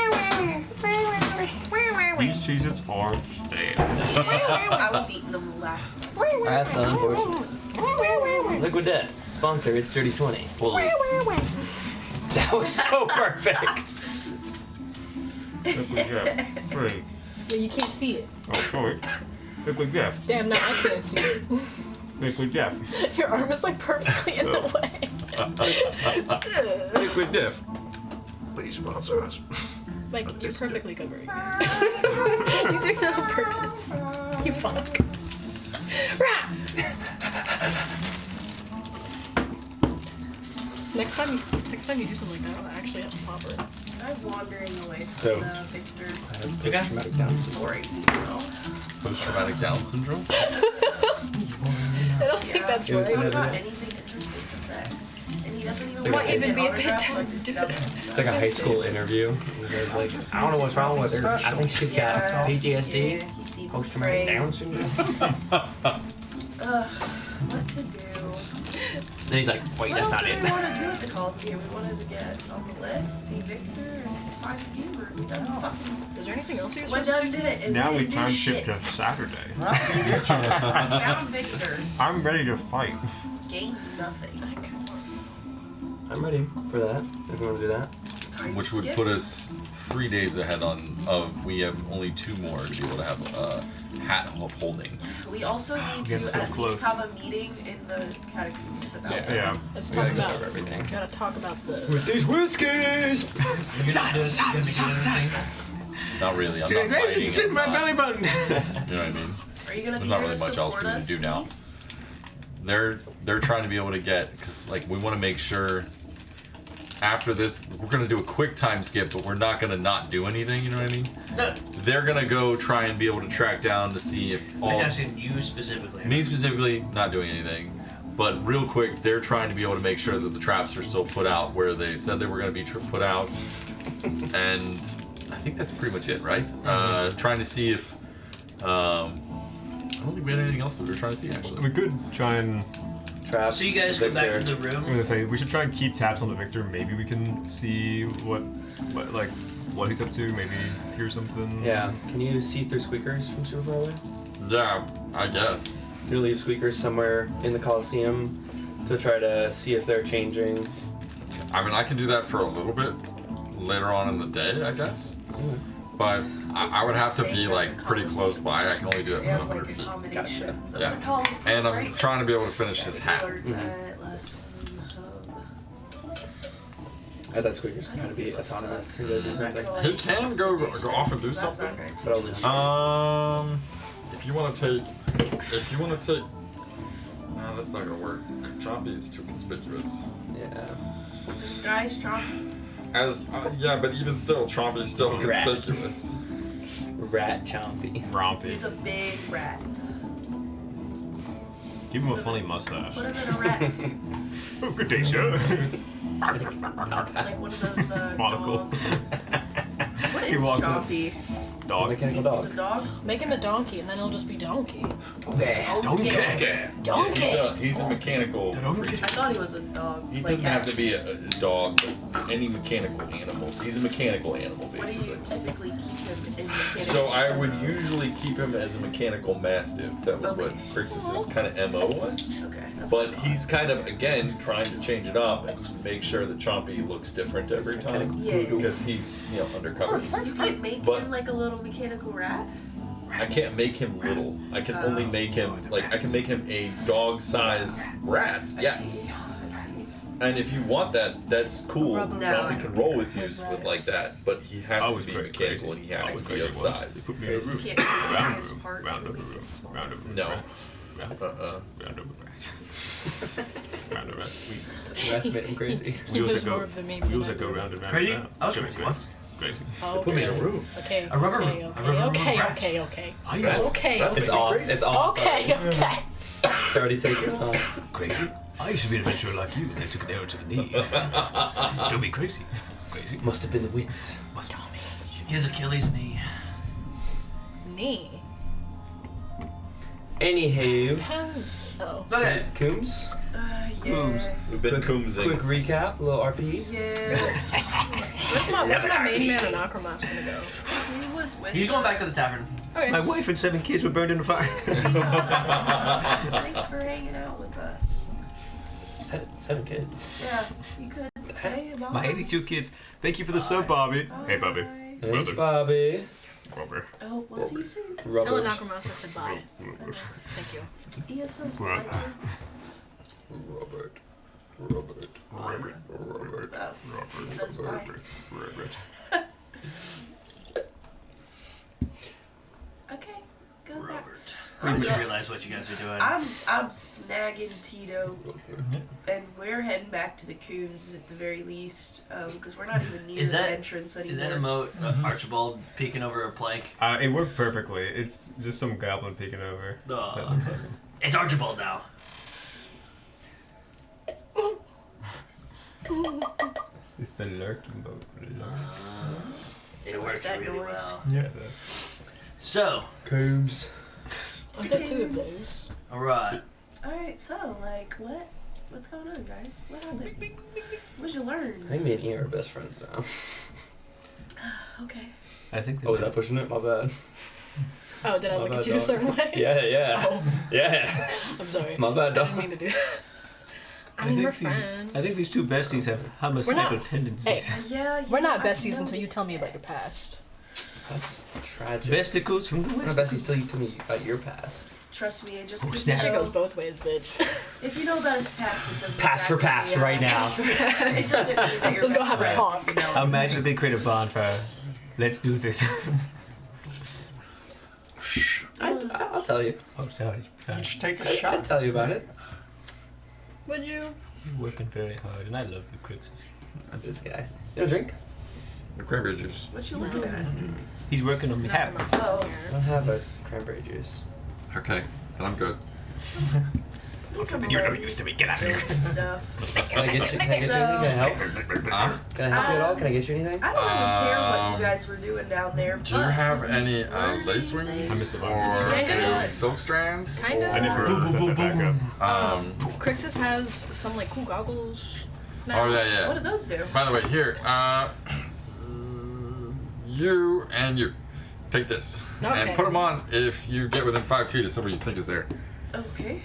These Cheez-Its are stale. I was eating them last. That's unfortunate. Liquid Death, sponsor, it's Dirty 20. That was so perfect. Liquid Death. Great. Well, you can't see it. Oh, sorry. Liquid Death. Damn, no, I can't see it. Liquid Death. Your arm is like perfectly in the way. Liquid Death. Please sponsor us. Like, you're perfectly good right now. You did that on purpose. You fuck. Rah! Next time you do something like that, I'll actually have a popper. I'm wandering away from So- the Victor Post-traumatic Down syndrome. story. Post-traumatic Down syndrome? I don't think that's He's right. not got anything interesting to say. And he doesn't even Might even be a bit autographs, time like to do 7 it. It's like a high school interview. The guy's like, I don't know what's wrong with her. I think she's got Yeah, PTSD, he seems post-traumatic afraid. Down syndrome. What to do? Then he's like, wait, What that's else not did it. we want to do at the Coliseum? We wanted to get on the list, see Victor, and find the game room. We done fucking. Is there anything else you're Went supposed down to did do? it. And Now we didn't do time shit. shift to Saturday. I found Victor. I'm ready to fight. Gained nothing. I'm ready for that, if you want to do that. Time Which to would skip. put us 3 days ahead we have only 2 more to be able to have a hat of holding. We also need to Getting so at close. least have a meeting in the catacombs about that. Yeah. Let's We talk gotta go about over everything. Gotta talk about the. With these whiskeys! Not really, I'm not fighting. I'm not- belly button. You know what I mean? Are you gonna There's be not there really to much else support for me to us, do now. Elise? They're trying to be able to get, because like we want to make sure after this we're gonna do a quick time skip, but we're not gonna not do anything. You know what I mean? No, They're gonna go try and be able to track down to see if I'm all asking you specifically. me specifically not doing anything, but real quick they're trying to be able to make sure that the traps are still put out where they said they were gonna be put out, and I think that's pretty much it, right? Trying to see if I don't think we had anything else that we were trying to see actually. We could try and. Traps, So you guys go back to the I'm room. gonna say we should try and keep tabs on the Victor. Maybe we can see what he's up to. Maybe hear something. Yeah, can you see through squeakers from super far away? Yeah, I guess. Can you leave squeakers somewhere in the Coliseum to try to see if they're changing? I mean, I can do that for a little bit later on in the day, I guess. But I would have to be like pretty close by. I can only do it They have 100 like feet. accommodations of Yeah. the Coliseum, And I'm right? trying to be able to finish his hat. I thought squeakers can kind of be autonomous and go do something. He can go off and do something. But only If you want to take, no, that's not gonna work. Chompy's too conspicuous. Yeah. Disguise Chompy. Yeah, but even still, Chompy's still Rat. conspicuous. Rat Chompy. Rompy. He's a big rat. Give him a funny mustache. Put him in a rat suit. Oh, good day, sir. Like one of those Monocle. dog. What He is walks up. Chompy? Dog. Mechanical He's a dog. dog? Make him a donkey, and then he'll just be donkey. Donkey. He's a mechanical creature. I thought he was a dog. He like doesn't have to X. be a dog, but any mechanical animal. He's a mechanical animal, What do basically. you typically keep him in mechanical? So I would usually keep him as a mechanical mastiff. That was what Krixis' kind of MO was. Okay. That's But what I he's kind of, again, trying to change it up and make sure that Chompy looks different every time. Yeah. Because he's, undercover. thought. You can't make But- him like a little mechanical rat? I can't make him little. I can only make him, I can make him a dog-sized rat. Yes. And if you want that, that's cool. Rub him Chompy down. can roll with you with like that, but he has I to was be great, mechanical crazy. and he has I to was be crazy of once. size. They put me in a room. You can't take Round his room. parts Round and over make room. him small. Round over room. No. Round over rats. Round over rats. Rats made him crazy. He Wheels was that go. more of the meme Wheels than that I go did. round and round. Crazy? and round. I was Sure, crazy once. Crazy. Oh, Put me in a okay. room. Okay. A rubber room. Okay. A Okay. rubber room Okay. rat. Okay. Okay. That's- Okay. that's It's pretty off. crazy. It's off. Okay. Okay. It's already taken off. Crazy? I used to be an adventurer like you, and then took an arrow to the knee. Don't be crazy. Crazy? Must have been the wind. Must be. His Achilles knee. Knee. Anywho, Oh. Okay. Coombs. Yeah. We've been Quick coomsing. recap, a little RP. Yeah. Where's my main man and Acromas gonna go? He was with He's going back to the tavern. Okay. My wife and 7 kids were burned in the fire. Thanks for hanging out with us. 7 kids. Yeah, you could say about My 82 kids. Thank you for the sub, Bobby. Hey, Bobby. Thanks, Brother. Bobby. Robert. Oh, we'll see you soon. Tell Robert. Acromas I said bye. Robert. Thank you. He says bye. Robert. Robert. He says bye. Robert. Okay, go back. I didn't realize what you guys are doing. I'm snagging Tito, and we're heading back to the Coons at the very least, because we're not even near the entrance anymore. Is that emote Archibald peeking over a plank? It worked perfectly. It's just some goblin peeking over. That looks like him. It's Archibald now. It's the lurking boat. It works really well. Yeah, it does. So, Coombs. I've got 2 of those. alright. Alright, so, like, what's going on, guys? What happened? What'd you learn? I think me and Ian are best friends now. Okay. I think. Oh, was I pushing it? My bad. Oh, did I My look bad, at you a dog. certain way? Yeah. Oh. Yeah. I'm sorry. My bad, I dog. didn't mean to do that. I mean, we're think friends. I think these 2 besties have homicidal tendencies. Hey, Yeah, we're not I besties until you noticed tell me about that. your past. That's tragic. Besticles from the We're west. not besties till you tell me about your past. Trust me, just Oh, because snap. you Shit know, goes both ways, bitch. if you know about his past, it doesn't Pass for exactly, pass right now. Pass for pass. It doesn't mean that you're Let's go best have a friends, talk. you know? Imagine if they create a bonfire. Let's do this. I'll tell you. Oh, sorry. You should take a I'll shot. tell you about it. Would you? You're working very hard, and I love you, Krixis. This guy. You want a drink? Cranberry juice. What you looking at? He's working on behalf. Oh. I don't have a cranberry juice. Okay, then I'm good. Okay, then you're no use to me. Get out of here. Good stuff. Can I get you anything? Can I help? Huh? Can I help you at all? Can I get you anything? I don't really care what Um, you guys were doing down there. Do you but have did we any learn lace wing anything? I missed the or bar. Yeah. any silk strands? Kinda. I never set that back up. Crixus has some like cool goggles. Now. Oh yeah, What yeah. do those do? By the way, here, you and you, take this Okay. and put them on if you get within 5 feet of somebody you think is there. Okay.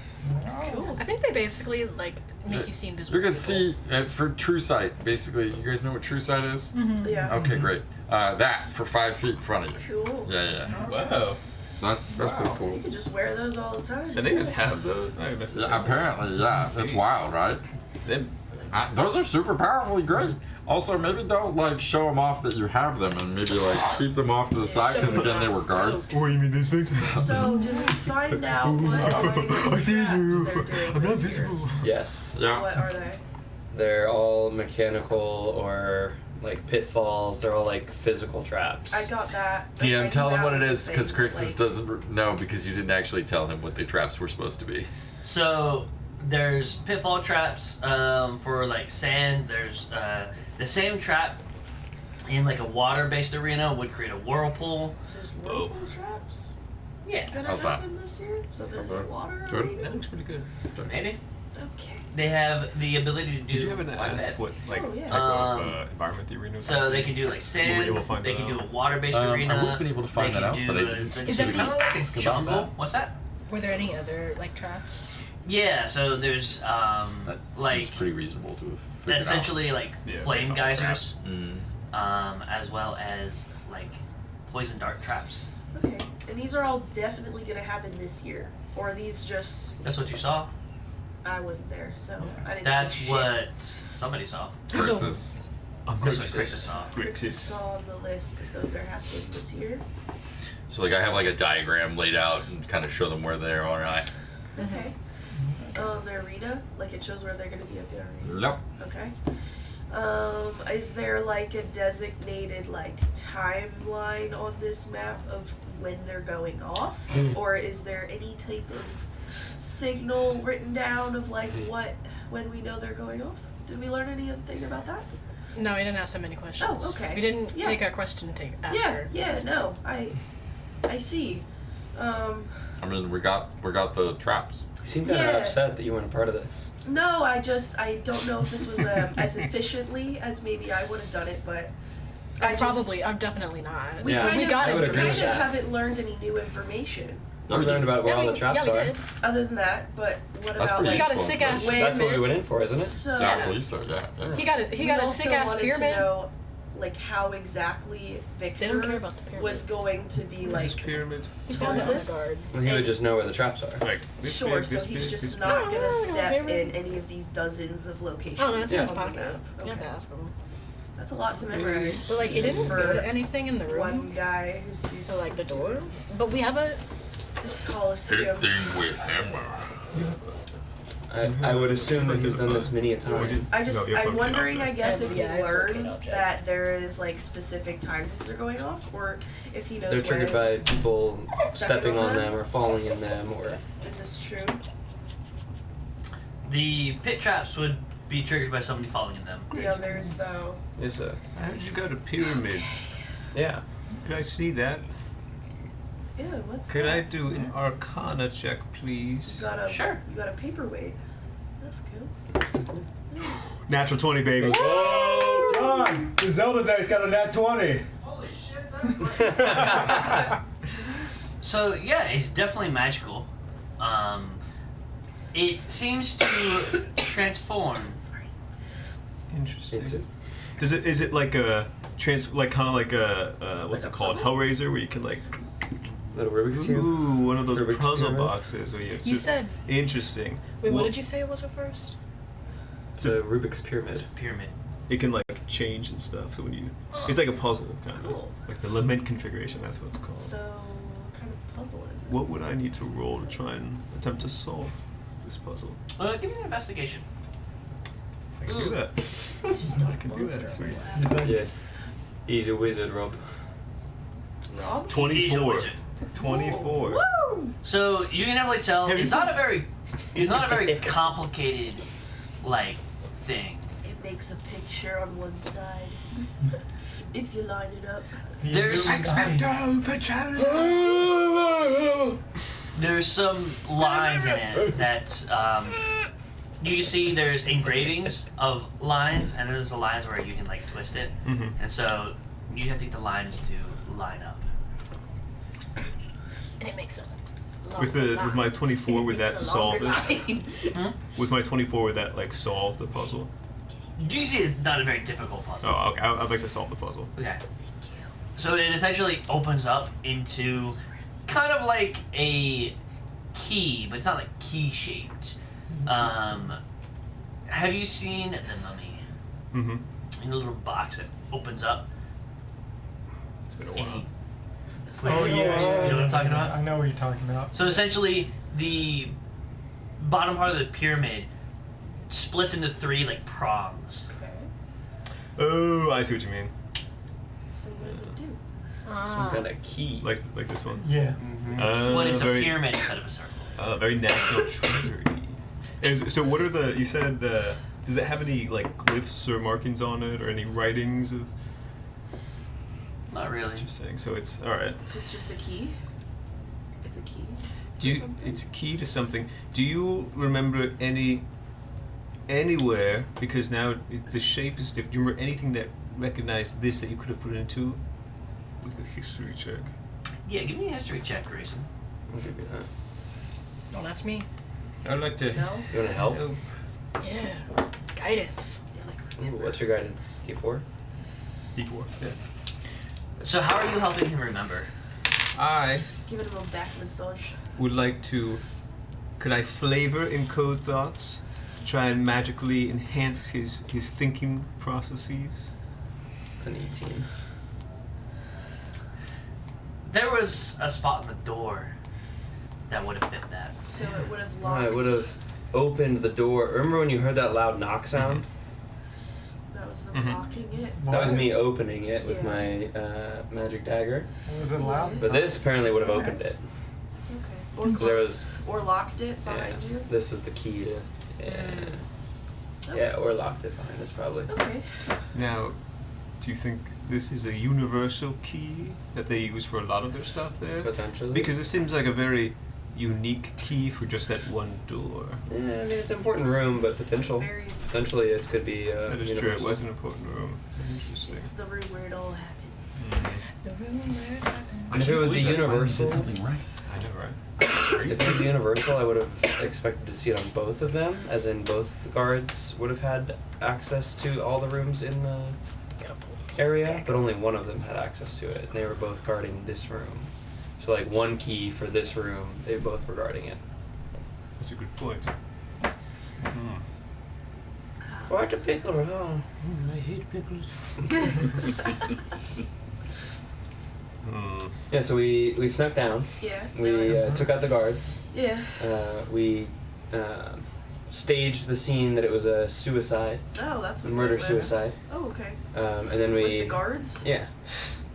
Cool. I think they basically like make you seem visible. You can see for true sight. Basically, you guys know what true sight is? Yeah. Okay, great. That for 5 feet in front of you. Cool. Yeah. Wow. So that's pretty You cool. can just wear those all the time. I think just have those. I missed it. Yeah, apparently, yeah. It's wild, right? Them. Those are super powerfully great. Also, maybe don't like show them off that you have them, and maybe like keep them off to the side because again they were guards. What do you mean these things? So, did we find out what I see you. they're doing I'm not this year? visible. Yes. Yeah. What are they? They're all mechanical or like pitfalls. They're all like physical traps. I got that. DM, tell them what it is, because Chris Krixis doesn't know because you didn't actually tell him what the traps were supposed to be. So there's pitfall traps for like sand. There's the same trap in like a water-based arena would create a whirlpool. There's whirlpool traps? Yeah. Gonna How's that? happen this year? So there's Okay. water Good. arena? That looks pretty good. Maybe. Okay. They have the ability to do. Did you have an quite a bit. what like Oh, yeah. type of environment the arena? was So on? they can do like sand. able to find They that can do a out? water-based I arena. would have been able to find they that can out, but I do didn't Is that specifically kind of like a ask about jungle. that. What's that? Were there any other like traps? Yeah. So there's That like seems pretty reasonable to have figured essentially like Yeah, flame that's all geysers, traps. out. as well as like poison dart traps. Okay. And these are all definitely gonna happen this year? Or are these just... That's what you saw. I wasn't there, so I didn't That's see shit. what somebody saw. Krixis. That's what Krixis saw. Krixis saw on the list that those are happening this year. So like I have like a diagram laid out and kind of show them where they are. Right? Okay. The arena? Like it shows where they're gonna be at the arena? Yep. Okay. Is there like a designated like timeline on this map of when they're going off? Or is there any type of signal written down of like when we know they're going off? Did we learn anything about that? No, we didn't ask them any questions. Oh, okay. We didn't Yeah. take our question to ask Yeah, her. yeah, no, I see. I mean, we got the traps. You seem kind Yeah. of upset that you weren't a part of this. No, I don't know if this was as efficiently as maybe I would have done it, but I'm definitely not. We Yeah, kind we of, got it. I would we agree kind with of that. haven't learned any new information You learned about where all the traps we are. did. other than that. But what That's about pretty He like got a useful sick ass information. pyramid. That's what we went in for, isn't it? so? Yeah, I believe so. Yeah. He got a We also sick ass wanted pyramid. to know like how exactly They don't care Victor about the pyramid. was going to be What like. is this pyramid? He found it on the this? guard. Well, he would just know where the traps are. Like this Sure, big, so this he's big, just this not big. gonna Oh, step favorite. in any of these dozens of locations. Oh no, it's in his on the pocket. map. You Okay. have to ask him. That's a lot to memorize. But like, he didn't for go to anything in the room. one guy who's used So like the to door. But we have a. this Coliseum. with hammer. I would assume that he's done this many a time. I just, No, you're I'm fucking wondering, up I guess, if he Yeah, I learned fucking up, that there is like specific times these are going off, or if he knows They're triggered when. by people stepping on on them or falling in them or. Is this true? The pit traps would be triggered by somebody falling in them. The others, though. Yes, sir. How did you go to pyramid? Yeah. Could I see that? Ew, what's Could that? I do an Arcana check, please? You got a, Sure. You got a paperweight. That's cool. Natural 20, baby. Oh, John! The Zelda dice got a nat 20. Holy shit, So yeah, it's definitely magical. It seems to transform. Sorry. Interesting. Me too. Does it? Is it like a like kind of like a what's Like it a called? puzzle? Hellraiser, where you can like. Little Rubik's Cube. Ooh, one of those Rubik's puzzle Pyramid? boxes where you. You said. Interesting. Wait, what Well, did you say it was at first? It's a Rubik's Pyramid. Pyramid. It can like change and stuff. So when you, it's like a puzzle kind of, Cool. like the lament configuration. That's what it's called. So, what kind of puzzle is it? What would I need to roll to try and attempt to solve this puzzle? Give me an investigation. I can do that. I can do that. Sweet. Yes. He's a wizard, Rob. Rob? 24. Wizard. 24. Woo! So you can definitely tell Have you it's not a very complicated like thing. It makes a picture on one side. If you line it up. There's there's some lines in it that you can see. There's engravings of lines, and there's the lines where you can like twist it, Mhm. and so you have to get the lines to line up. And it makes a. With my 24, would that solve it? Hmm? With my 24, would that like solve the puzzle? You see, it's not a very difficult puzzle. Oh, okay. I'd like to solve the puzzle. Okay. So it essentially opens up into kind of like a key, but it's not like key shaped. Have you seen The Mummy? Mm-hmm. In a little box that opens up. It's been a and while. you- Oh You yeah, know what I'm talking about? I know what you're talking about. So essentially, the bottom part of the pyramid splits into 3 like prongs. Okay. Oh, I see what you mean. So what does it do? Some kind of key. Like this one. Yeah. But it's a very, pyramid instead of a circle. Very national treasury. So what are the? You said. Does it have any like glyphs or markings on it, or any writings of? Not really. Interesting. So it's all right. So it's just a key? It's a key? Do you? It's a key to something. Do you remember anywhere? Because now the shape is different. Do you remember anything that recognized this that you could have put into with a history check? Yeah, give me a history check, Grayson. I'll give you that. Don't ask me. I'd like to. No? You want to help? Yeah. Guidance. Ooh, what's your guidance? D4? D4. Yeah. So how are you helping him remember? I Give it a little back massage. would like to. Could I flavor encode thoughts? Try and magically enhance his thinking processes. It's an 18. There was a spot in the door that would have fit that. So it would have locked. I would have opened the door. Remember when you heard that loud knock sound? That was them Mhm. locking it. That was me opening it with Yeah. my magic dagger. Was it loud? But this apparently would have opened it. Okay. 'Cause there was. Or locked it Yeah, behind you. this was the key to. Yeah, or locked it behind us probably. Okay. Now, do you think this is a universal key that they use for a lot of their stuff there? Potentially. Because it seems like a very unique key for just that one door. Yeah, I mean it's an important room, but potentially it could be. That is true. It universal. was an important room. Interesting. Interesting. It's the room where it all happens. The room where it happened. And if it was a universal, something right. I know, right? if it was universal, I would have expected to see it on both of them, as in both guards would have had access to all the rooms in the area, but only one of them had access to it. And they were both guarding this room. So like one key for this room, they both were guarding it. That's a good point. Quite a pickle, huh? I hate pickles. Yeah, so we snuck down. Yeah. We took out the guards. Yeah. We staged the scene that it was a suicide, Oh, that's what murder they were. suicide. Oh, okay. And then we With the guards? yeah,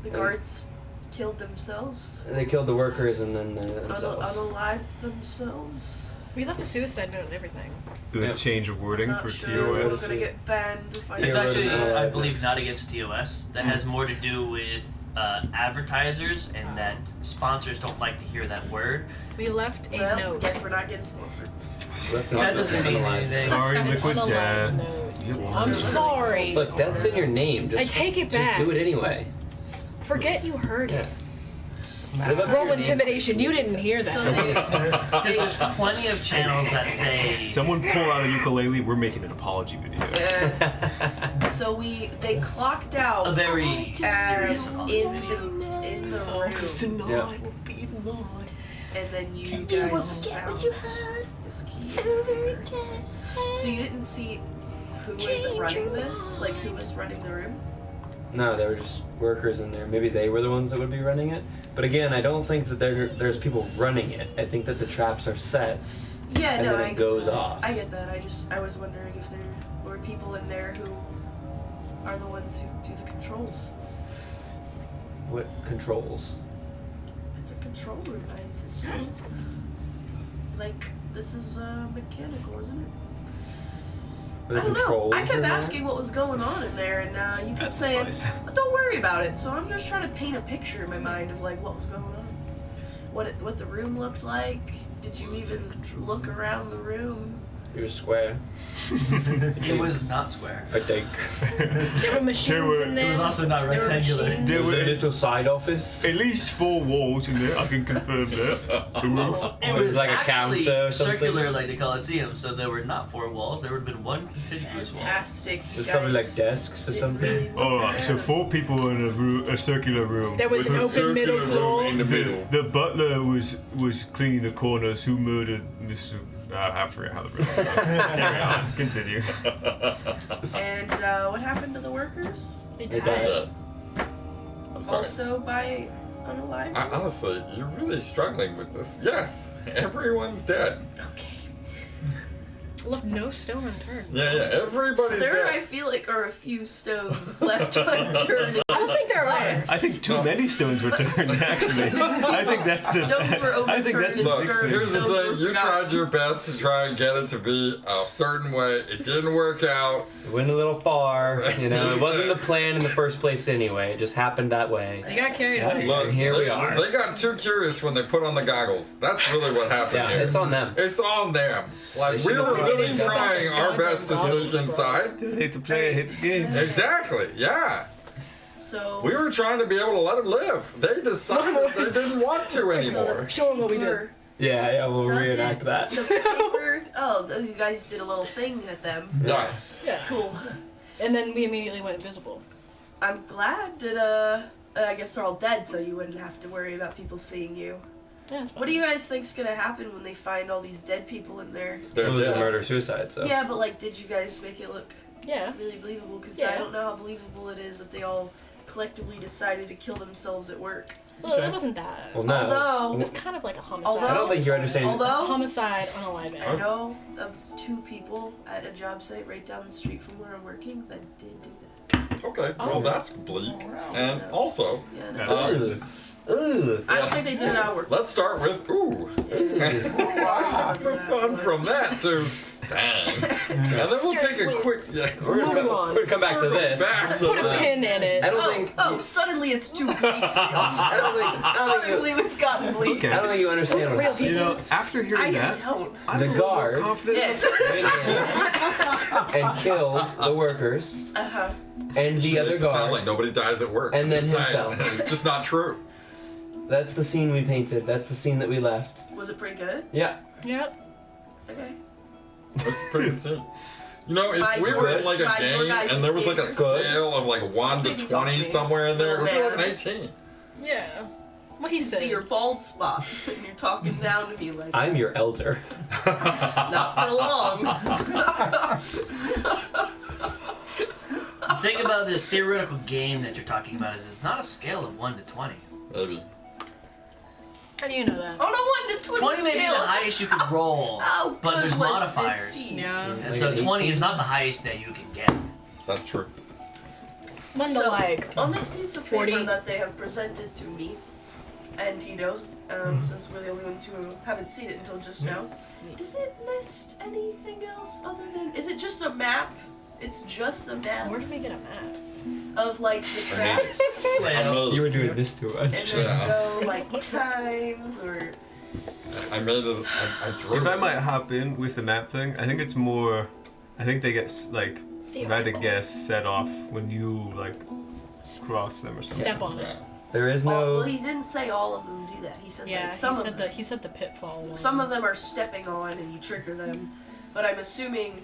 The guards killed themselves? they killed the workers and then themselves. Unalived themselves? We left a suicide note and everything. Good change of wording Not for sure if we're TOS. gonna get banned if I It's Yeah, actually, we're- I believe, not against TOS. That has more to do with advertisers and that sponsors don't like to hear that word. We left a Well, note. guess we're not getting sponsored. Left That hand doesn't mean unalive. anything. Sorry, An Liquid unalive Death. note. You I'm wondered. sorry. Look, death's in your name. Just I take it just back. do it anyway. Forget you heard it. Live up to Roll your intimidation. You didn't hear that. Because there's plenty of channels that say Someone pull out a ukulele. We're making an apology video. So they clocked out a very serious in video. in the room, Tonight Yeah. will be the night. and then you You guys will get what you found this key. Every day. So you didn't see who was running this? Like who was running the room? No, they were just workers in there. Maybe they were the ones that would be running it. But again, I don't think that there's people running it. I think that the traps are set. Yeah, And no, then it I get goes that. off. I get that. I was wondering if there were people in there who are the ones who do the controls. What controls? It's a control room, I assume. Like this is mechanical, isn't it? Were there I don't know. controls I in kept there? asking what was going on in there, and you kept That's saying, spice. "Don't worry about it." So I'm just trying to paint a picture in my mind of like what was going on, what the room looked like. Did you even look around the room? It was square. It was not square. I think. There were machines in there. It was also not There were rectangular. machines. There Was there a were little side office? at least 4 walls in there. I can confirm that. The roof. It It was like a actually counter or something? circular like the Coliseum, so there were not 4 walls. There would have been one contiguous wall. Fantastic. It was probably like desks or something. Alright, so 4 people in a circular room. There was With an a open middle Circular room floor. in the middle. The butler was cleaning the corners. Who murdered Mr. I forget how the room was. Carry on. Continue. And what happened to the workers? They They died. died. I'm sorry. Also by unalive? Honestly, you're really struggling with this. Yes, everyone's dead. Okay. Left no stone unturned. Yeah, everybody's There, I dead. feel like, are a few stones left unturned. I don't think there are. I think too many stones were turned. Actually, I think that's the. Stones were I think that's overturned the Look, big and thing. here's the stones were thing. You forgotten. tried your best to try and get it to be a certain way. It didn't work out. Went a little far, you know. It wasn't the plan in the first place anyway. It just happened that way. You got carried Yeah. away. Look, And here they, we are. They got too curious when they put on the goggles. That's really what happened Yeah, here. it's on them. It's on them. Like, They we should've were brought really it back. trying our best to sneak inside. Hate the player, hate the game. Exactly, yeah. So We were trying to be able to let him live. They decided they didn't want to anymore. Show them what we did. Yeah, we'll Does reenact it? that. The paper. Oh, you guys did a little thing at them. Yeah. Yeah. Cool. And then we immediately went invisible. I'm glad that I guess they're all dead, so you wouldn't have to worry about people seeing you. Yeah. What do you guys think's gonna happen when they find all these dead people in there? It They're was a dead. murder-suicide, so. Yeah, but like, did you guys make it look Yeah. really believable? Because Yeah. I don't know how believable it is that they all collectively decided to kill themselves at work. Well, Okay. it wasn't that. Well, no. Although- It was kind of like a homicide. Although- I don't think you're understanding. Although Homicide unalive I end. know of 2 people at a job site right down the street from where I'm working that did do that. Okay, well, that's bleak. And also, Yeah, That's no. Ugh. Ugh. I don't think they did it at work. let's start with ooh. Sorry about We've gone that. from that to Bang. And then we'll take a quick. Yeah, We're gonna come back to this. Back to Put a this. pin in it. I don't think. Oh, suddenly it's too bleak. I don't think Suddenly we've gotten bleak. Okay. I don't think you understand what You know, after hearing that, don't. I'm The a little more guard- confident. Yeah. and killed the workers Uh-huh. and the other Makes it sound guard. like nobody dies at work. And I'm then just saying. himself. It's just not true. That's the scene we painted. That's the scene that we left. Was it pretty good? Yeah. Yep. Okay. That's pretty insane. You know, if By we your- were in like a by your game guys' and there was like a standards. scale of like 1 to Maybe talk 20 to me. somewhere in there, it would be Little like an 18. Yeah. What he You said. see your bald spot, and you're talking down to me like I'm your elder. not for long. The thing about this theoretical game that you're talking about is it's not a scale of 1 to 20. Maybe. How do you know that? On a 1 to 20 20 may be the scale. highest you could roll, How but good there's was modifiers. This scene? Yeah. And Like so an 20 is 18? not the highest that you can get. That's true. One to So, like. on this piece of 40. paper that they have presented to me and Tito, since we're the only ones who haven't seen it until just now, does it list anything else other than? Is it just a map? It's just a map Where did we get a map? of like the traps, Well, You were doing this to and us. there's Yeah. no like times or. I made it. I drew If I it. might hop in with the map thing, I think it's more. I think they get like random guess set off when you like cross them or something. Step on it. There is Well, no. he didn't say all of them do that. He said Yeah, like some he of said them. he said the pitfall one. Some of them are stepping on and you trigger them, but I'm assuming.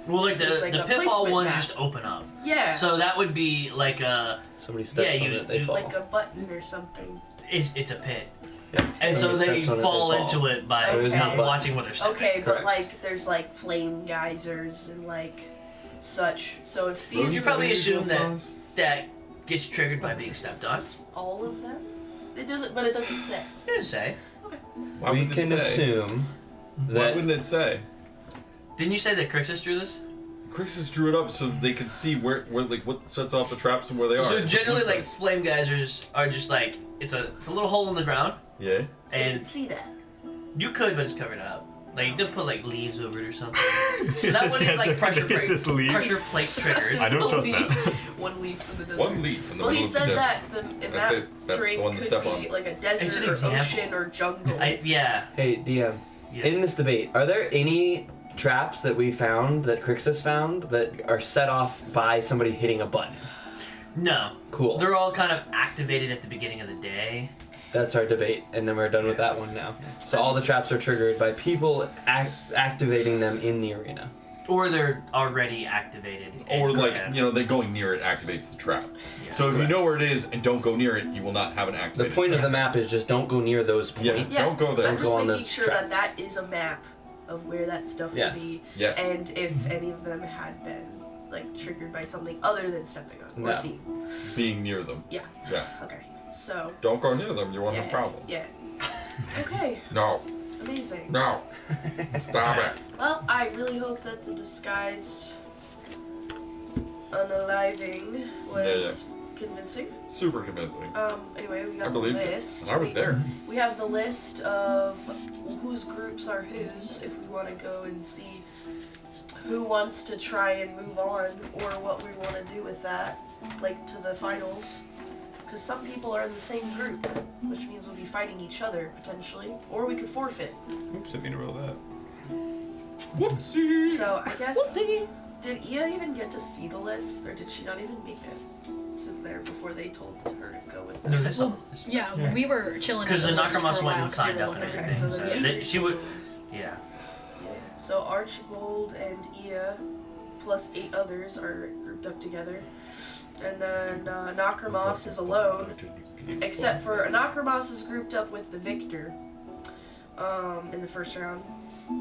well, like This is the, like the a pitfall placement ones map. just open up. Yeah. So that would be like a Somebody steps Yeah, on you- it, they you fall. like a button or something. it's a pit, Yeah. and so Somebody they steps on fall they into it by There is no not button. watching what they're stepping. Okay, but Correct. like there's like flame geysers and like such. So if Those these You are probably the usual assume that sounds. that gets triggered by being stepped on. all of them, it doesn't. But it doesn't say. It didn't say. Why We wouldn't it can say? assume Why that wouldn't it say? Didn't you say that Krixis drew this? Krixis drew it up so they could see where like what sets off the traps and where they are. So generally, like flame geysers are just like it's a little hole in the ground, Yeah. So you and can see that. you could, but it's covered up. Like you could put like leaves over it or something. So that would be like pressure There's just leaves. plate triggers. I don't trust that. One leaf in the desert. One leaf in the Well, he middle of the said desert. that the That's map it. That's the terrain one to could step be on. like a It's desert an or example. ocean or jungle. Yeah. Hey, DM, Yes. in this debate, are there any traps that we found, that Krixis found, that are set off by somebody hitting a button? No. Cool. They're all kind of activated at the beginning of the day. That's our debate, and then we're done with that one now. So all the traps are triggered by people activating them in the arena. Or they're already activated. Or and like, cast. you know, they going near it activates the trap. Yeah. So if you know where it is and don't go near it, you will not have an The activated point of the trap. map is just don't go near those Yeah. points. Yeah, Don't go there. I'm Don't just go on making those sure traps. that is a map of where that stuff Yes. will be, Yes. and if any of them had been like triggered by something other than stepping on or No. seen. Being near them. Yeah. Yeah. Okay. So. Don't go near them. You won't yeah, have problems. Yeah. Okay. No. Amazing. No. Stop it. Well, I really hope that the disguised unaliving was convincing. Super convincing. Anyway, we I got the believed it. list. I was there. We have the list of whose groups are whose if we want to go and see who wants to try and move on or what we want to do with that, like to the finals. Because some people are in the same group, which means we'll be fighting each other potentially, or we could forfeit. Oops, didn't mean to roll that. Whoopsie. So I guess did Ea even get to see the list, or did she not even make it to there before they told her to go with them? No, this Well, yeah, we were chilling. Because the at list for a Nakamas went while and 'cause we signed were up and looking at everything. so So then they, she would. Yeah. Yeah. So Archibald and Ea, plus 8 others, are grouped up together. And then Nakamas is alone, except for Nakamas is grouped up with the victor in the first round,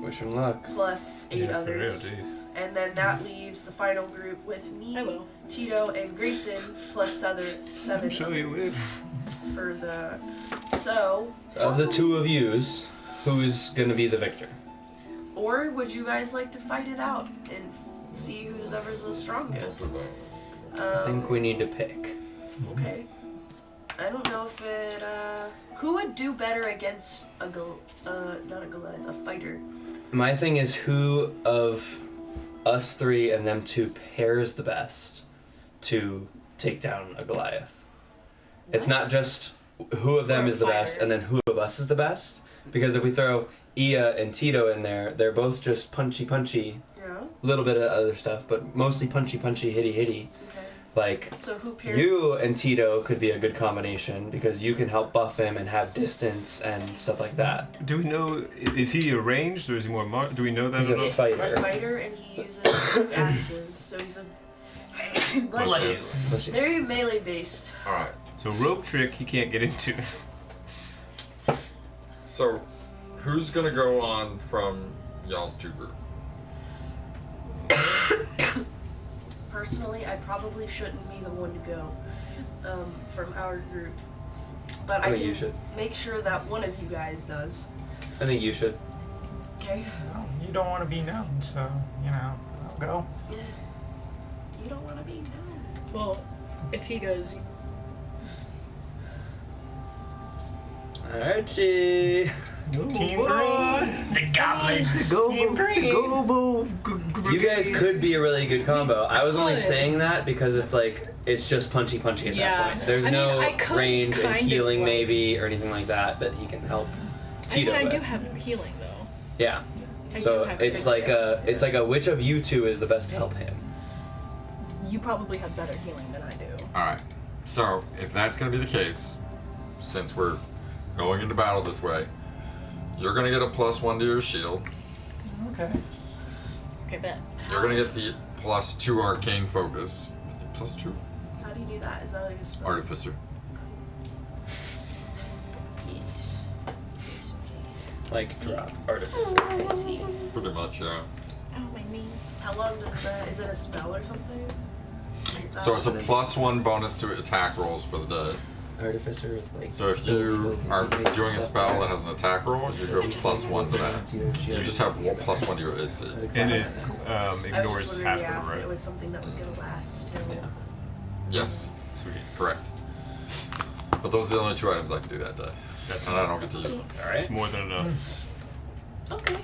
Wish him luck. plus 8 Yeah, for real, others. jeez. And then that leaves the final group with me, Hello. Tito, and Grayson, plus 7 I'm sure you others would. for the... So... Of the two of yous, who's gonna be the victor? Or would you guys like to fight it out and see who's ever's the strongest? I think we need to pick. Okay. I don't know if it, who would do better against not a Goliath, a fighter? My thing is who of us three and them two pairs the best to take down a Goliath. It's not just who of them is the best and then who of us is the best. Because if we throw Ea and Tito in there, they're both just punchy. Yeah. A little bit of other stuff, but mostly punchy, hitty. Okay. Like, So who pairs? you and Tito could be a good combination because you can help buff him and have distance and stuff like that. Do we know, is he a ranged or is he more do we know that He's at a all? He's fighter. a fighter and he uses 2 axes, so he's a Bless you. very melee based. Alright, So rope trick he can't get into. so who's gonna go on from y'all's 2 group? Personally, I probably shouldn't be the one to go from our group, but I I think can you should. make sure that one of you guys does. I think you should. Okay. Well, you don't want to be known, so, you know, I'll go. Yeah. You don't want to be known. Well, if he goes, Archie! Team Green. The Goblin. Team Green. You guys could be a really good combo. I was only could. saying that because it's just punchy at Yeah. that point. There's I mean, no I could range and kind of, healing like- maybe or anything like that he can help Tito I mean, I with. do have healing though. Yeah. I So do have it's healing. like a which of you two is the best to help him? You probably have better healing than I do. Alright, so if that's going to be the case, since we're going into battle this way, you're going to get a +1 to your shield. Okay. Okay, bet. You're going to get the +2 arcane focus. +2? How do you do that? Is that like a spell? Artificer. Yes. Yes, okay. Like drop Artificer. I see. Pretty much, yeah. Oh, my knee. How long does that? Is it a spell or something? Is that- So it's a +1 bonus to attack rolls for the day. Artificer is like. So if you are doing a spell that has an attack roll, you go +1 to that. You just have +1 to your AC. And it I was ignores just half wondering, of yeah, it, if it right? was something that was gonna last till. Yes, Sweet. correct. But those are the only 2 items I can do that day. That's And I don't get to use them. Alright. It's more than enough. Okay.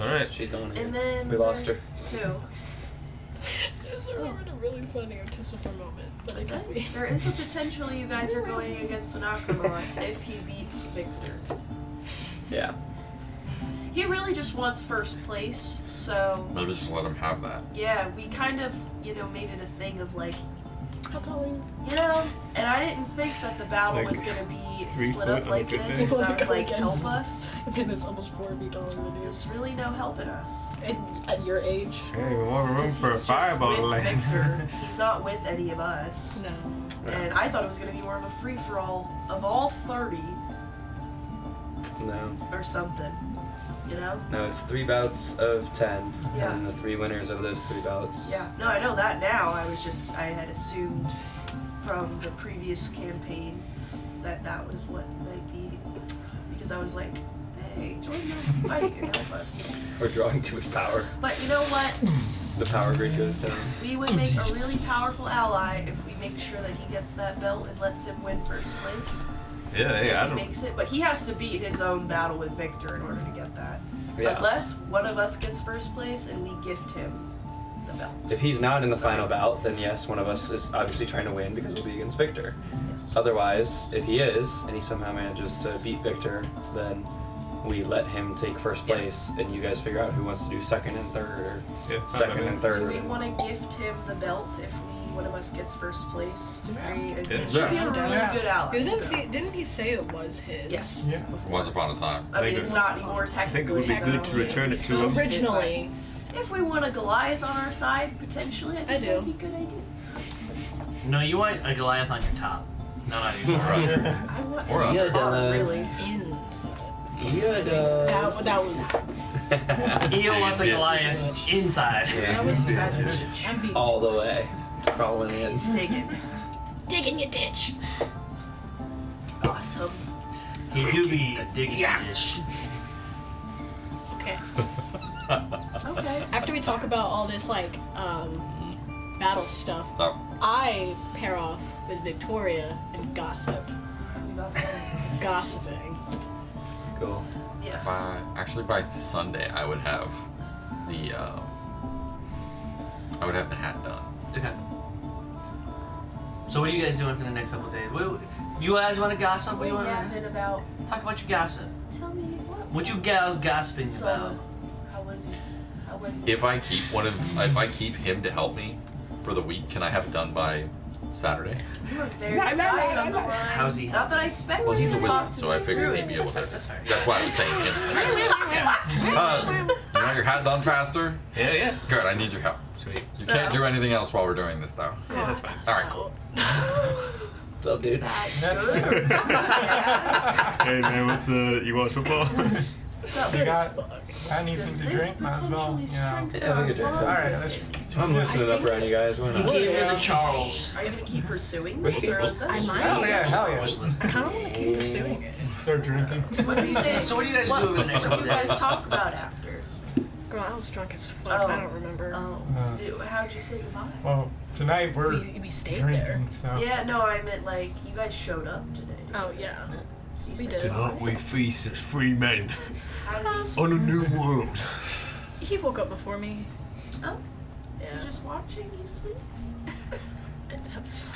Alright. She's going And in. then We lost her. Who? I just remembered a really funny Artificer moment, but I can't be. There is a potential you guys are going against an Acromolas if he beats Victor. Yeah. He really just wants first place, so Maybe just let him have that. yeah, we kind of, made it a thing of like, How tall are you? and I didn't think that the battle Like was gonna be 3 split foot up on a like good this, day? because I was like, Against- help us. I mean, that's almost 4 feet taller than you. There's really no helping us. And at your age? Hey, more room 'Cause for a he's just fireball with land. Victor. He's not with any of us. No. And I thought it was gonna be more of a free-for-all of all 30 No. or something, No, it's 3 bouts of 10. Yeah. And the 3 winners of those 3 bouts. Yeah, no, I know that now. I had assumed from the previous campaign that that was what might be, because I was like, hey, join the fight and help us. Or drawing too much power. But you know what? The power grid goes down. We would make a really powerful ally if we make sure that he gets that belt and lets him win first place. Yeah, If I he don't. makes it, but he has to beat his own battle with Victor in order to get that. Yeah. Unless one of us gets first place and we gift him the belt. If he's not in the final bout, then yes, one of us is obviously trying to win because we'll be against Victor. Yes. Otherwise, if he is, and he somehow manages to beat Victor, then we let him take first place, and you guys figure out who wants to do second and third, or Yeah, second and third. Do we want to gift him the belt if one of us gets first place to create a Yeah. it should be a really Yeah. good ally. Didn't he say it was his? Yes. Yeah. Before. Once upon a time. I mean, think it's it- not anymore I think technically. it would be good so to return it to yeah. him. Originally. If we want a Goliath on our side, potentially, I think I do. that'd be a good idea. No, you want a Goliath on your top. Not on your side. I want Or Yeah, not does. really. Inside. Yeah, does. That was. Eo wants a Dude, Goliath inside. That was Savage. I'm being All the way. Crawling in. He's digging. dig in your ditch. Awesome. He do be digging this. Okay. Okay. After we talk about all this battle stuff, Oh, I pair off with Victoria and gossip. We got some. Gossiping. Cool. Yeah. By Sunday, I would have the hat done. Okay. So what are you guys doing for the next couple of days? You guys want to gossip? What do you want yapping about? Talk about your gossip. Tell me What you gals gossiping So, about? how was he? If I keep him to help me for the week, can I have it done by Saturday? You were very quiet on the line. How's he? Not that I expected Well, he's a you to talk wizard, to so I me figured through he'd it. be able to. That's alright. That's why I was saying him specifically. You want your hat done faster? Yeah. Good, I need your help. Sweet. You can't do anything else while we're doing this, though. Yeah, that's fine. All right, cool. What's up, dude? Hey man, what's you watch football? You got anything Does to this drink? Might as well. potentially strengthen Yeah, we could drink our some. Alright, bond? let's. I'm loosening up around you guys. Why He not? gave her the Charles. Are you gonna keep pursuing Whiskey? this, or is that I might. Oh yeah, hell yeah. I kind of want to keep pursuing it. Start drinking. What do you think? So what do you guys do over the next What couple do you of guys days? talk about after? Girl, I was drunk as fuck. I don't remember. How'd you say goodbye? Well, tonight we're We stayed drinking, there. so. Yeah, no, I meant like you guys showed up today. Oh yeah. So you We said did. Tonight we feast as free men How did he on a new world. He woke up before me. Oh, is he Yeah. just watching you sleep?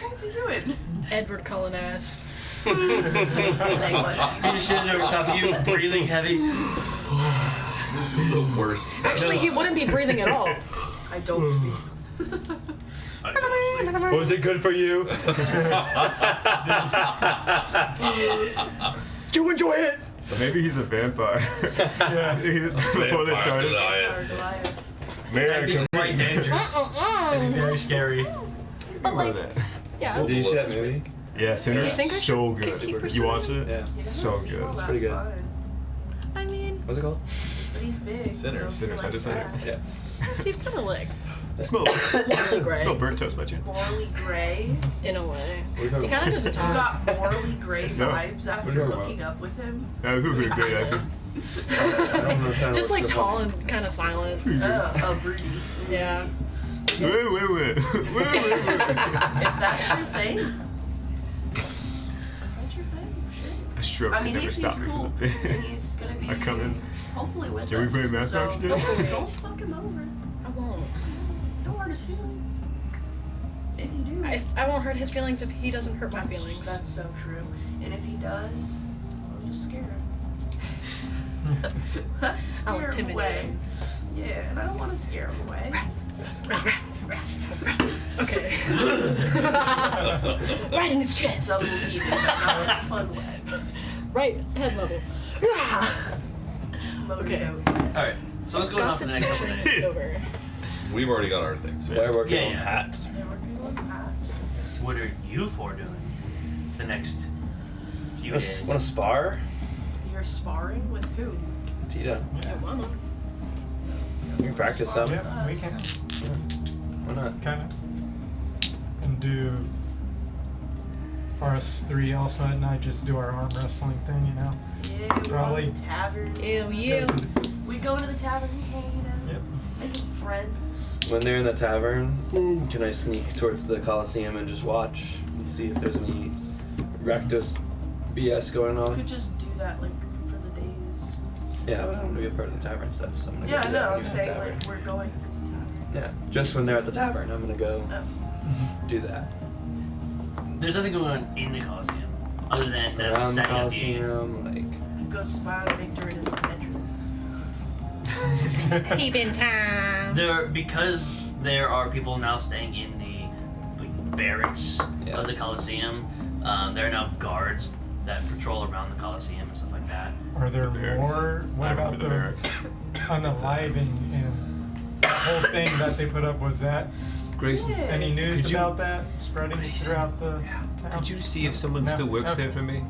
How's he doing? Edward Cullen ass. Like what? He just sitting over top of you, breathing heavy. The worst. Actually, he wouldn't be breathing at all. I don't sleep. Was it good for you? You enjoy it. Maybe he's a vampire. Yeah. Before they started. Or Goliath. That'd be Man, quite dangerous. That'd be very scary. But like, yeah. Did you see that movie? yeah, Sinner. Do you think I So should keep good. You watched it? Yeah. He doesn't So seem good. all It's that pretty good. fun, I mean, What's it called? but he's big. Sinners. So Sinners, I just said that. Yeah. he's kind of like I smell morally gray burnt toast by chance. Morally gray. in a way. What are you He talking kind of doesn't You talk. got morally gray No. vibes after What are you talking looking up with him. Who's a great actor? I don't understand Just what like you're tall and kind of silent. Broody. Yeah. Wait. If that's your thing. That's your thing, sure. A stroke I can mean, never he stop seems me cool, from the and he's gonna be I come in. hopefully with Can we us. play Math so Max today? don't fuck him over. I won't. Don't hurt his feelings. If you do, I won't hurt his feelings if he doesn't hurt my feelings. That's so true. And if he does, I'll just scare him. I'll Scare him intimidate away. him. Yeah, and I don't want to scare him away. Okay. Right in his chest. Double teeth, but not in a fun way. Right head level. Okay. Alright, so what's going on for the next couple of days? It's over. We've already got our things. They're working Yeah, on yeah. hat. Yeah, we're good on that. What are you four doing the next few days? Want to spar? You're sparring with who? Tito. Yeah, mama. We can practice some. Yeah, we can. Why not? Kind of. And do. For us three also at night, just do our arm wrestling thing, you know? Yeah, we're Probably. on the tavern. Ew. We go to the tavern, hanging out, Yep. making friends. When they're in the tavern, can I sneak towards the Coliseum and just watch and see if there's any Rakdos BS going We on? could just do that, like, for the days. Yeah, but I want to be a part of the tavern stuff, so I'm gonna Yeah, go do no, that when I'm you're in the saying, tavern. like, we're going to the tavern. Yeah, just when they're at the tavern, I'm gonna go do that. There's nothing going on in the Coliseum other than them Around the setting up the game. Coliseum, like Go spy on Victor in his bedroom. Peeping time. Because there are people now staying in the barracks of the Coliseum. There are now guards that patrol around the Coliseum and stuff like that. Are there barracks. more? What about the unalive and the whole thing that they put up? Was that Grayson, any news Could you- about that spreading throughout the town? could you see if someone still works there for me?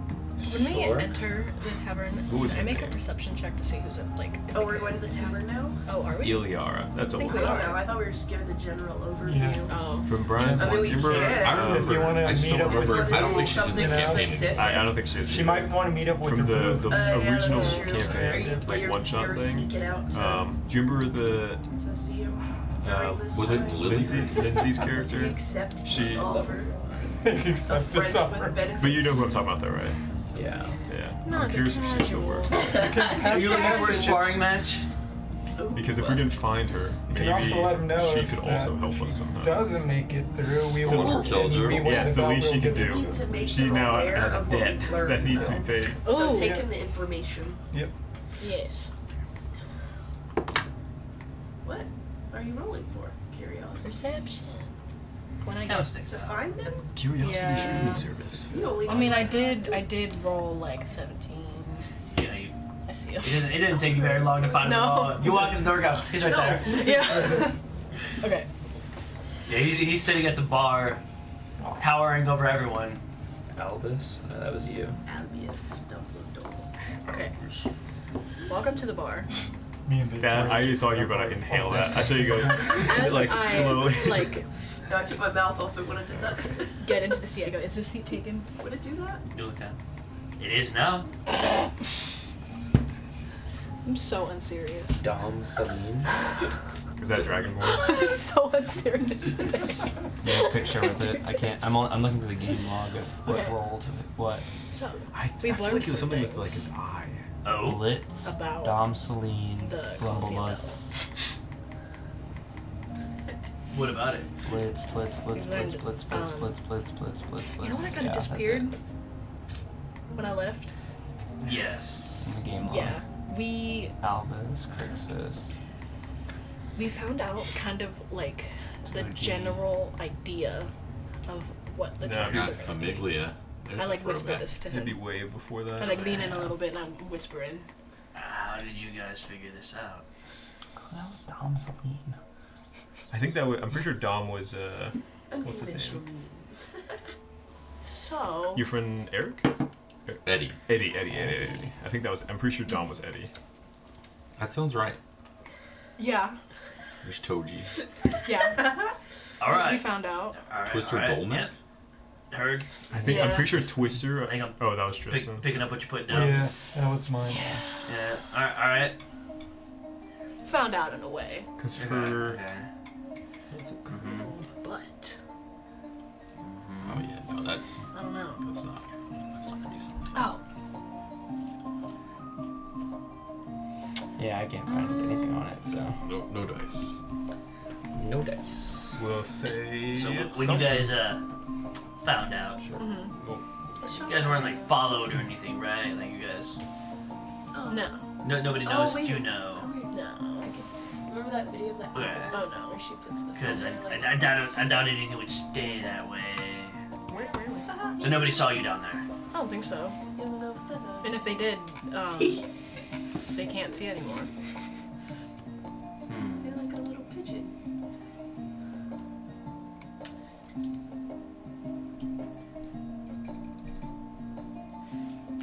When we Sure. enter the tavern, Who was can I in make a there? perception check to see who's it? Like, if Oh, we we're can- going to the tavern now? Oh, are we? Iliara, that's I a think woman. we I are. don't know. I thought we were just giving the general overview. Yeah. Oh. From Brian's I mean, one. we Remember? can. I remember. If you wanna I just meet don't up with remember. your I don't think she's in something the campaign. specific. I don't think she is. She might want to meet up with From your the group. Yeah, original that's true. Are campaign, you, like one shot you're thing. sneaking out to, Do you remember to see him during this Was it time? Lindsay's Does he character? accept She- his offer? Except Friends it's up with for benefits. But you know who I'm talking about, though, right? Yeah. Yeah. Not I'm curious if she still works. Are you looking for a sparring match? Because if we can find her, You can maybe also let him know she if could also help us somehow. doesn't make it through. We So- will Yeah, it's the least she can do. need to make She them now aware has a of what debt we've learned, that needs to though. be paid. So Ooh. take Yeah. him the information. Yep. Yes. What are you rolling for? Curiosity. Perception. When I Kind get of sticks To out. find him? Curiosity Yeah. streaming service. You only I mean, I did roll like 17. Yeah, I see him. it didn't take you very long to find No. him all. You walk in the door, go, he's right there. Yeah. Okay. Yeah, he's sitting at the bar, towering over everyone. Albus, that was you. Albius Dumbledore. Okay. Welcome to the bar. Me and Victor. That, I thought you were gonna inhale that. I saw you go As like I slowly. like No, I took my mouth off it when I did that. get into the seat, I go, "Is this seat taken?" Would it do that? You look down. It is now. I'm so unserious. Dom Celine. Is that Dragonborn? I'm so unserious today. No picture with it. I can't. I'm looking for the game log of what Okay. rolled what. So I we've feel learned like it was some something with like things. an eye. Oh. Blitz. About Dom Celine. the Coliseum Grumbleus. What about it? Blitz. We've learned, Blitz. You know when I kind Yeah, of that's disappeared it. when I left? Yes. In the game log. Yeah. We Albus, Krixis. found out kind of like the Ttrpg. general idea of what the No, tribes Got are gonna be. Famiglia. There's I a like whisper throwback. this to It'd be him. way before that. I like lean in a little bit and I'm whispering. How did you guys figure this out? That was Dom Celine. I think that I'm pretty sure Dom was what's his Unconventional name? means. So Your friend Eric? Eddie. Eddie. I think that was. I'm pretty sure Dom was Eddie. That sounds right. yeah, There's Toji. yeah. All right. We found out. All right. Twister all right. Dolmek? Yep. Heard. I think I'm Yeah. pretty sure Twister. I think I'm Oh, that was Tristan. picking up what you put down. Yeah, that was mine. Yeah. All right. All right. Found out in a way, Cause Okay, her. okay. but Oh yeah, no, that's I don't know. not recent. Oh, Yeah, I can't find anything on it, so. No dice. No dice. We'll say. So it's when you something. guys found out, you guys weren't like followed or anything, right? Like you guys, no, nobody Oh, noticed wait. you know. no. Remember that video of that Okay. Oh no. where she puts the Because phone in, I doubt anything would stay that way. Where? So nobody saw you down there. I don't think so. You have a little feather. And if they did, they can't see anymore. You're like a little pigeon.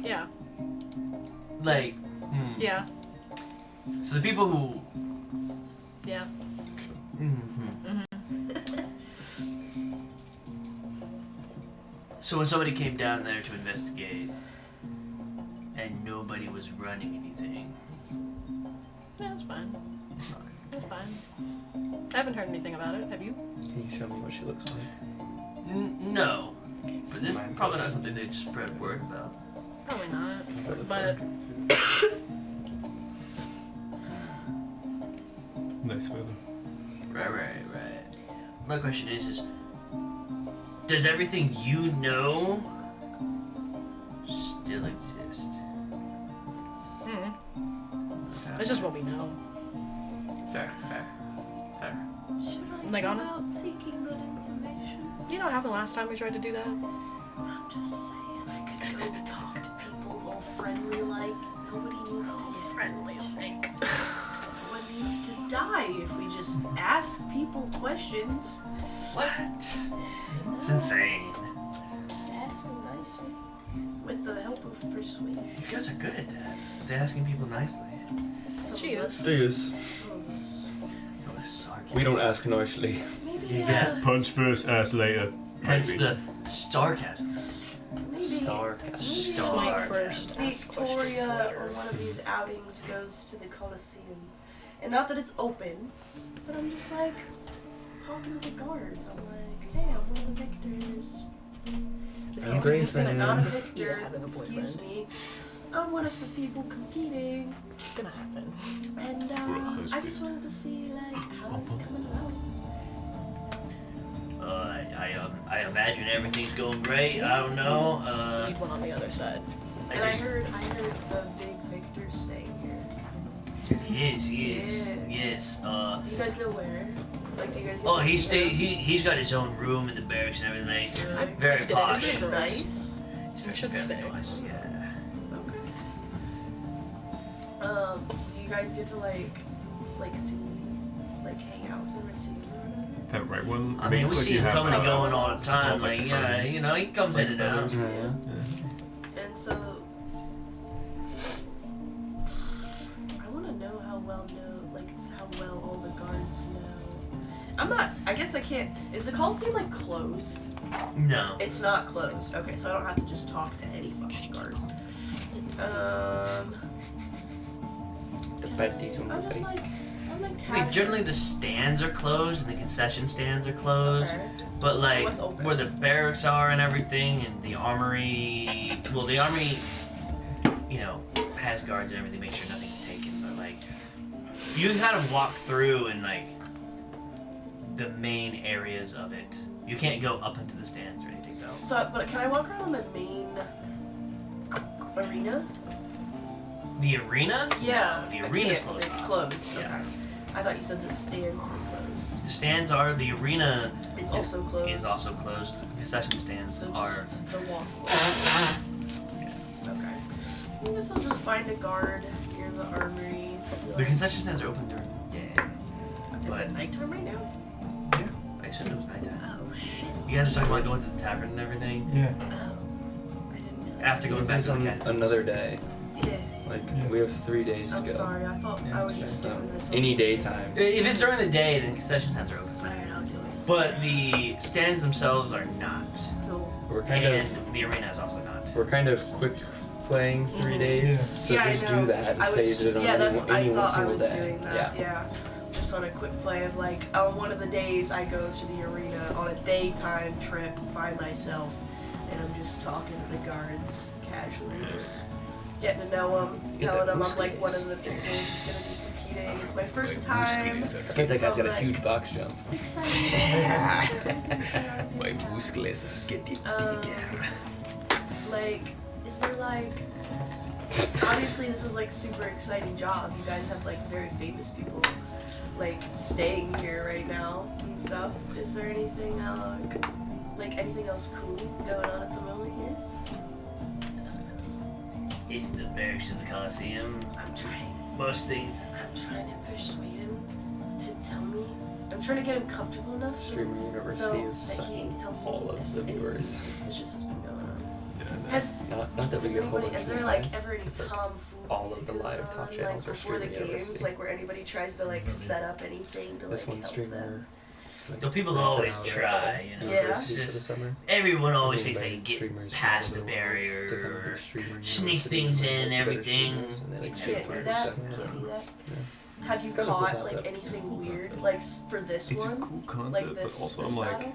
Yeah. Like, Yeah. So the people who. Yeah. So when somebody came down there to investigate, and nobody was running anything. Yeah, that's fine. That's fine. I haven't heard anything about it. Have you? Can you show me what she looks like? No. But this is probably not something they just spread word about. Probably not. But Nice feather. Right. My question is does everything you know still exist? it's just what we know. Fair. Should I Like go on it? out seeking good information? You know what happened last time we tried to do that? I'm just saying, I could go talk to people all friendly like. Nobody needs to get friendly like. No one needs to die if we just ask people questions. What? It's insane. Just ask them nicely. With the help of persuasion. You guys are good at that. They're asking people nicely. She is. Some of us. That was sarcasm. We don't ask nicely. Maybe, Yeah. Punch first, ass later. Hence Maybe. the sarcasm. maybe Smite first. Ask questions Victoria later. or one of these outings goes to the Coliseum. And not that it's open, but I'm just like talking to the guards. I'm like, hey, I'm one of the victors. I'm Grayson. Not a victor. Yeah, the Excuse boyfriend. me. I'm one of the people competing. It's gonna happen. And I just wanted to see like how it's coming along. I imagine everything's going great. I don't know. Need one on the other side. And I heard the big Victor's staying here. Yes. Yeah. Yes. Do you guys know where? Like, do you guys? Get Oh, to see him? he's got his own room in the barracks and everything. I Very stayed posh. in Is it nice? It's You should very stay. nice. Yeah. Okay. So do you guys get to like see, like hang out with him or see him or whatever? That right one. I mean, we see him coming and going all the time. like Like, the birds. you know, he comes in and out. And so, I want to know how well all the guards know. I guess I can't. Is the Coliseum like closed? No. It's not closed. Okay, so I don't have to just talk to any fucking guard. I'm just like, I'm like I mean, generally the stands are closed and the concession stands are closed. Okay. But like What's open? where the barracks are and everything, and the armory. Well, the armory, you know, has guards and everything, make sure nothing's taken. But like, you can kind of walk through and like the main areas of it. You can't go up into the stands or anything though. So, but can I walk around the main arena? The arena? Yeah. No, the I arena's can't. closed. It's closed. Yeah. Okay. I thought you said the stands were closed. The stands are. The arena Is also closed. Is also closed. Concession stands So are. just the walkway. Okay. I guess I'll just find a guard near the armory. The concession stands are open during the day. Is But it nighttime right now? yeah, I assumed it was nighttime. Oh shit. You guys are talking about going to the tavern and everything. Yeah. Oh. I didn't realize. After going back This to is the on academy. another day. Yeah. Like Yeah. we have 3 days to I'm go. sorry. I thought I was just doing this. Any daytime. If it's during the day, then concession stands are open. Alright, I'll do it. But the stands themselves are not. Cool. We're kind And of the arena is also not. we're kind of quick playing 3 days, Yeah. so Yeah, I just know. do that and I was, save it on yeah, that's any, what I any one thought I single was day. doing that. Yeah. Just on a quick play of like, on one of the days I go to the arena on a daytime trip by myself, and I'm just talking to the guards casually, just getting to know them, telling them I'm like one of the people who's gonna be competing. It's my first time. I think that guy's got a huge box jump. Excited. My muscles are getting bigger. Like, is there like, obviously this is like super exciting job. You guys have like very famous people like staying here right now and stuff. Is there anything like anything else cool going on at the moment here? It's the barracks of the Coliseum. I'm trying Most things. to persuade him to tell me. I'm trying to get him comfortable enough Streamer so University is that he sucking tells all me of if the anything viewers. suspicious has been going on. Yeah, Not that we Is get a whole anybody? bunch Is there of like time. ever any It's like tomfoolery all of the that goes live top on, channels like, are before the Streamer games, University. like where anybody tries to like set up anything to This like one's help streamer. them? Like, Well, people rents it always out try, you know. Yeah. University It's for the just- summer. Everyone always Any thinks they big can streamers get from all past over the world barrier to come to or Streamer sneak University things and in, get better everything. streamers, and they, like, You shoot can't for do it that. or something. Can't do that. Yeah. Have you Kind of a cool caught like concept. anything weird, like for this It's one? a cool concept, like but this, also this I'm like, battle?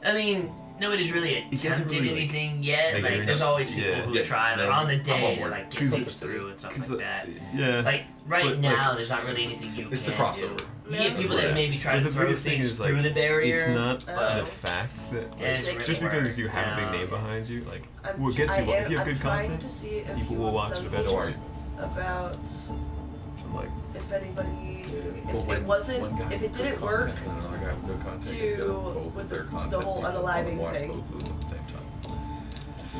I mean, nobody's really hasn't attempted really, like- anything yet. like, Like, there's there's- always people yeah. who Yeah, try like, no, on the I'm day on to board. like get 'Cause- things through and stuff like that. yeah. Like right But, now, like, there's not really anything you It's the can crossover. do. You get people that maybe try But to the throw biggest thing things is like, through the barrier. it's not but the fact that Yeah, it's like, really just because work. you have a big Yeah. name behind you, like I'm what gets you, I if you am- have good I'm trying content, to see if people you will want watch it some eventually. about So I'm like, if anybody, But if when it wasn't, one guy if it with good didn't work, content and another guy with good content is good, to- both with of their the content whole people wanna unaliving watch thing. both of them at the same time.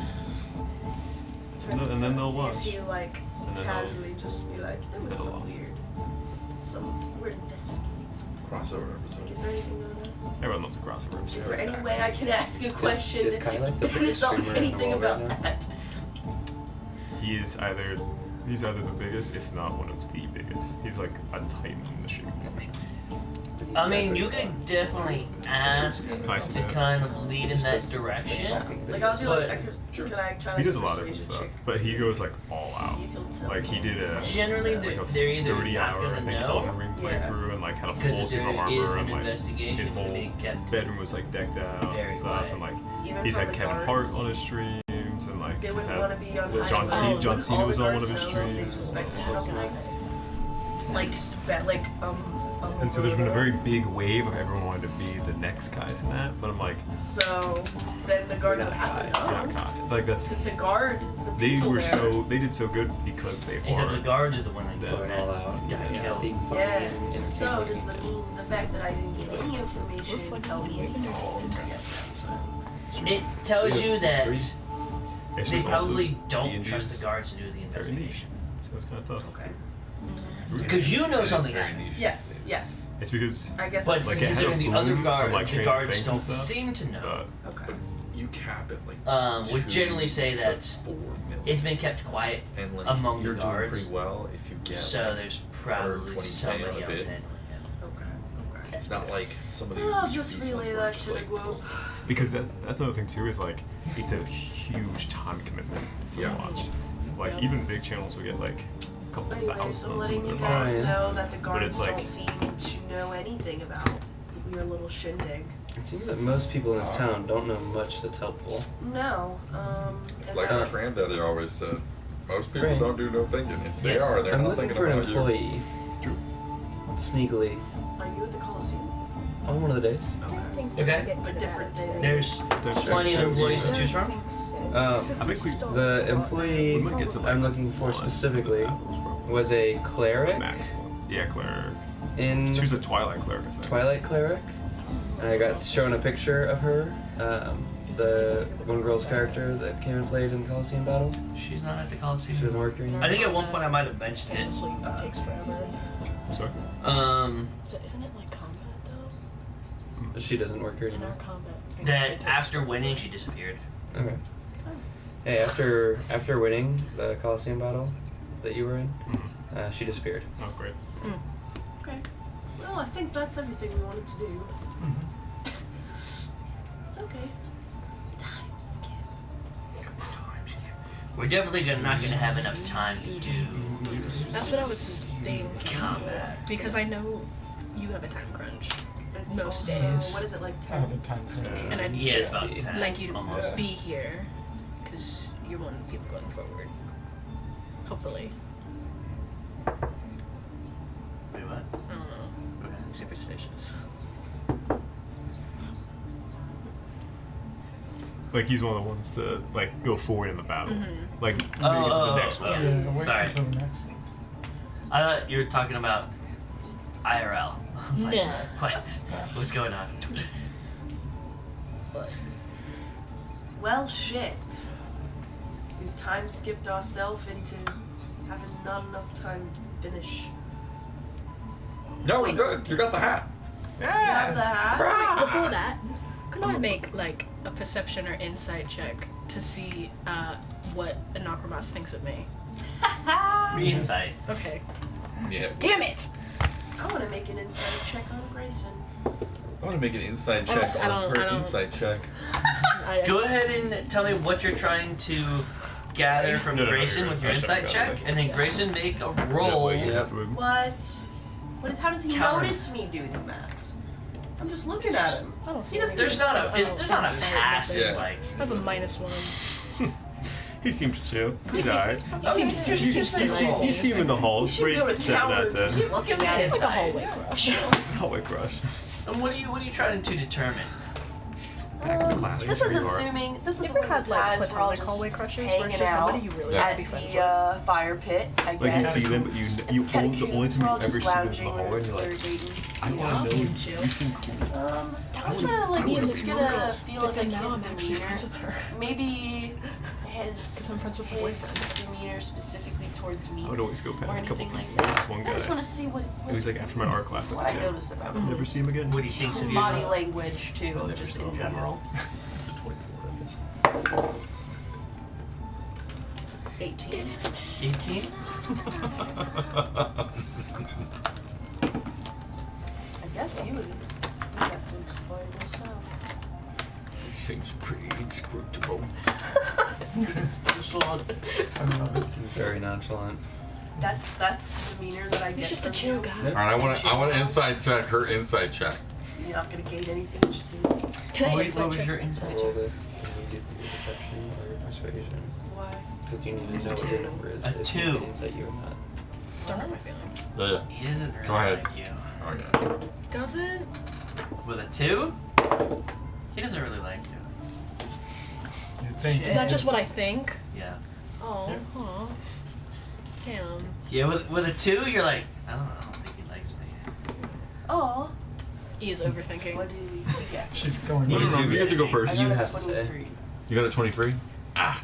trying to and then they'll see watch. if he like And then casually just be like, there was they'll some watch. weird, we're investigating something. Crossover episode. Is there anything going on? everyone loves a crossover Is episode. there any way I can ask a question? Is Kai like the that biggest is on streamer in the anything world about right now? that? He's either the biggest, if not one of the biggest. He's like a titan in the streaming industry. I mean, you could definitely ask to kind of lead in that direction. Like I'll do But could I try He to does a lot of different stuff, but he goes like all out. See if he'll tell Like he did a generally, like a they're either 30-hour not I think gonna Elden know, Ring playthrough and like had a full because suit there of is armor an and like investigation his that's whole being kept bedroom was like decked out very and stuff, quiet. and like Even he's from had the Kevin guards? Hart on his streams and like They he's wouldn't had want to be on John high Cena. ground. John Cena All was the on one of guards his know they streams. suspected something. Like that, like And so there's been a very big wave of everyone wanting to be the next guys in that, but I'm like, So then the guards would have to we're know. not caught. Like that's To guard the they people were there. they did so good because they Except are the guards are the one that Going got all out. got killed. Yeah. So does the fact that I didn't get any information tell me anything? Is yes, ma'am. It tells you that It's they just probably also don't D&D's trust the guards to do the very niche, investigation. so it's kind of tough. Okay. Because you know something very happened. niche. Yes. Yes. It's because I guess. But like it had a considering the boom, other some, guard, like, the Stranger guards Things don't and stuff, seem to know. Okay. You cap it like. Would 2 generally say to that 4 million. it's been kept quiet And like among you're the doing guards. pretty well if you get. So like, there's probably 120K somebody of else it. handling it. Okay. Okay. It's not like some of these. I'll just these ones relay where that it's to just the like, group. because that's another thing too is like it's a huge time commitment to Yeah. watch. Like even big channels will get like a couple Anyway, thousand so on letting some you of their guys videos. know that the But guards it's like- don't seem to know anything about your little shindig. It seems that most people in this town don't know much that's helpful. No. It's and like that- my granddaddy always said. Most people Right. don't do no thinking. If they Yes. are, they're I'm not looking thinking for an about you. employee. True. Sneakily. Are you at the Coliseum? On one of the days. Okay. A different day. than- There's There's plenty of employees to choose from. I think The employee we might get to, like, I'm looking for one specifically apples, probably. was a cleric Max one. Yeah, cleric. in She was a Twilight cleric, I think. Twilight cleric. And I got shown a picture of her, the one girl's character that came and played in the Coliseum battle. She's not at the Coliseum. She doesn't work here anymore. I think at one point I might have mentioned it. Famously takes forever. Sorry? Isn't it like combat though? She doesn't work here In our anymore. combat. That after winning, she disappeared. Okay. Hey, after winning the Coliseum battle that you were in, she disappeared. Oh, great. Okay. Well, I think that's everything we wanted to do. Okay. Time skip. We're definitely not gonna have enough time to do That's what I was thinking. combat. Because I know you have a time crunch. It's Most also, days. what is it, like I have 10? a time crunch. And I'd Yeah, it's about 10. like you to almost. be here. Because you're one of the people going forward. Hopefully. Wait, what? I don't know. Superstitious. Like he's one of the ones to like go forward in the battle. Like make it to the next one. Yeah, wait Sorry. until the next. I thought you were talking about IRL. I was like, No. what? What's going on? Well, shit. We've time skipped ourselves into having not enough time to finish. No, we're good. You got the hat. You have the hat? Before that, could I make like a perception or insight check to see what an Necromas thinks of me? Be insight. Okay. Yeah. Damn it! I want to make an insight check on Grayson. I want to make an inside I check don't- on I her don't- inside check. Go ahead and tell me what you're trying to gather from No, no, no, Grayson no, with no, your no, insight no, check, no. and then Grayson make a roll. What? How does he Counter. notice me doing that? I'm just looking at him. I don't see He doesn't There's even not say- a there's not a passive Yeah. like. I have a -1. He seems chill. He's alright. He seems You see him in the halls. should be able to 10 out of counter. 10. Keep looking at it. like a hallway crush. Hallway crush. And what are you trying to determine? Back in the classroom. This is we are. assuming this is You ever one of had the like times we're all platonic just hallway crushes where hanging it's just out somebody you really Yeah. want to be at friends the with? fire pit, I Like you guess. see them, but you Kinda the cute. only time We're you all ever just see them is in lounging, the hallway, and you're like, flirting. I want to know you. You seem cool. I was trying to like I would just be get friends a with feel But of then like now his I'm actually friends with demeanor. her. Maybe his Because I'm friends with her his boyfriend. demeanor specifically towards me I would always go or past a couple anything like people. that. There's one I just guy. want to see what It was like after my art class. what That's I him. noticed about I'll him. never see him again. What he thinks His of you? body language too, just in general. It's a 24. 18. 18. I guess you would have to explain yourself. It seems pretty inscrutable. It's nonchalant. I love it. Very nonchalant. That's the demeanor that I get. He's just a from chill you. guy. All right, I want to inside check her inside check. You're not gonna gain anything. Just Can I What insight was check? your insight Roll check? this. You need to do deception or persuasion. why? Because you need to It's a know what your 2. number is. A if 2. you can insight you or not. Don't hurt my feelings. Yeah. He doesn't really Go ahead. like you. Oh yeah. Doesn't? With a 2? He doesn't really like you. You think Is that just what I think? Yeah. Oh, aw. Damn. Yeah, with a 2, you're like, I don't think he likes me. Oh. He is overthinking. What did he get? she's going? No, you get to go I first. got You a have to say. 23. You got a 23? Ah.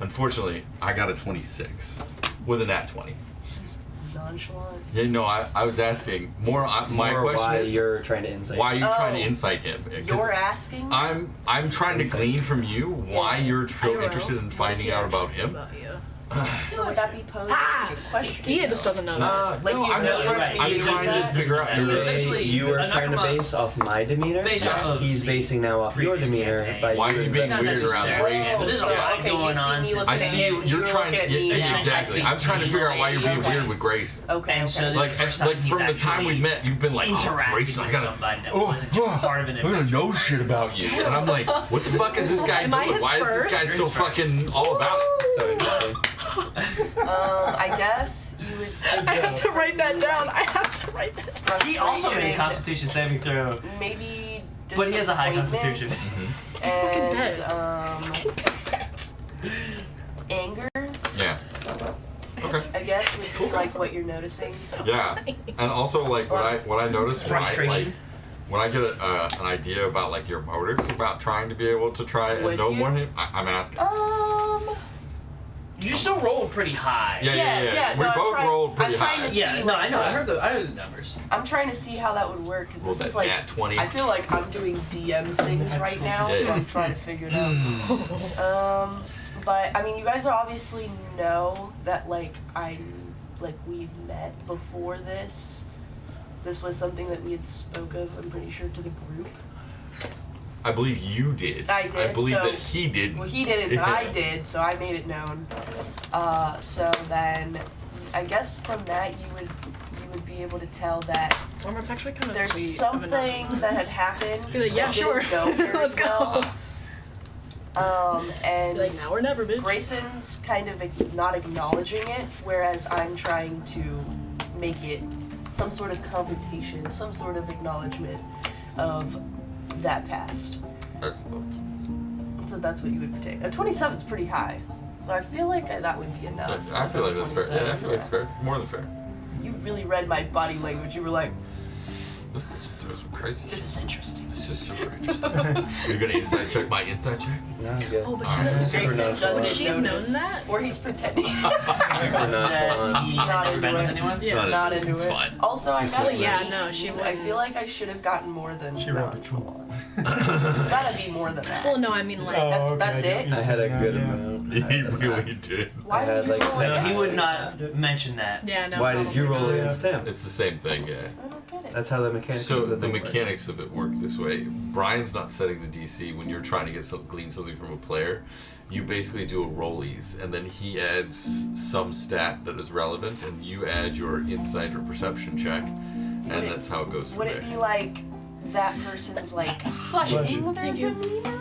Unfortunately, I got a 26 with a nat 20. He's nonchalant. Yeah, no, I was asking more. My More question why is, you're trying to insight. why are you trying to Oh. insight him? 'Cause You're asking? I'm trying to glean from you why Yeah. you're so IRL. interested in What's finding he out actually about feel him. about you? So would that be posed as like a question? He just doesn't know that. Like no, you I'm just know trying, that I'm you trying did to that? figure out. You're essentially- You are I'm trying to talking base off my demeanor. Based off of He's the basing now off your previous demeanor campaign. by Why are you being Not weird around necessarily. Grayson? But there's a Oh, lot okay, you going see on. me since- looking I at see him, you. and You're you're trying. looking at me Yeah, now. exactly. I'm trying to figure out why you're being weird with Grayson. Okay. And so okay. Like, the first time he's from the time we actually met, you've been like, oh, interacting Grayson, I with gotta, somebody that oh, wasn't just part of an I'm gonna adventure. know shit about you. And I'm like, what the fuck is this guy Am I doing? his Why is this guy first? so fucking all about it? So interesting. I guess you would. I have to write that down. I have to write that down. He also made a Constitution saving throw, Maybe. but he has a high disappointment Constitution. And dead. anger. Yeah. Okay. I guess would be like what you're noticing. Yeah. And also, like, what I noticed when I, like, Frustration. when I get an idea about, like, your motives about trying to be able to try and Would know you? more him, I'm asking. You still rolled pretty high. Yeah. We no, I'm both trying- rolled pretty I'm trying high. to see, Yeah, no, I know. I heard the numbers. I'm trying to see how that would work because Rolled this is that like nat 20. I feel like I'm doing DM things right now, Yeah, so yeah. I'm trying to figure it out. But I mean, you guys obviously know that like we met before this. This was something that we had spoke of. I'm pretty sure to the group. I believe you did. I did, I believe so- that he didn't. Well, he didn't, but I did, so I made it known. So then, I guess from that you would be able to tell that Well, that's actually kind of there's sweet. something that had happened. Be like, yeah, that sure. didn't go very Let's go. well. And Like, now or never, bitch. Grayson's kind of not acknowledging it, whereas I'm trying to make it some sort of confrontation, some sort of acknowledgement of that past. Excellent. So that's what you would take. A 27 is pretty high, so I feel like that would be enough. I feel like that's fair. Yeah, I feel like it's fair. More than fair. You really read my body language. You were like, This guy's just doing some crazy this shit. is interesting. This is super interesting. You're gonna inside check my inside check? No, I'm good. Oh, but she Alright. doesn't. Super Grayson nonchalant. doesn't Would she have known notice. that? Or he's pretending. Super That nonchalant. he Not had never been into with it. anyone? Yeah. Not This into is it. fine. Also, I Just got like a that. 18. Yeah, no, she I wouldn't. feel like I should have gotten more than She rolled a nonchalant. 12. Gotta be more than that. Well, no, I mean like. Oh, that's okay, it? you're I had a saying good that, yeah. amount. He really did. Why I had, did you like, roll 10. like No, he that? would not mention that. Yeah, no. Why did you roll probably against him? It's the same thing, yeah. I don't get it. That's how the mechanics. So of the the thing work. mechanics of it work this way. Brian's not setting the DC when you're trying to glean something from a player. You basically do a rollies, and then he adds some stat that is relevant, and you add your insight or perception check, and Would it- that's how it goes from Would there. it be like that person's like hiding their demeanor?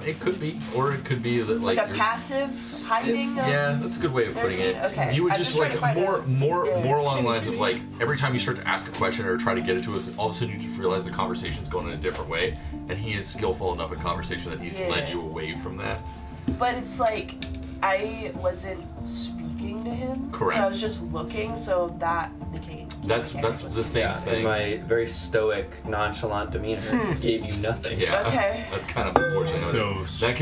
It could be, or it could be that Like a you're- passive hiding It's, of yeah, that's a good way of putting it. Okay. You would I'm just just trying like to find out. more Yeah. along the lines of Shimmy, like every time you start to ask a question or try to get it to us, all of a sudden you just realize the conversation's going in a different way, and he is skillful enough in conversation that he's Yeah. led you away from that. But it's like I wasn't speaking to him. Correct. So I was just looking, so that became That's the same Yeah, thing. and my very stoic, nonchalant demeanor gave you nothing. Yeah. Okay. That's kind of unfortunate. So that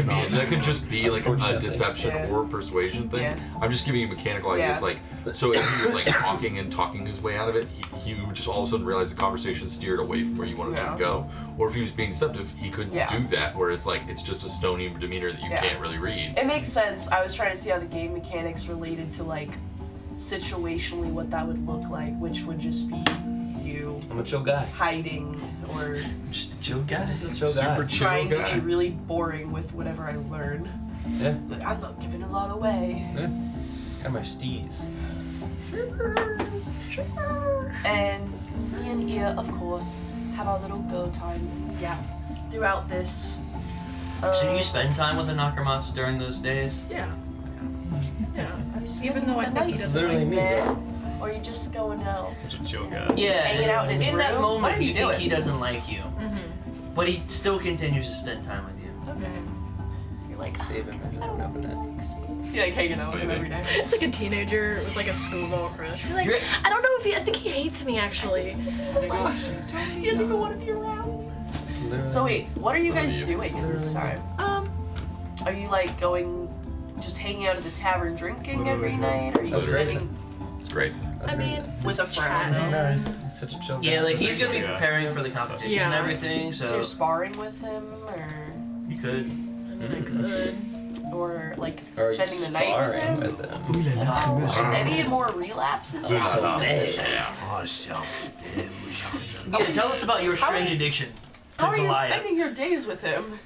could just be like a Unfortunately. deception Yeah. or persuasion thing. Yeah. I'm just giving you mechanical ideas. Yeah. Like, so if he was like talking his way out of it, he would just all of a sudden realize the conversation steered away from where you wanted Yeah. to go. Or if he was being deceptive, he could Yeah. do that, where it's like it's just a stony demeanor that you Yeah. can't really read. It makes sense. I was trying to see how the game mechanics related to like situationally what that would look like, which would just be you I'm a chill guy. hiding or Just a chill guy. Just a chill guy. Super chill trying guy. to be really boring with whatever I learn. Yeah. But I'm not giving a lot away. Yeah. Got my steez. And me and Ea, of course, have our little go time. Yeah. Throughout this. So you spend time with the Necromancer during those days? Yeah. Yeah. spending Even though I the think he night doesn't literally like me, there, girl. or you just going out. Such a chill guy. Yeah. Hanging out in his that room? What moment, are you you think doing? he doesn't like you, Mm-hmm. but he still continues to spend time with you. Okay. You're like, Save him. I don't know. You're like hanging out with him every day. It's like a teenager with like a schoolgirl crush. You're like, You're- I don't know if I think he hates me actually. He doesn't even want to be around. So wait, what are you guys doing in this time? Are you like going, just hanging out at the tavern drinking every night? Or are you That's spending It's Grayson. I mean, with a friend? chatting. Nice. He's such a chill guy. Yeah, like he's gonna be Yeah. preparing for the competition Yeah. and everything, So so you're sparring with him, you could. I mean, I could. or like Or are you spending the night with sparring him? with him? Oh, is any more relapses? Yeah, tell us about your strange addiction to How are you Goliath. spending your days with him?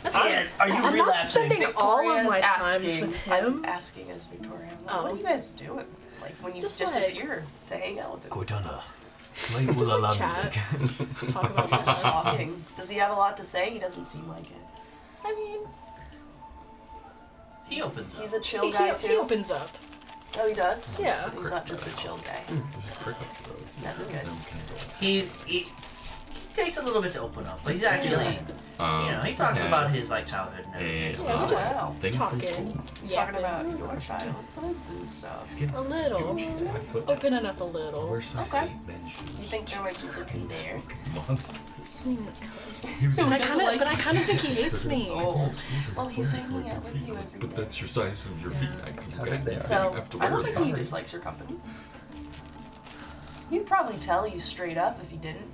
That's Yeah, are you I'm not relapsing? spending all of Victoria's my times asking. with him. I'm asking as Victoria. What Oh. are you guys doing? Like when you Just disappear to hang out with him? Cortana, play Just Ooh La La like chat. music. Talk about Just stuff. talking. Does he have a lot to say? He doesn't seem like it. I mean, He opens up. He's a chill he, guy he too. opens up. Oh, he does? Yeah. He's not just a chill guy. That's good. He takes a little bit to open up, but he's actually, he talks about his like childhood and everything. Yeah, we just Wow. thing from talking. school. Talking about your childhoods and stuff. A little. Open it up a little. Okay. You think there might be something there? But I kind of think he hates me. Oh. Well, he's hanging out with you every But day. that's your size of your feet. I can How big they are. So, have to I wear don't a think he sock. dislikes your company. He'd probably tell you straight up if he didn't.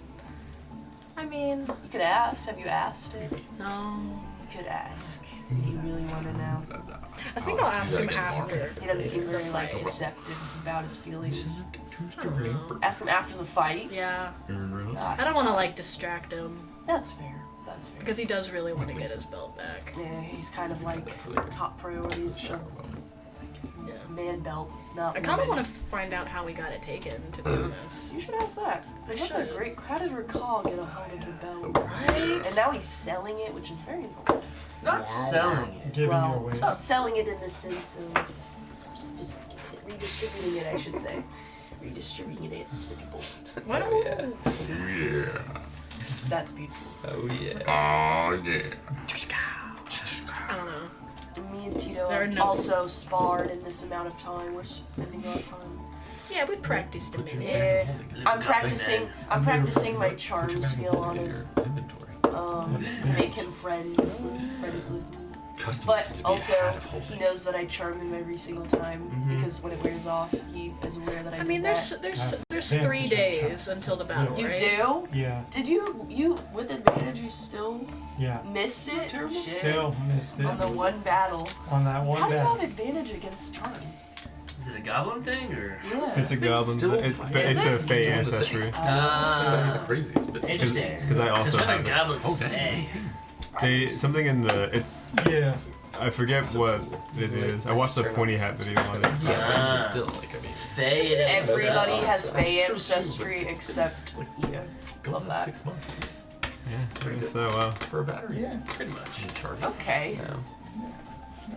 I mean, You could ask. Have you asked it? no. You could ask if you really want to know. I think I'll ask him after. He doesn't seem very like Fight. deceptive about his feelings. I don't know. Ask him after the fight. Yeah. Ah, I don't want to like distract him That's fair. That's fair. because he does really want to get his belt back. Yeah, he's kind of like top priorities. Yeah. Man belt, not I kind of woman. want to find out how he got it taken, to be honest. You should ask that. I That's should. a great. How did Recall get a hold of the belt? Right? And now he's selling it, which is very insulting. Not selling it. Giving you Well, away. selling it in the sense of just redistributing it, I should say. Redistributing it to the people. Why don't Yeah. That's beautiful. Oh yeah. Oh yeah. I don't know. Me and Tito There are have no- also sparred in this amount of time. We're spending our time. Yeah, we practiced a minute. Yeah, I'm practicing. I'm practicing my charm skill on him. To make him friends with me. But also, he knows that I charm him every single time because when it wears off, he is aware that I. I mean, did there's that. 3 days until the battle, You right? do? Yeah. Did you with advantage? You still Yeah. missed it? Shit. Still missed it. On the one battle. On that one How do you battle. have advantage against charm? Is it a goblin thing or? Yeah. It's a goblin. It's the Fey ancestry. That's the craziest bit. Interesting. Because I also It's been a have it. goblin's fang. They something in the it's Yeah. I forget what it is. I watched the pointy hat video on it. Ah. But still, like, I mean, Fey it is. Everybody has Fey That's true, ancestry too, but except Ea. go Love on that. 6 months Yeah, so for a battery. Yeah, pretty much. You charge. Okay.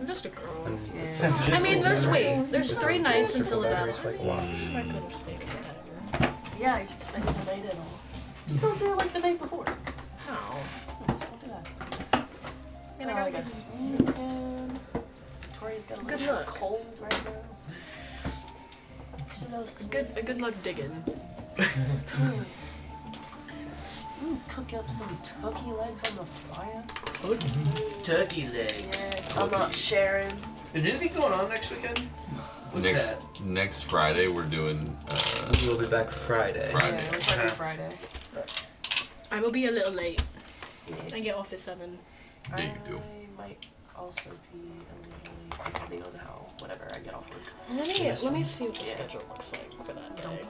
I'm just a girl. Yeah. I mean, there's 3 nights until the battle. Watch. I could have stayed or whatever. Yeah, you can spend the night at all. Just don't do it like the night before. No. Don't do that. I mean, I I gotta got sneeze again. Victoria's got a Good little luck. cold right now. So no a good luck digging. Cook up some turkey legs on the fire. Turkey legs. Yeah, I'm not sharing. Is anything going on next weekend? What's that? Next Friday we're doing. We'll be back Friday. Yeah, we're starting Friday. I will be a little late. Yeah. I get off at 7. Yeah, you do. I might also be a little late, depending on how whatever I get off work. Let me see what the schedule looks like for that day.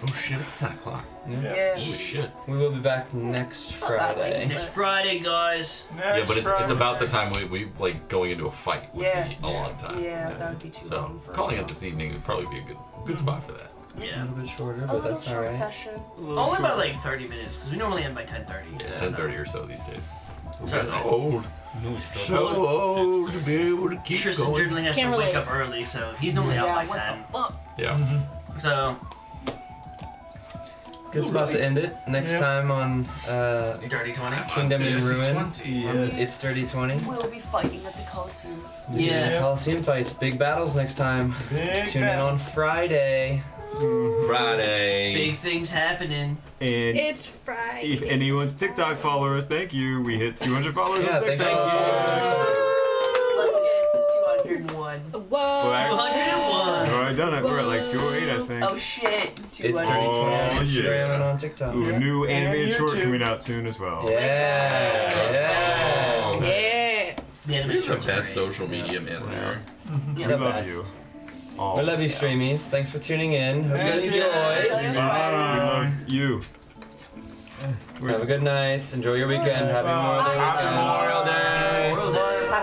Oh shit! It's 10 o'clock. Yeah. Holy shit. We will be back next Friday. Next Friday, guys. Yeah, but it's about the time we like going into a fight would Yeah. be a long time. Yeah, that would be too So long for calling it this evening would probably be a good spot for that. A Yeah. little bit shorter, a but little that's short alright. session. Only about like 30 minutes, because we normally end by 10:30. Yeah, 10:30 or so these days. You So guys are old. So old to be able to keep Tristan going. generally has Can't to wake relate. up early, so he's normally out Yeah, by what 10. the fuck? Yeah. So, Good spot to end it. Next Yeah. time on Dirty 20. Kingdom in Ruin. Yes. It's Dirty 20. We'll be fighting at the Coliseum. Yeah. Coliseum fights, big battles next time. Big Tune in on Friday. Friday. Big things happening. And It's Friday. if anyone's TikTok follower, thank you. We hit 200 followers Yeah, on thank TikTok. Let's get to 201. Whoa. 201. Alright, done it. We're at like 208, I think. Oh shit. It's Dirty 20 200. on Oh, Instagram yeah. and on TikTok. Ooh, new animated short YouTube. coming out soon as well. Yeah. Oh. Yeah. The You're animation the was best great. social media man there. We The love best. you. I love you, streamies. Thanks for tuning in. Hope you Thank you. enjoyed. We love you. Have a good night. Enjoy your weekend. Happy Memorial Day Happy weekend. Memorial